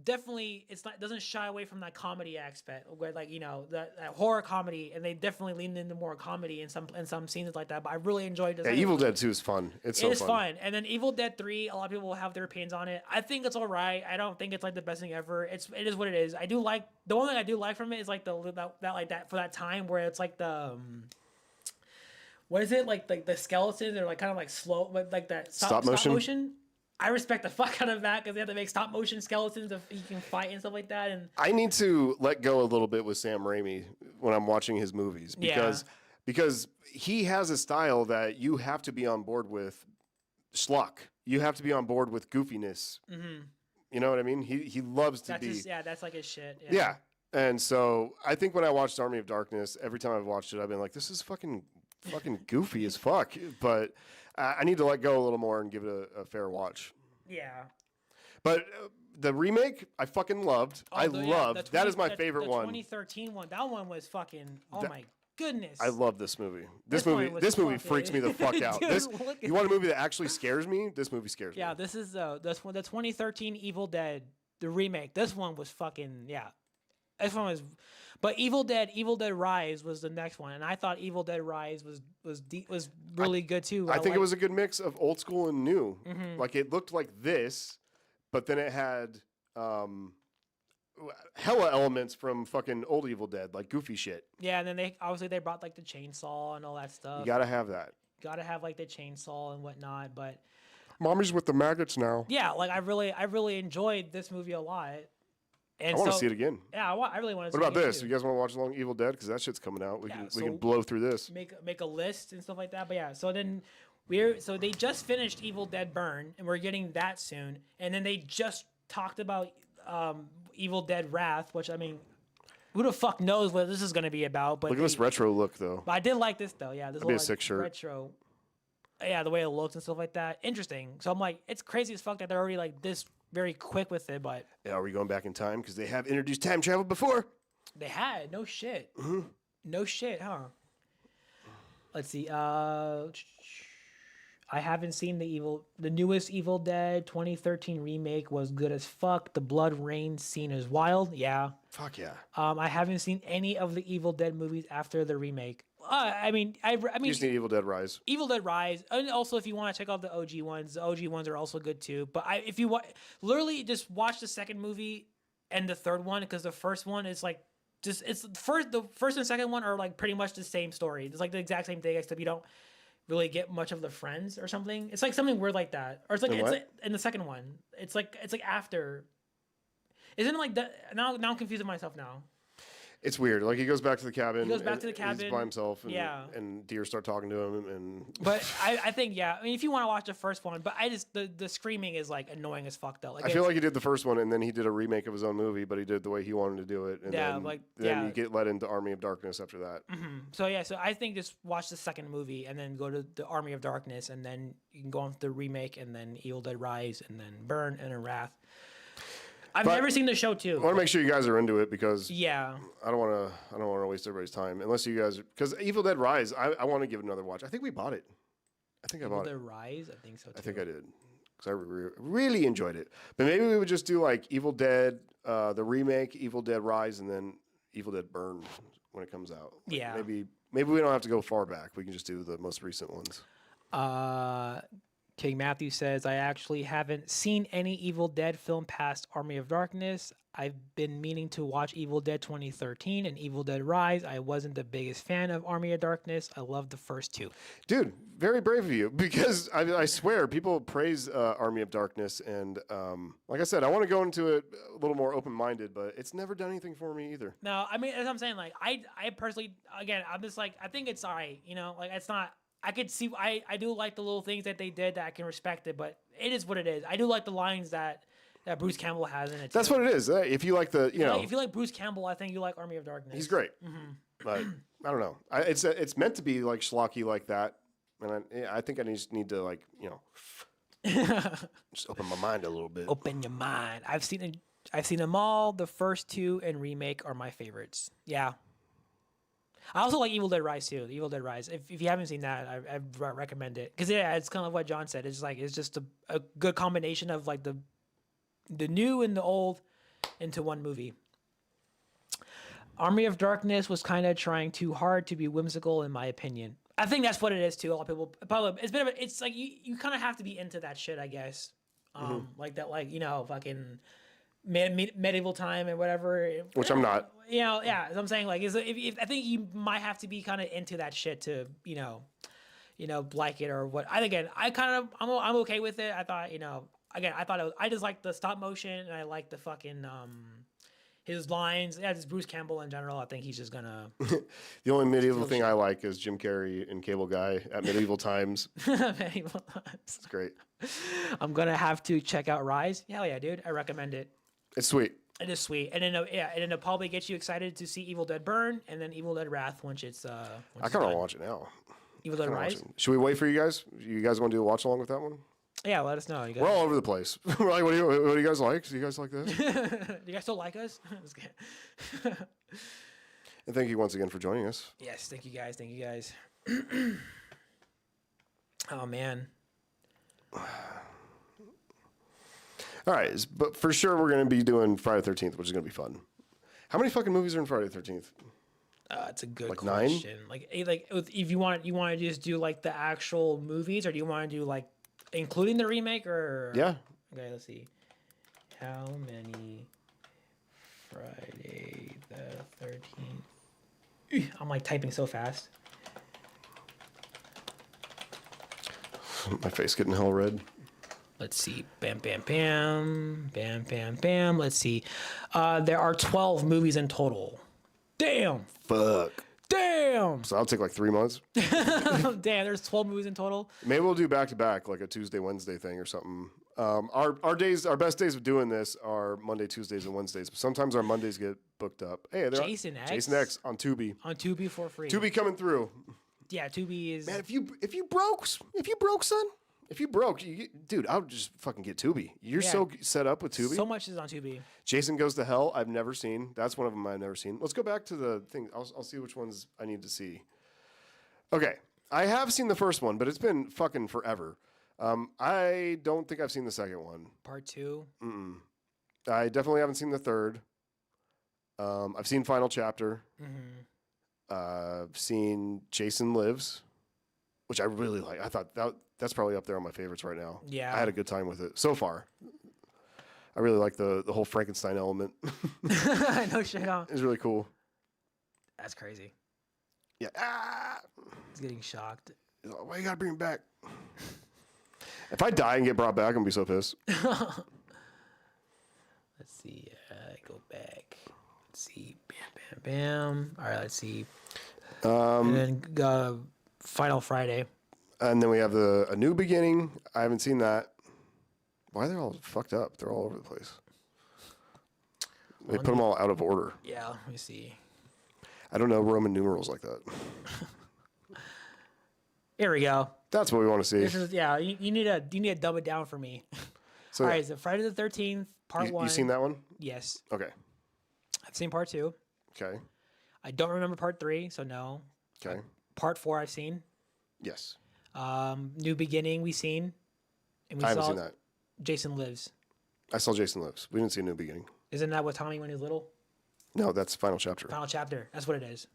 definitely doesn't shy away from that comedy aspect where like that horror comedy, and they definitely leaned into more comedy in some scenes like that. But I really enjoyed it. Yeah, Evil Dead 2 is fun. It is fun. And then Evil Dead 3, a lot of people will have their opinions on it. I think it's all right. I don't think it's like the best thing ever. It is what it is. I do like the one thing I do like from it is like that for that time where it's like the what is it like the skeletons are like kind of like slow, like that stop motion. I respect the fuck out of that because they have to make stop motion skeletons if you can fight and stuff like that. And I need to let go a little bit with Sam Raimi when I'm watching his movies because he has a style that you have to be on board with schlock. You have to be on board with goofiness. Mm-hmm. You know what I mean? He loves to be. That's like his shit. Yeah. And so I think when I watched Army of Darkness, every time I've watched it, I've been like, this is fucking goofy as fuck. But I need to let go a little more and give it a fair watch. Yeah. But the remake, I fucking loved. That is my favorite one. The 2013 one. That one was fucking, my goodness. I love this movie. This movie freaks me the fuck out. Dude, you want a movie that actually scares me? This movie scares me. Yeah, this is the 2013 Evil Dead, the remake. This one was fucking, yeah. This one was, but Evil Dead Rise was the next one, and I thought Evil Dead Rise was really good too. I think it was a good mix of old school and new. Mm-hmm. Like it looked like this, but then it had hella elements from fucking old Evil Dead, like goofy shit. Yeah, and then they brought like the chainsaw and all that stuff. You gotta have that. Gotta have like the chainsaw and whatnot, but Mommy's with the maggots now. Yeah, like I really enjoyed this movie a lot. And I want to see it again. Yeah, I really want to see it again. What about this? Too. You guys want to watch Long Evil Dead? Because that shit's coming out. We can blow through this. Make a list and stuff like that. But yeah, so then they just finished Evil Dead Burn, and we're getting that soon. And then they just talked about Evil Dead Wrath, which I mean, who the fuck knows what this is going to be about? But look at this retro look, though. But I did like this though. Yeah, this That'd be a sick shirt. Retro. Yeah, the way it looks and stuff like that. Interesting. So I'm like, it's crazy as fuck that they're already like this very quick with it, but yeah, are we going back in time because they have introduced time travel before? They had no shit, no shit, huh? Let's see. I haven't seen the newest Evil Dead 2013 remake was good as fuck. The blood rain scene is wild. Yeah. Fuck yeah. I haven't seen any of the Evil Dead movies after the remake. I mean, you just need Evil Dead Rise. Evil Dead Rise, and also if you want to check out the OG ones are also good too. But if you literally just watch the second movie and the third one, because the first one is like the first and second one are like pretty much the same story. It's like the exact same thing, except you don't really get much of the friends or something. It's like something weird like that, or it's like in the second one. It's like after. Isn't it like that? Now I'm confusing myself now. It's weird. Like he goes back to the cabin. He's by himself, and deer start talking to him. But I think I mean, if you want to watch the first one, but I just the screaming is like annoying as fuck though. Like I feel like he did the first one, and then he did a remake of his own movie, but he did it the way he wanted to do it. And then you get led into Army of Darkness after that. Mm-hmm. So I think just watch the second movie and then go to the Army of Darkness, and then you can go on to the remake, and then Evil Dead Rise, and then Burn, and then Wrath. I've never seen the show too. I want to make sure you guys are into it because I don't want to waste everybody's time unless you guys, because Evil Dead Rise, I want to give it another watch. I think we bought it. I think I bought it. Evil Dead Rise, I think so too. I think I did because I really enjoyed it. But maybe we would just do like Evil Dead, the remake, Evil Dead Rise, and then Evil Dead Burn when it comes out. Like yeah. Maybe we don't have to go far back. We can just do the most recent ones. King Matthew says, I actually haven't seen any Evil Dead film past Army of Darkness. I've been meaning to watch Evil Dead 2013 and Evil Dead Rise. I wasn't the biggest fan of Army of Darkness. I loved the first two. Dude, very brave of you because I swear people praise Army of Darkness. And like I said, I want to go into it a little more open-minded, but it's never done anything for me either. No, I mean, as I'm saying, like, I personally, again, I'm just like, I think it's all right. You know, like, it's not. I could see, I do like the little things that they did that I can respect it, but it is what it is. I do like the lines that Bruce Campbell has in it. That's what it is. If you like if you like Bruce Campbell, I think you like Army of Darkness. He's great. Mm-hmm. But I don't know. It's meant to be like schlocky like that, and I think I just need to like just open my mind a little bit. Open your mind. I've seen them all. The first two and remake are my favorites. Yeah. I also like Evil Dead Rise too. Evil Dead Rise. If you haven't seen that, I recommend it because it's kind of what John said. It's just a good combination of like the new and the old into one movie. Army of Darkness was kind of trying too hard to be whimsical, in my opinion. I think that's what it is too. A lot of people probably it's like you kind of have to be into that shit, I guess. Like that, like fucking medieval time and whatever. Which I'm not. Yeah. So I'm saying like if I think you might have to be kind of into that shit to like it or what. I'm okay with it. I thought I just like the stop motion and I like the fucking his lines. Yeah, just Bruce Campbell in general. I think he's just gonna. The only medieval thing I like is Jim Carrey and Cable Guy at medieval times. Medieval times. It's great. I'm gonna have to check out Rise. Hell yeah, dude! I recommend it. It's sweet. It is sweet, and then it'll probably get you excited to see Evil Dead Burn, and then Evil Dead Wrath once it's. I kind of want to watch it now. Evil Dead Rise. Should we wait for you guys? You guys want to do a watch along with that one? Yeah, let us know. We're all over the place. We're like, what do you guys like? Do you guys like this? Do you guys still like us? And thank you once again for joining us. Yes, thank you guys. Oh man. All right, but for sure we're going to be doing Friday the 13th, which is going to be fun. How many fucking movies are in Friday the 13th? It's a good like question. 9? Like if you want to just do like the actual movies, or do you want to do like including the remake or? Yeah. Okay, let's see. How many Friday the 13th? I'm like typing so fast. My face getting hell red. Let's see. Bam, bam, bam. Bam, bam, bam. Let's see. There are 12 movies in total. Damn. Fuck. Damn. So I'll take like 3 months. Damn, there's 12 movies in total. Maybe we'll do back to back, like a Tuesday, Wednesday thing or something. Our best days of doing this are Monday, Tuesdays, and Wednesdays. But sometimes our Mondays get booked up. Hey, Jason X on Tubi. On Tubi for free. Tubi coming through. Yeah, Tubi is. Man, if you broke, son. If you broke, dude, I would just fucking get Tubi. You're so set up with Tubi. So much is on Tubi. Jason Goes to Hell, I've never seen. That's one of them I've never seen. Let's go back to the thing. I'll see which ones I need to see. Okay, I have seen the first one, but it's been fucking forever. I don't think I've seen the second one. Part 2. I definitely haven't seen the third. I've seen Final Chapter. I've seen Jason Lives, which I really like. I thought that's probably up there on my favorites right now. Yeah. I had a good time with it so far. I really like the whole Frankenstein element. No shit on. It's really cool. That's crazy. Yeah. He's getting shocked. He's like, why you gotta bring him back? If I die and get brought back, I'm gonna be so pissed. Let's see. Go back. Let's see. Bam, bam, bam. All right, let's see. And then Final Friday. And then we have A New Beginning. I haven't seen that. Why are they all fucked up? They're all over the place. They put them all out of order. Yeah, let me see. I don't know Roman numerals like that. Here we go. That's what we want to see. This is you need to dumb it down for me. So, all right, so Friday the 13th, part 1. You seen that one? Yes. Okay. I've seen part 2. Okay. I don't remember part 3, so no. Okay. Part 4 I've seen. Yes. New Beginning we've seen. And we I haven't saw seen that. Jason Lives. I saw Jason Lives. We didn't see A New Beginning. Isn't that with Tommy when he was little? No, that's Final Chapter. Final Chapter. That's what it is.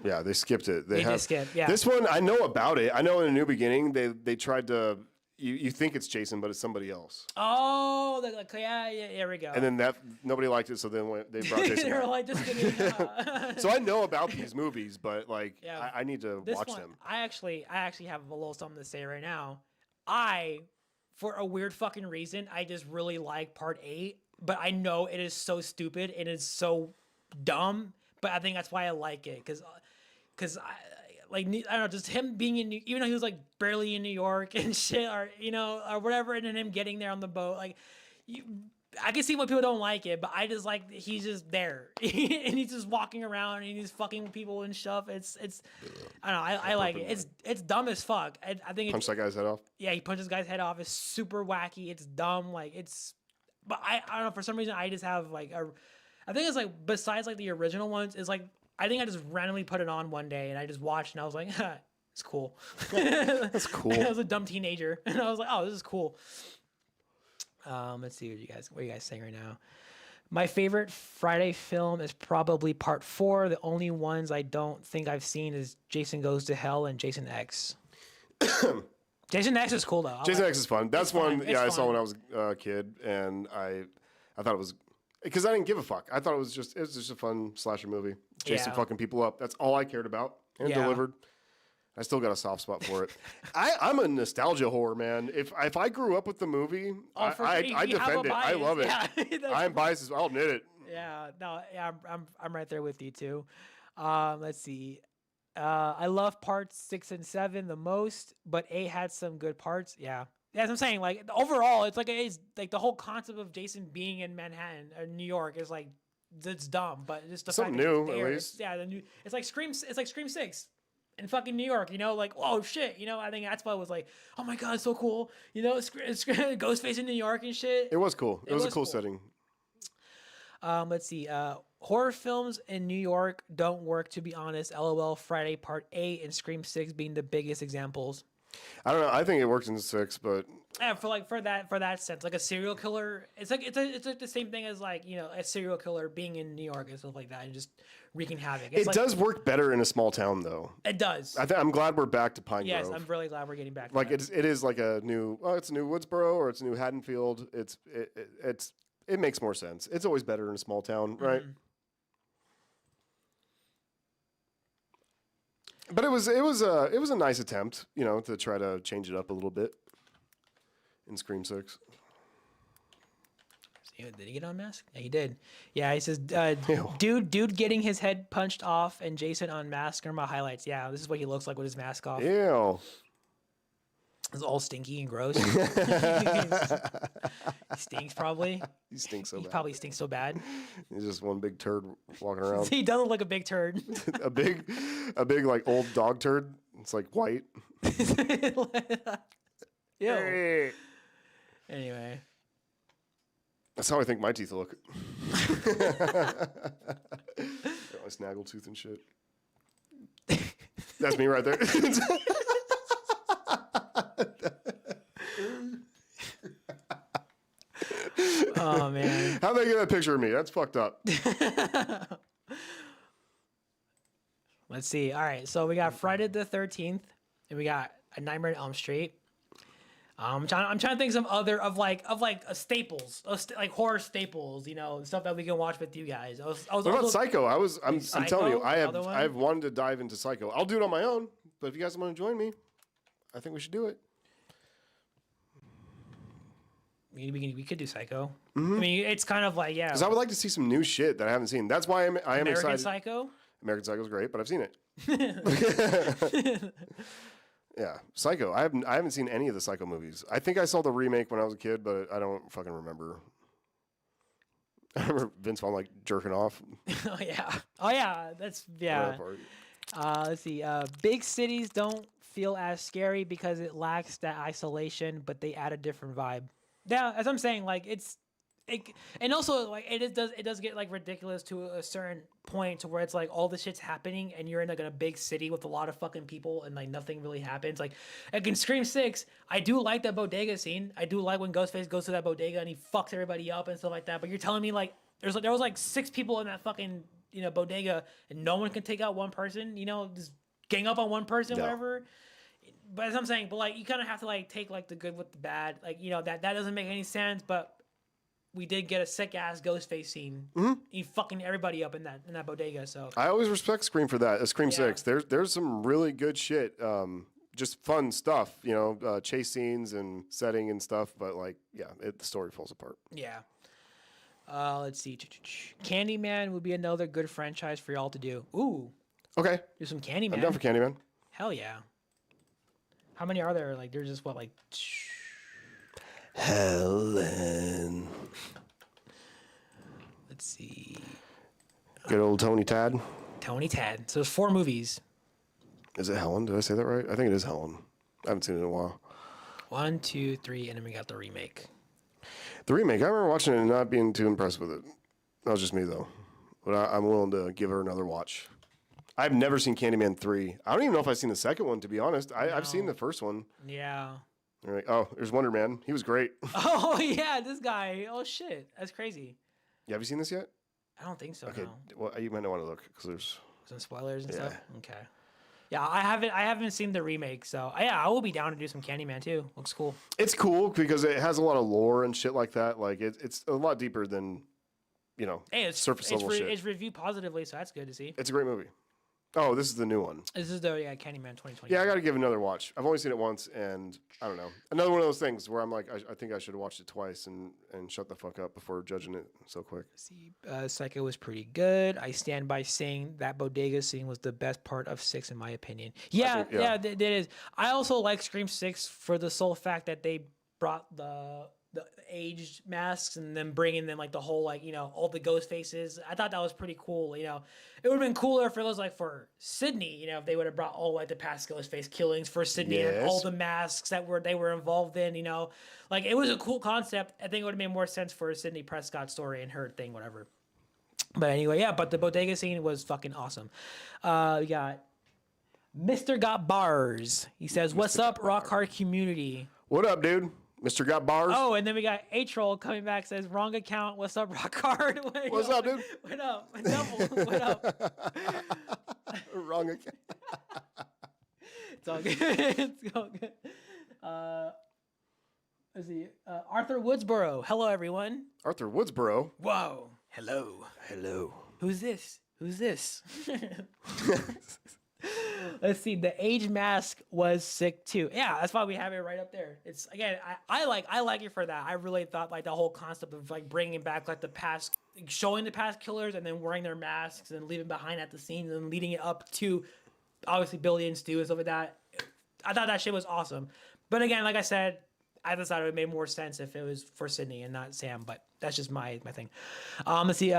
Yeah, they skipped it. They did skip, yeah. This one, I know about it. I know in A New Beginning, they tried to... You think it's Jason, but it's somebody else. Oh, yeah, here we go. And then nobody liked it, so then they brought Jason They were back. like, just kidding. So I know about these movies, but like Yeah. I need to This watch one, them. I actually have a little something to say right now. For a weird fucking reason, I just really like part 8, but I know it is so stupid and it's so dumb, but I think that's why I like it, because I don't know, just him being even though he was like barely in New York and shit, or or whatever, and then him getting there on the boat, like I can see why people don't like it, but I just like he's just there and he's just walking around and he's fucking with people and stuff. It's I don't know. I like it. It's dumb as fuck. I think Punch that guy's head off. yeah, he punches guy's head off. It's super wacky. It's dumb. Like but I don't know. For some reason, I just have like I think it's like besides like the original ones, it's like I think I just randomly put it on one day and I just watched and I was like, it's cool. That's cool. I was a dumb teenager and I was like, oh, this is cool. Let's see what are you guys saying right now. My favorite Friday film is probably Part 4. The only ones I don't think I've seen is Jason Goes to Hell and Jason X. Jason X is cool though. Jason X is fun. That's one. fun. Yeah, It's I saw fun. when I was a kid, and I thought it was because I didn't give a fuck. I thought it was just a fun slasher movie, chasing Yeah. fucking people up. That's all I cared about, and it Yeah. delivered. I still got a soft spot for it. I'm a nostalgia whore, man. If I grew up with the movie, Oh, for I sure. You have defend a it. I bias. love it. Yeah, that's- I'm biased. I'll admit it. Yeah, no, yeah, I'm right there with you too. Let's see. I love parts 6 and 7 the most, but 8 had some good parts. Yeah, that's what I'm saying. Like overall, it's like the whole concept of Jason being in Manhattan or New York is like it's dumb, but just the Something fact that new, it's at there, least. yeah, the new. It's like Scream 6 in fucking New York. You know, like oh shit. You know, I think that's why it was like oh my god, so cool. You know, it's Ghostface in New York and shit. It was cool. It was a was cool cool. setting. Let's see. Horror films in New York don't work, to be honest. LOL. Friday Part 8 and Scream 6 being the biggest examples. I don't know. I think it works in 6, but Yeah, for that sense, like a serial killer, it's like the same thing as like a serial killer being in New York and stuff like that, and just wreaking havoc. It's it like, does work better in a small town, though. It does. I'm glad we're back to Pine Yes, Grove. I'm really glad we're getting back. To Like that. it is like a new. Oh, it's a new Woodsboro or it's a new Haddonfield. It makes more sense. It's always better in a small town, right? Mm-hmm. But it was a nice attempt, to try to change it up a little bit in Scream 6. Did he get unmasked? Yeah, he did. Yeah, he says, Ew. dude getting his head punched off and Jason unmasked are my highlights. Yeah, this is what he looks like with his mask off. Ew. It's all stinky and gross. He stinks probably. He stinks so He bad. probably stinks so bad. He's just one big turd walking around. He doesn't look like a big turd. a big like old dog turd. It's like white. Ew. Hey. Anyway. That's how I think my teeth look. My snaggle tooth and shit. That's me right there. Oh man. How'd they get that picture of me? That's fucked up. Let's see. All right, so we got Friday the 13th, and we got A Nightmare on Elm Street. I'm trying to think some other of staples, like horror staples, stuff that we can watch with you guys. I was What about also- Psycho? I'm telling you, Psycho, I another one? have wanted to dive into Psycho. I'll do it on my own, but if you guys want to join me, I think we should do it. We could do Psycho. Mm-hmm. I mean, it's kind of like Because I would like to see some new shit that I haven't seen. That's why I am American excited. Psycho. American Psycho's great, but I've seen it. Yeah, Psycho. I haven't seen any of the Psycho movies. I think I saw the remake when I was a kid, but I don't fucking remember. I remember Vince Vaughn like jerking off. Oh yeah, that's yeah. That part. Let's see. Big cities don't feel as scary because it lacks that isolation, but they add a different vibe. Yeah, as I'm saying, like and also like it does get like ridiculous to a certain point to where it's like all this shit's happening and you're in like a big city with a lot of fucking people and like nothing really happens. Like in Scream 6, I do like that bodega scene. I do like when Ghostface goes to that bodega and he fucks everybody up and stuff like that. But you're telling me like there was like 6 people in that fucking bodega and no one can take out one person. Just gang up on one person, No. whatever. But as I'm saying, but like you kind of have to like take like the good with the bad. Like that doesn't make any sense, but we did get a sick ass Ghostface scene. Mm-hmm. He fucking everybody up in that bodega. So I always respect Scream for that. Scream Yeah. 6. There's some really good shit. Just fun stuff. Chase scenes and setting and stuff. But like, yeah, the story falls apart. yeah. Let's see. Candyman would be another good franchise for y'all to do. Ooh, Okay, do some Candyman. I'm down for Candyman. Hell yeah. How many are there? Like there's just what like. Helen. Let's see. Good old Tony Tad. Tony Tad. So there's 4 movies. Is it Helen? Did I say that right? I think it is Helen. I haven't seen it in a while. 1, 2, 3, and then we got the remake. The remake, I remember watching it and not being too impressed with it. That was just me, though. But I'm willing to give her another watch. I've never seen Candyman 3. I don't even know if I've seen the second one, to be honest. I've seen the first one. Yeah. All right. Oh, there's Wonder Man. He was great. Oh, yeah, this guy. Oh, shit. That's crazy. Yeah, have you seen this yet? I don't think so, Okay. no. Well, you might not want to look because there's... Some spoilers and Yeah. stuff? Okay. Yeah, I haven't seen the remake, so yeah, I will be down to do some Candyman too. Looks cool. It's cool because it has a lot of lore and shit like that. Like, it's a lot deeper than, Hey, it's surface level shit. It's reviewed positively, so that's good to see. It's a great movie. Oh, this is the new one. This is the Candyman 2020. Yeah, I got to give it another watch. I've only seen it once, and I don't know. Another one of those things where I'm like, I think I should have watched it twice and shut the fuck up before judging it so quick. See, Psycho was pretty good. I stand by saying that bodega scene was the best part of 6, in my opinion. Yeah, it is. I also like Scream 6 for the sole fact that they brought the aged masks and then bringing them like the whole all the ghost faces. I thought that was pretty cool. It would have been cooler if it was like for Sydney. If they would have brought all the past ghost face killings for Sydney and all the masks that they were involved in. Like it was a cool concept. I think it would have made more sense for Sydney Prescott's story and her thing, whatever. But anyway, yeah. But the bodega scene was fucking awesome. We got Mr. Got Bars. He says, "What's up, Rock Hard community?" What up, dude? Mr. Got Bars? Oh, and then we got A-Troll coming back, says, "Wrong account. What's up, Rock Hard?" What's up, dude? What up? Double. What up? Wrong account. It's all good. It's all good. Let's see. Arthur Woodsboro. Hello, everyone. Arthur Woodsboro. Whoa. Hello. Hello. Who's this? Let's see. The age mask was sick too. Yeah, that's why we have it right up there. It's again, I like it for that. I really thought like the whole concept of like bringing back like the past, showing the past killers and then wearing their masks and leaving behind at the scenes and leading it up to obviously Billy and Stu and stuff like that. I thought that shit was awesome. But again, like I said, I just thought it would make more sense if it was for Sydney and not Sam. But that's just my thing. Let's see.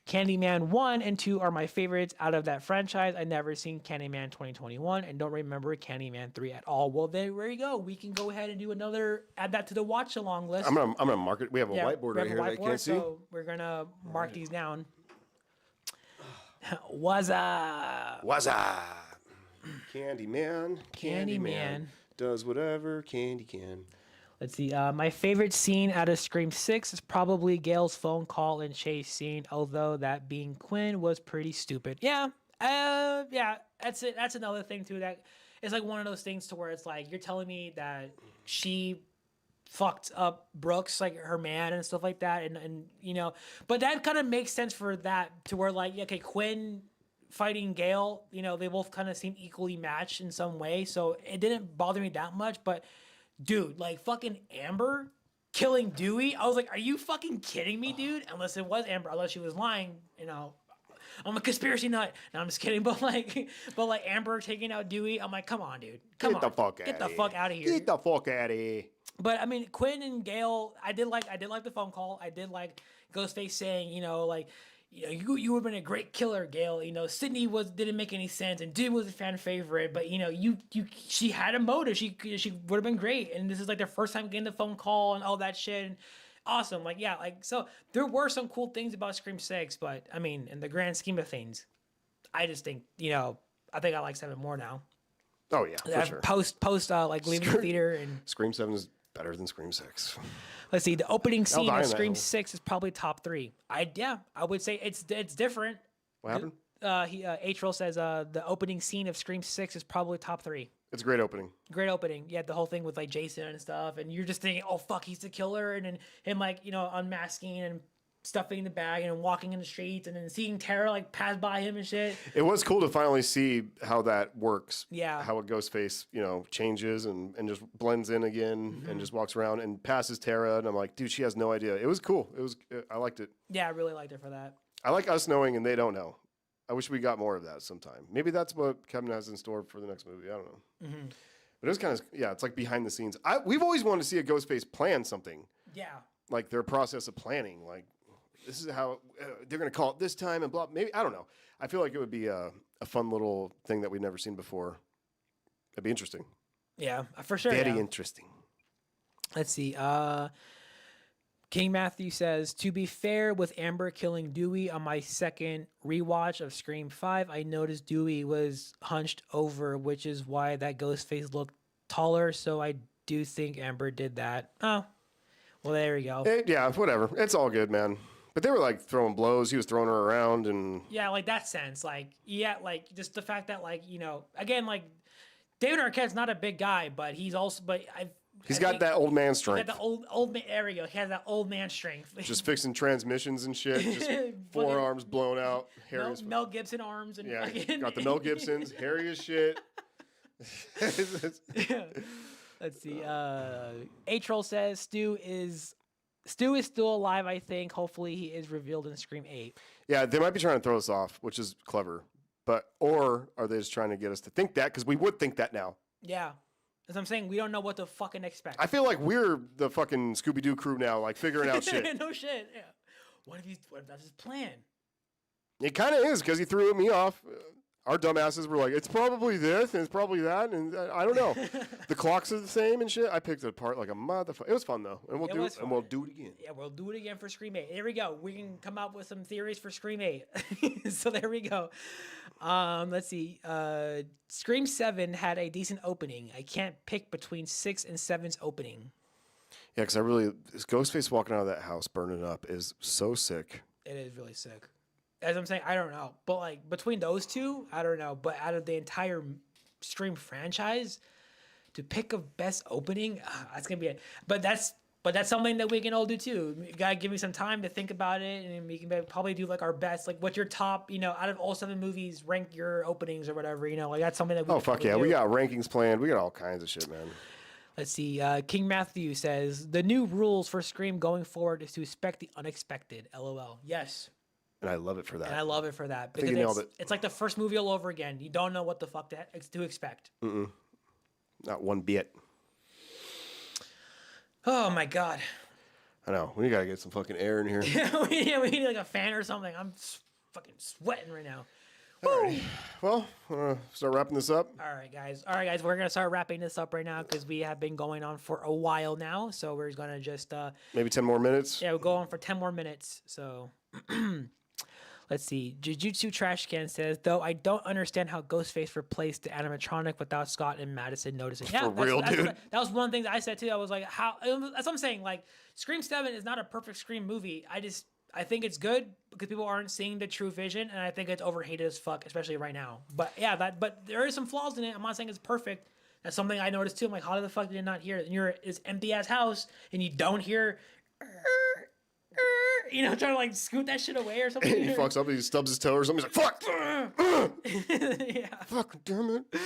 Candyman 1 and 2 are my favorites out of that franchise. I never seen Candyman 2021 and don't remember Candyman 3 at all. Well, there you go. We can go ahead and do add that to the watch along list. I'm gonna mark it. We have a whiteboard right here that you can't see. So we're gonna mark these down. Wazza. Candyman does whatever candy can. Let's see. My favorite scene out of Scream 6 is probably Gail's phone call and chase scene, although that being Quinn was pretty stupid. Yeah. That's it. That's another thing, too. That it's like one of those things to where it's like, you're telling me that she fucked up Brooks, like her man and stuff like that. And but that kind of makes sense for that to where like, okay, Quinn fighting Gail, they both kind of seem equally matched in some way. So it didn't bother me that much, but dude, like fucking Amber killing Dewey. I was like, are you fucking kidding me, dude? Unless it was Amber, unless she was lying, I'm a conspiracy nut. No, I'm just kidding. But like Amber taking out Dewey, I'm like, come on, dude. Get the fuck out of here. Get the fuck out of here. But I mean, Quinn and Gail, I did like the phone call. I did like Ghostface saying, you would have been a great killer, Gail. Sydney didn't make any sense, and Dude was a fan favorite. But she had a motive. She would have been great. And this is like their first time getting the phone call and all that shit. And awesome, so there were some cool things about Scream 6. But I mean, in the grand scheme of things, I just think I think I like 7 more now. Oh yeah, for sure. Post like leaving the theater and Scream 7 is better than Scream 6. Let's see. The opening scene of Scream 6 is probably top 3. I would say it's different. What happened? A-Troll says the opening scene of Scream 6 is probably top 3. It's a great opening. Great opening. Yeah, the whole thing with like Jason and stuff, and you're just thinking, oh fuck, he's the killer, and then him like unmasking and stuffing the bag and walking in the streets, and then seeing Tara like pass by him and shit. It was cool to finally see how that works. Yeah. How a Ghostface, changes and just blends in again and just walks around and passes Tara. And I'm like, dude, she has no idea. It was cool. I liked it. Yeah, I really liked it for that. I like us knowing and they don't know. I wish we got more of that sometime. Maybe that's what Kevin has in store for the next movie. I don't know. Mm-hmm. But it was kind of, it's like behind the scenes. We've always wanted to see a Ghostface plan something. Yeah. Like their process of planning. Like, this is how they're going to call it this time and blah. Maybe, I don't know. I feel like it would be a fun little thing that we've never seen before. It'd be interesting. Yeah, for sure. Very yeah. interesting. Let's see. King Matthew says, to be fair, with Amber killing Dewey on my second rewatch of Scream 5, I noticed Dewey was hunched over, which is why that ghost face looked taller. So I do think Amber did that. Oh, well, there we go. Yeah, whatever. It's all good, man. But they were like throwing blows. He was throwing her around and. Yeah, like that sense. Like, yeah, like just the fact that, like, you know, again, like David Arquette's not a big guy, but he's also, He's got that old man strength. Got the old man. There we go. He has that old man strength. Just fixing transmissions and shit. Just forearms blown out. Hairy as Mel Gibson arms and yeah. fucking... Got the Mel Gibsons. Hairy as shit. Let's see. A-Troll says Stu is still alive. I think. Hopefully, he is revealed in Scream 8. Yeah, they might be trying to throw us off, which is clever. Or are they just trying to get us to think that? Because we would think that now. Yeah. As I'm saying, we don't know what to fucking expect. I feel like we're the fucking Scooby-Doo crew now, like figuring out shit. No shit. Yeah. What if that's his plan? It kind of is, because he threw me off. Our dumbasses were like, it's probably this, and it's probably that, and I don't know. The clocks are the same and shit. I picked it apart like a motherfucker. It was fun, though, and we'll do it again. Yeah, we'll do it again for Scream 8. There we go. We can come up with some theories for Scream 8. So there we go. Let's see. Scream 7 had a decent opening. I can't pick between 6 and 7's opening. Yeah, because this Ghostface walking out of that house burning up is so sick. It is really sick. As I'm saying, I don't know. But, like, between those two, I don't know. But out of the entire Scream franchise, to pick a best opening, that's going to be it. But that's something that we can all do, too. You got to give me some time to think about it, and we can probably do, like, our best. Like, what's your top, you know, out of all 7 movies, rank your openings or whatever, you know. Like, that's something that we Oh, fuck yeah. do. We got rankings planned. We got all kinds of shit, man. Let's see. King Matthew says, the new rules for Scream going forward is to expect the unexpected. LOL. Yes. And I love it for that. And I love it for that. I think you nailed it. It's like the first movie all over again. You don't know what the fuck to expect. Not one bit. Oh, my God. I know. We got to get some fucking air in here. we need like a fan or something. I'm fucking sweating right now. All right. Well, start wrapping this up. All right, guys. We're going to start wrapping this up right now because we have been going on for a while now. So we're going to just... maybe 10 more minutes? Yeah, we'll go on for 10 more minutes. So... Let's see. Jujutsu Trash Can says, though I don't understand how Ghostface replaced the animatronic without Scott and Madison noticing. Yeah, For real, dude. That was one thing that I said too. I was like, how? That's what I'm saying. Like, Scream 7 is not a perfect Scream movie. I think it's good because people aren't seeing the true vision, and I think it's overhated as fuck, especially right now. But yeah, but there is some flaws in it. I'm not saying it's perfect. That's something I noticed too. I'm like, how the fuck did you not hear it? And you're this empty ass house, and you don't hear. You know, trying to like scoot that shit away or something. He fucks up, he stubs his toe or something. He's like, fuck! Yeah. Fuck, damn it.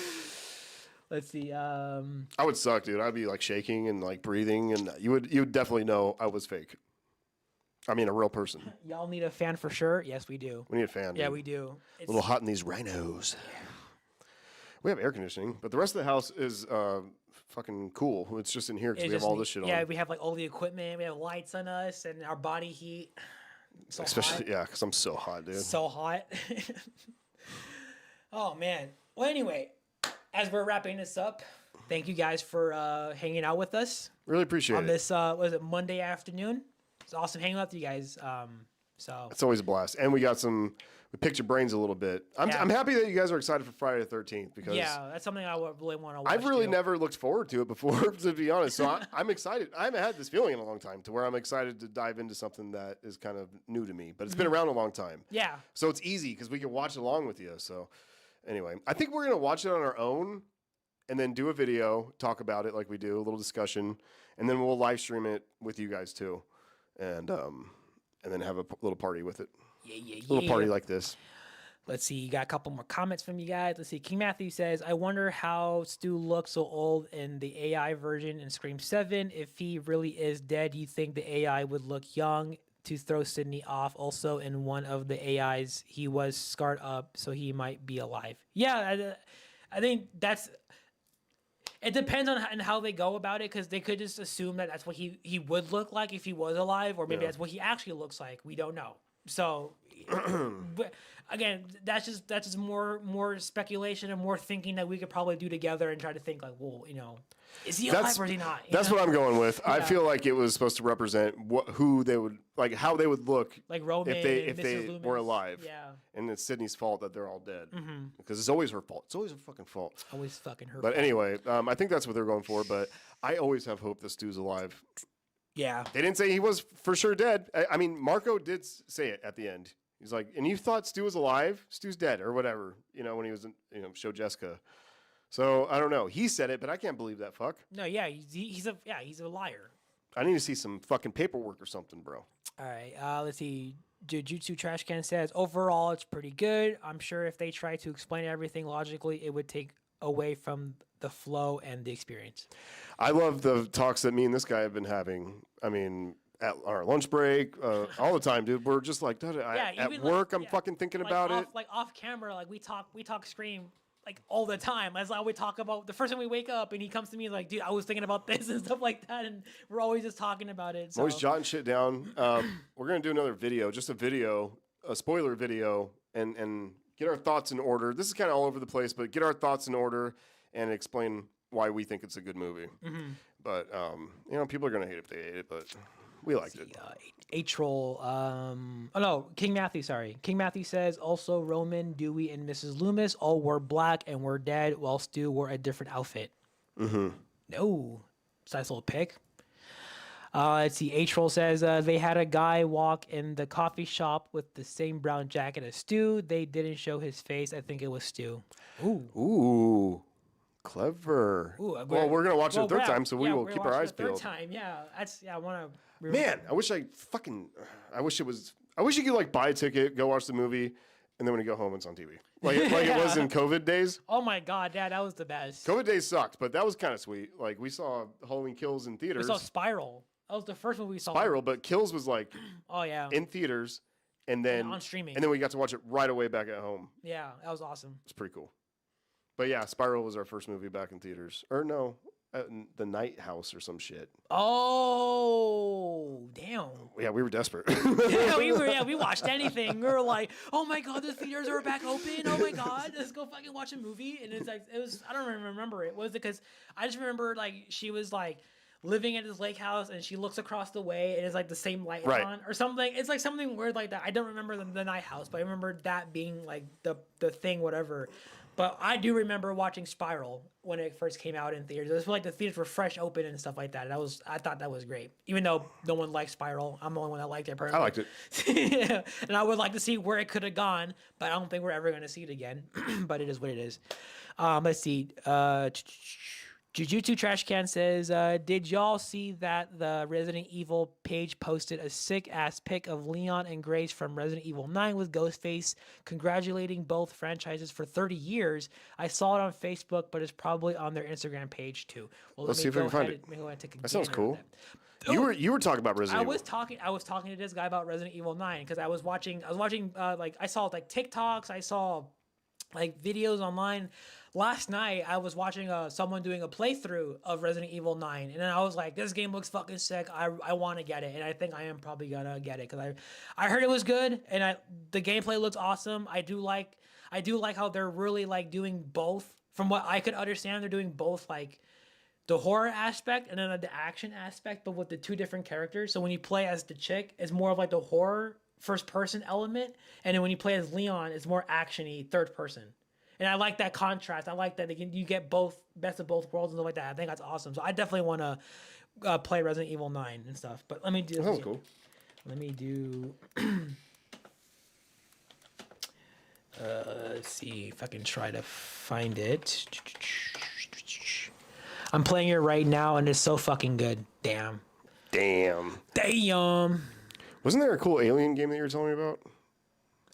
Let's see. I would suck, dude. I'd be like shaking and like breathing, and you would definitely know I was fake. I mean, a real person. Y'all need a fan for sure. Yes, we do. We need a fan. Yeah, dude. we do. A little hot in these rhinos. We have air conditioning, but the rest of the house is fucking cool. It's just in here because we have all this shit on. Yeah, we have like all the equipment. We have lights on us and our body heat. So especially, hot. yeah, because I'm so hot, dude. So hot. Oh, man. Well, anyway, as we're wrapping this up, thank you guys for hanging out with us. Really appreciate on it. this, was it Monday afternoon? It's awesome hanging out with you guys. So it's always a blast. And we picked your brains a little bit. I'm happy that you guys are excited for Friday the 13th because that's something I would really want to watch. I've really never looked forward to it before, to be honest. So I'm excited. I haven't had this feeling in a long time to where I'm excited to dive into something that is kind of new to me, but it's been around a long time. Yeah. So it's easy because we can watch along with you. So anyway, I think we're going to watch it on our own and then do a video, talk about it like we do, a little discussion, and then we'll live stream it with you guys too. And then have a little party with it. Yeah. A little party like this. Let's see. You got a couple more comments from you guys. Let's see. King Matthew says, I wonder how Stu looks so old in the AI version in Scream 7. If he really is dead, you think the AI would look young to throw Sydney off? Also, in one of the AIs, he was scarred up, so he might be alive. Yeah, I think that's... It depends on how they go about it, because they could just assume that that's what he would look like if he was alive, or maybe that's what he actually looks like. We don't know. So, but again, that's just more speculation and more thinking that we could probably do together and try to think like, well, is he alive or is he not? That's what I'm going with. I feel like it was supposed to represent who they would like, how they would look like Roman if Mrs. they Loomis. were alive. Yeah, and it's Sydney's fault that they're all dead because it's always her fault. It's always her fucking fault. always fucking her. But fault. anyway, I think that's what they're going for. But I always have hope this dude's alive. Yeah, They didn't say he was for sure dead. I mean, Marco did say it at the end. He's like, and you thought Stu was alive? Stu's dead or whatever. When he was in, show Jessica. So I don't know. He said it, but I can't believe that fuck. no, yeah, he's a liar. I need to see some fucking paperwork or something, bro. All right, let's see. Jujutsu Trash Can says, overall, it's pretty good. I'm sure if they try to explain everything logically, it would take away from the flow and the experience. I love the talks that me and this guy have been having. I mean, at our lunch break, all the time, dude. We're just like, dude, at work, I'm fucking thinking about it. Like off camera, like we talk Scream like all the time. That's how we talk about the first time we wake up, and he comes to me like, dude, I was thinking about this and stuff like that, and we're always just talking about it. So. Always jotting shit down. We're gonna do another video, just a spoiler video, and get our thoughts in order. This is kind of all over the place, but get our thoughts in order and explain why we think it's a good movie. But people are gonna hate it if they hate it, but we liked it. A-Troll. King Matthew, sorry. King Matthew says, also Roman, Dewey, and Mrs. Loomis all wore black and were dead, while Stu wore a different outfit. No. Nice little pick. Let's see. A-Troll says, they had a guy walk in the coffee shop with the same brown jacket as Stu. They didn't show his face. I think it was Stu. Ooh. Clever. Ooh, well, we're gonna watch it a third time, so we will keep our eyes peeled. Third time, yeah. I want to. Man, I wish you could like buy a ticket, go watch the movie, and then when you go home, it's on TV, like it was in COVID days. Oh my God, yeah, that was the best. COVID days sucked, but that was kind of sweet. Like we saw Halloween Kills in theaters. We saw Spiral. That was the first one we saw. Spiral, but Kills was like, oh yeah, in theaters, and then on streaming, and then we got to watch it right away back at home. Yeah, that was awesome. It's pretty cool. But yeah, Spiral was our first movie back in theaters. Or no, The Night House or some shit. Oh, damn. Yeah, we were desperate. We watched anything. We were like, oh my God, the theaters are back open. Oh my God, let's go fucking watch a movie. And it's like, I don't even remember it. Was it because I just remember like she was like living at his lake house and she looks across the way and it's like the same light on or something. It's like something weird like that. I don't remember the Night House, but I remember that being like the thing, whatever. But I do remember watching Spiral when it first came out in theaters. It was like the theaters were fresh open and stuff like that. And I thought that was great. Even though no one liked Spiral, I'm the only one that liked it personally. I liked it. And I would like to see where it could have gone, but I don't think we're ever going to see it again. But it is what it is. Let's see. Jujutsu Trash Can says, did y'all see that the Resident Evil page posted a sick-ass pic of Leon and Grace from Resident Evil 9 with Ghostface, congratulating both franchises for 30 years? I saw it on Facebook, but it's probably on their Instagram page too. Well, let's see if we can find it. That sounds cool. You were talking about Resident Evil. I was talking to this guy about Resident Evil 9 because I was watching like I saw like TikToks, I saw like videos online. Last night, I was watching someone doing a playthrough of Resident Evil 9, and then I was like, this game looks fucking sick. I want to get it, and I think I am probably going to get it, because I heard it was good, and the gameplay looks awesome. I do like how they're really, like, doing both. From what I could understand, they're doing both, like, the horror aspect and then the action aspect, but with the two different characters. So when you play as the chick, it's more of, like, the horror first-person element, and then when you play as Leon, it's more action-y third-person. And I like that contrast. I like that you get both best of both worlds and stuff like that. I think that's awesome. So I definitely want to play Resident Evil 9 and stuff. But let me do. That was cool. Let me do. Let's see if I can try to find it. I'm playing it right now, and it's so fucking good. Damn. Wasn't there a cool Alien game that you were telling me about?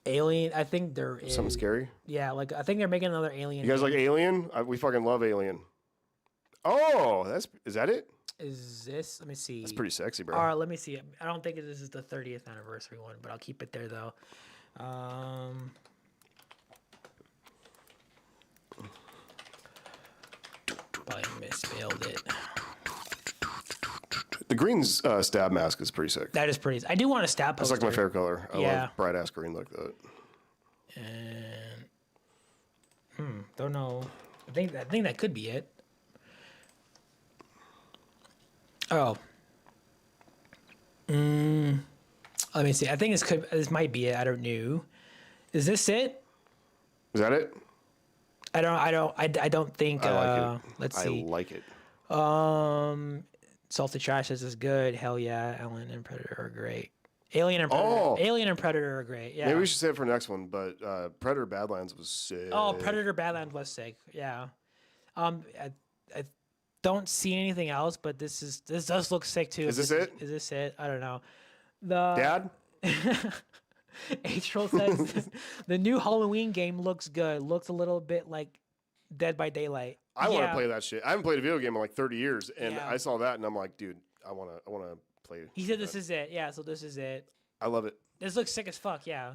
Alien, I think there is. Something scary? Yeah, like I think they're making another Alien. You guys like Alien? We fucking love Alien. Oh, is that it? Is this? Let me see. That's pretty sexy, bro. All right, let me see. I don't think this is the 30th anniversary one, but I'll keep it there though. Probably misspelled it. The green stab mask is pretty sick. That is pretty. I do want a stab That's poster. like my favorite color. I Yeah. love bright ass green like that. And don't know. I think that could be it. Oh. Let me see. I think this might be it. I don't know. Is this it? Is that it? I don't think. I like it. Let's see. I like it. Salty Trash is good. Hell yeah. Alien and Predator are great. Alien and Predator. Oh. Alien and Predator are great. Yeah. Maybe we should say it for the next one, but Predator Badlands was sick. Oh, Predator Badlands was sick. Yeah. I don't see anything else, but this does look sick too. Is this it? Is this it? I don't know. Dad? H-Troll says the new Halloween game looks good. Looks a little bit like Dead by Daylight. I want to play that shit. I haven't played a video game in like 30 years, and Yeah. I saw that, and I'm like, dude, I want to play. He said this is it. Yeah, so this is it. I love it. This looks sick as fuck. Yeah.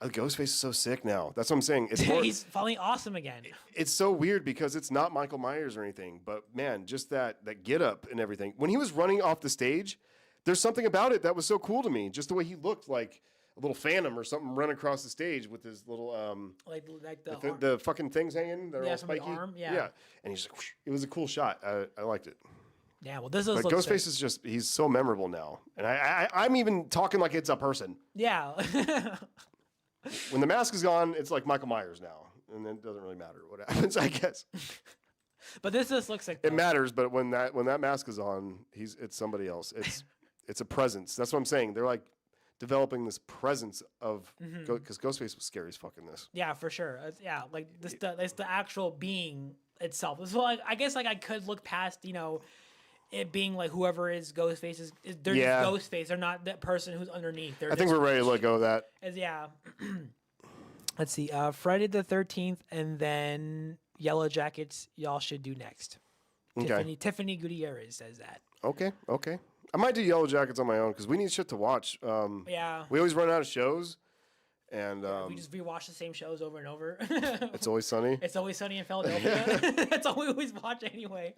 Ghostface is so sick now. That's what I'm saying. It's more, He's finally awesome again. it's so weird because it's not Michael Myers or anything, but man, just that get up and everything. When he was running off the stage, there's something about it that was so cool to me. Just the way he looked like a little phantom or something running across the stage with his little Like the fucking things hanging. They're all from the spiky. arm, yeah. And he's like, whoosh. It was a cool shot. I liked it. Yeah, well, this does But look Ghostface sick. is just—he's so memorable now, and I'm even talking like it's a person. Yeah. When the mask is gone, it's like Michael Myers now, and it doesn't really matter what happens, I guess. But this just looks like It matters, but when that mask is on, it's somebody else. It's a presence. That's what I'm saying. They're like developing this presence of because Ghostface was scary as fucking this. Yeah, for sure. Yeah, like this it's the actual being itself. So like I guess like I could look past, it being like whoever is Ghostface is they're Yeah. just Ghostface. They're not that person who's underneath. They're I think just- we're ready to let go of that. Yeah. Let's see. Friday the 13th and then Yellow Jackets. Y'all should do next. Okay. Tiffany Gutierrez says that. Okay. I might do Yellow Jackets on my own because we need shit to watch. Yeah. We always run out of shows, and We just rewatch the same shows over and over. It's Always Sunny. It's Always Sunny in Philadelphia. That's all we always watch anyway.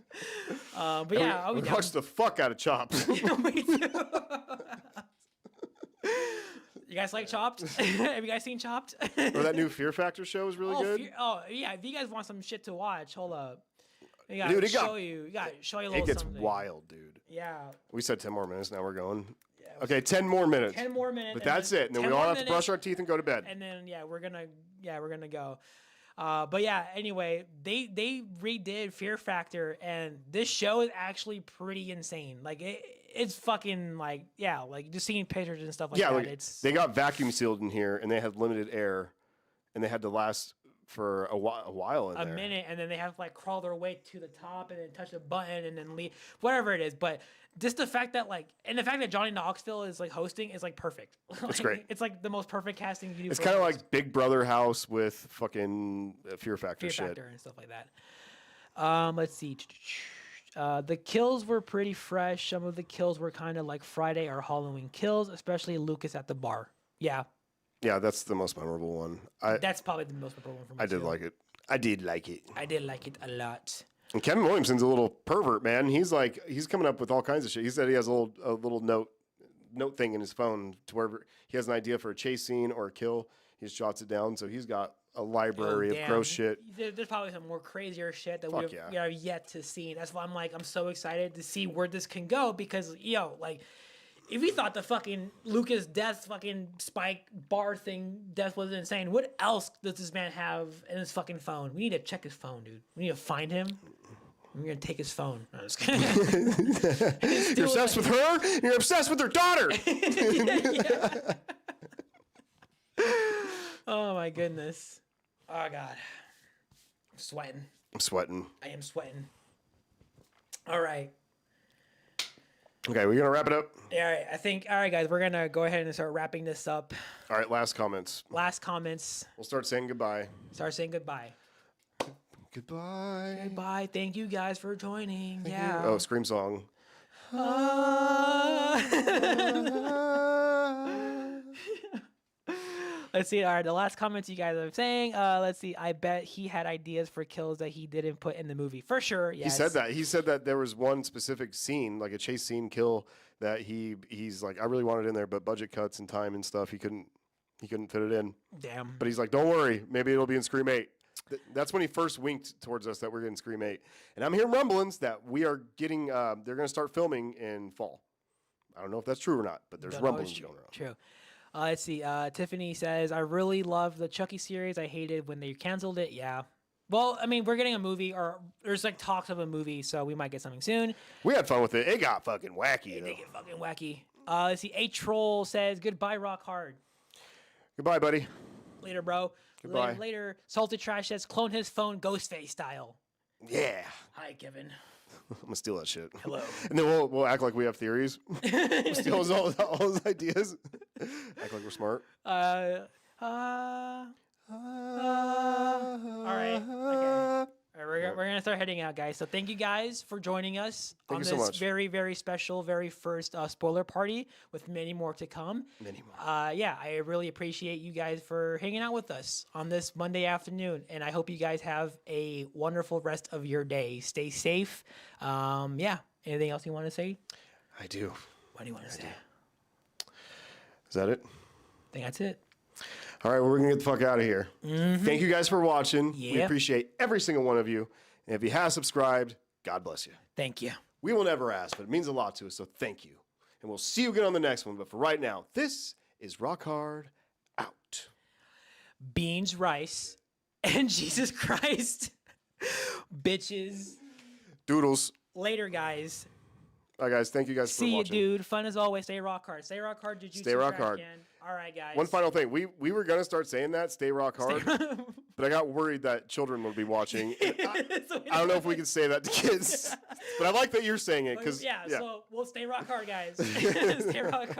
But yeah, I'll we be down. watched the fuck out of Chopped. Me too. You guys like Chopped? Have you guys seen Chopped? Or that new Fear Factor show is really good. Yeah. If you guys want some shit to watch, hold up. We got Dude, to it got- show you. We got to show you a It little gets something. wild, dude. Yeah. We said 10 more minutes. Now we're going. Okay, 10 more minutes. 10 more minutes. But and that's then it. And then 10 we all more have to brush minutes, our teeth and go to bed. And then we're gonna go. But yeah, anyway, they redid Fear Factor, and this show is actually pretty insane. Like it's fucking like just seeing pictures and stuff like Yeah, that. like, It's they got vacuum sealed in here, and they had limited air, and they had to last for a while in a there. minute, and then they have to like crawl their way to the top and then touch a button and then leave, whatever it is. But just the fact that the fact that Johnny Knoxville is like hosting is like perfect. It's great. It's like the most perfect casting you can do. It's for kind of a like Big Brother house with fucking Fear Factor Fear shit. Factor and stuff like that. Let's see. The kills were pretty fresh. Some of the kills were kind of like Friday or Halloween kills, especially Lucas at the bar. Yeah, Yeah, that's the most memorable one. that's probably the most important one for me. I did too. like it. I did like it. I did like it a lot. And Kevin Williamson's a little pervert, man. He's coming up with all kinds of shit. He said he has a little note thing in his phone to where he has an idea for a chase scene or a kill. He just jots it down. So he's got a library of gross shit. There's probably some more crazier shit that Fuck we have yet to see. And that's why I'm so excited to see where this can go because if we thought the fucking Lucas death fucking spike bar thing death was insane, what else does this man have in his fucking phone? We need to check his phone, dude. We need to find him. We're gonna take his phone. No, I'm just kidding. You're obsessed with her? You're obsessed with her daughter. Yeah. Oh my goodness. Oh god. I'm sweating. I'm sweating. I am sweating. All right. Okay, we're gonna wrap it up. All right. All right, guys, we're going to go ahead and start wrapping this up. All right, last comments. Last comments. We'll start saying goodbye. Start saying goodbye. Goodbye. Goodbye. Thank you guys for joining. Yeah. Oh, Scream song. Let's see. All right, the last comments you guys are saying. Let's see. I bet he had ideas for kills that he didn't put in the movie. For sure, yes. He said that. He said that there was one specific scene, like a chase scene kill, that he's like, I really wanted in there, but budget cuts and time and stuff, he couldn't fit it in. Damn. But he's like, don't worry, maybe it'll be in Scream 8. That's when he first winked towards us that we're getting Scream 8. And I'm hearing rumblings that we are getting, they're going to start filming in fall. I don't know if that's true or not, but there's rumblings going around. True. Let's see. Tiffany says, I really love the Chucky series. I hated when they canceled it. Yeah. Well, I mean, we're getting a movie, or there's like talks of a movie, so we might get something soon. We had fun with it. It got fucking wacky. They get fucking wacky. Let's see. A Troll says, goodbye, Rock Hard. Goodbye, buddy. Later, bro. Goodbye. Later. Salted Trash says, clone his phone Ghostface style. Yeah. Hi, Kevin. I'm going to steal that shit. Hello. And then we'll act like we have theories. We'll steal all his ideas. Act like we're smart. All right. Okay. All right, we're gonna start heading out, guys. So thank you guys for joining us on Thank you this so much. very, very special, very first spoiler party, with many more to come. Many more. Yeah, I really appreciate you guys for hanging out with us on this Monday afternoon, and I hope you guys have a wonderful rest of your day. Stay safe. Yeah. Anything else you want to say? I do. What do you want to say? Is that it? I think that's it. All right, well, we're going to get the fuck out of here. Thank you guys for watching. We Yep. appreciate every single one of you. And if you have subscribed, God bless you. Thank you. We will never ask, but it means a lot to us, so thank you. And we'll see you again on the next one. But for right now, this is Rock Hard out. Beans, rice, and Jesus Christ. Bitches. Doodles. Later, guys. All right, guys. Thank you guys for See you, watching. dude. Fun as always. Stay rock hard. Stay rock hard. Stay rock hard. All right, guys. One final thing. We were going to start saying that, stay rock hard, but I got worried that children would be watching. I don't know if we can say that to kids, but I like that you're saying it. So we'll stay rock hard, guys. Stay rock hard.